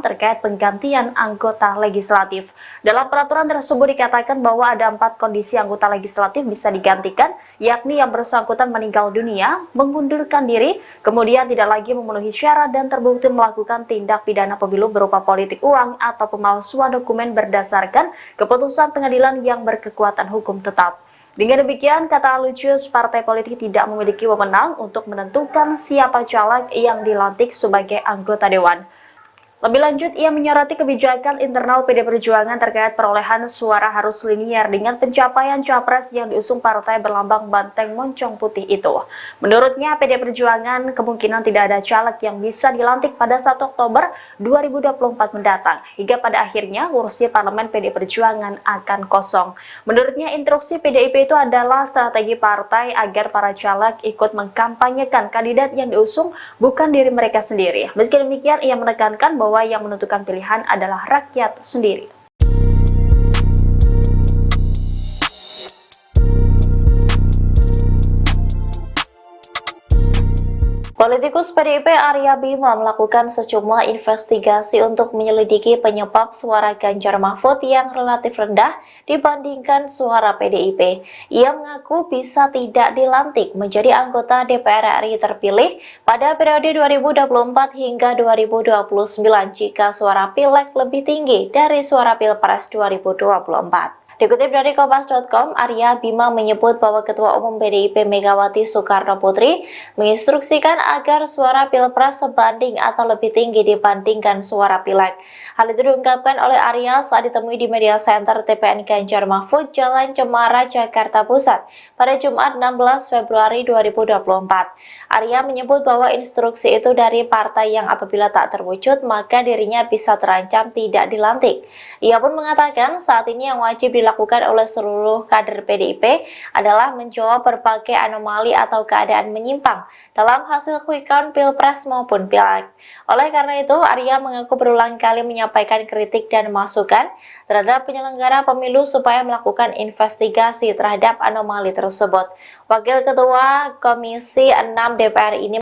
terkait penggantian anggota legislatif. Dalam peraturan tersebut dikatakan bahwa ada 4 kondisi anggota legislatif bisa digantikan, yakni yang bersangkutan meninggal dunia, mengundurkan diri, kemudian tidak lagi memenuhi syarat dan terbukti melakukan tindak pidana pemilu berupa politik uang atau pemalsuan dokumen berdasarkan keputusan pengadilan yang berkekuatan hukum tetap. Dengan demikian, kata Lucius, partai politik tidak memiliki wewenang untuk menentukan siapa caleg yang dilantik sebagai anggota dewan. Lebih lanjut, ia menyoroti kebijakan internal PD Perjuangan terkait perolehan suara harus linier dengan pencapaian capres yang diusung partai berlambang banteng moncong putih itu. Menurutnya, PD Perjuangan kemungkinan tidak ada caleg yang bisa dilantik pada 1 Oktober 2024 mendatang, hingga pada akhirnya kursi parlemen PD Perjuangan akan kosong. Menurutnya, instruksi PDIP itu adalah strategi partai agar para caleg ikut mengkampanyekan kandidat yang diusung, bukan diri mereka sendiri. Meski demikian, ia menekankan bahwa yang menentukan pilihan adalah rakyat sendiri. Politikus PDIP Arya Bima melakukan sejumlah investigasi untuk menyelidiki penyebab suara Ganjar Mahfud yang relatif rendah dibandingkan suara PDIP. Ia mengaku bisa tidak dilantik menjadi anggota DPR RI terpilih pada periode 2024 hingga 2029 jika suara Pileg lebih tinggi dari suara Pilpres 2024. Dikutip dari Kompas.com, Arya Bima menyebut bahwa Ketua Umum PDIP Megawati Soekarnoputri menginstruksikan agar suara Pilpres sebanding atau lebih tinggi dibandingkan suara Pileg. Hal itu diungkapkan oleh Arya saat ditemui di Media Center TPN Ganjar Mahfud, Jalan Cemara, Jakarta Pusat pada Jumat 16 Februari 2024. Arya menyebut bahwa instruksi itu dari partai yang apabila tak terwujud maka dirinya bisa terancam tidak dilantik. Ia pun mengatakan saat ini yang wajib dilakukan oleh seluruh kader PDIP adalah menjawab berbagai anomali atau keadaan menyimpang dalam hasil quick count Pilpres maupun Pileg. Oleh karena itu, Arya mengaku berulang kali menyampaikan kritik dan masukan terhadap penyelenggara pemilu supaya melakukan investigasi terhadap anomali tersebut. Wakil Ketua Komisi 6 DPR ini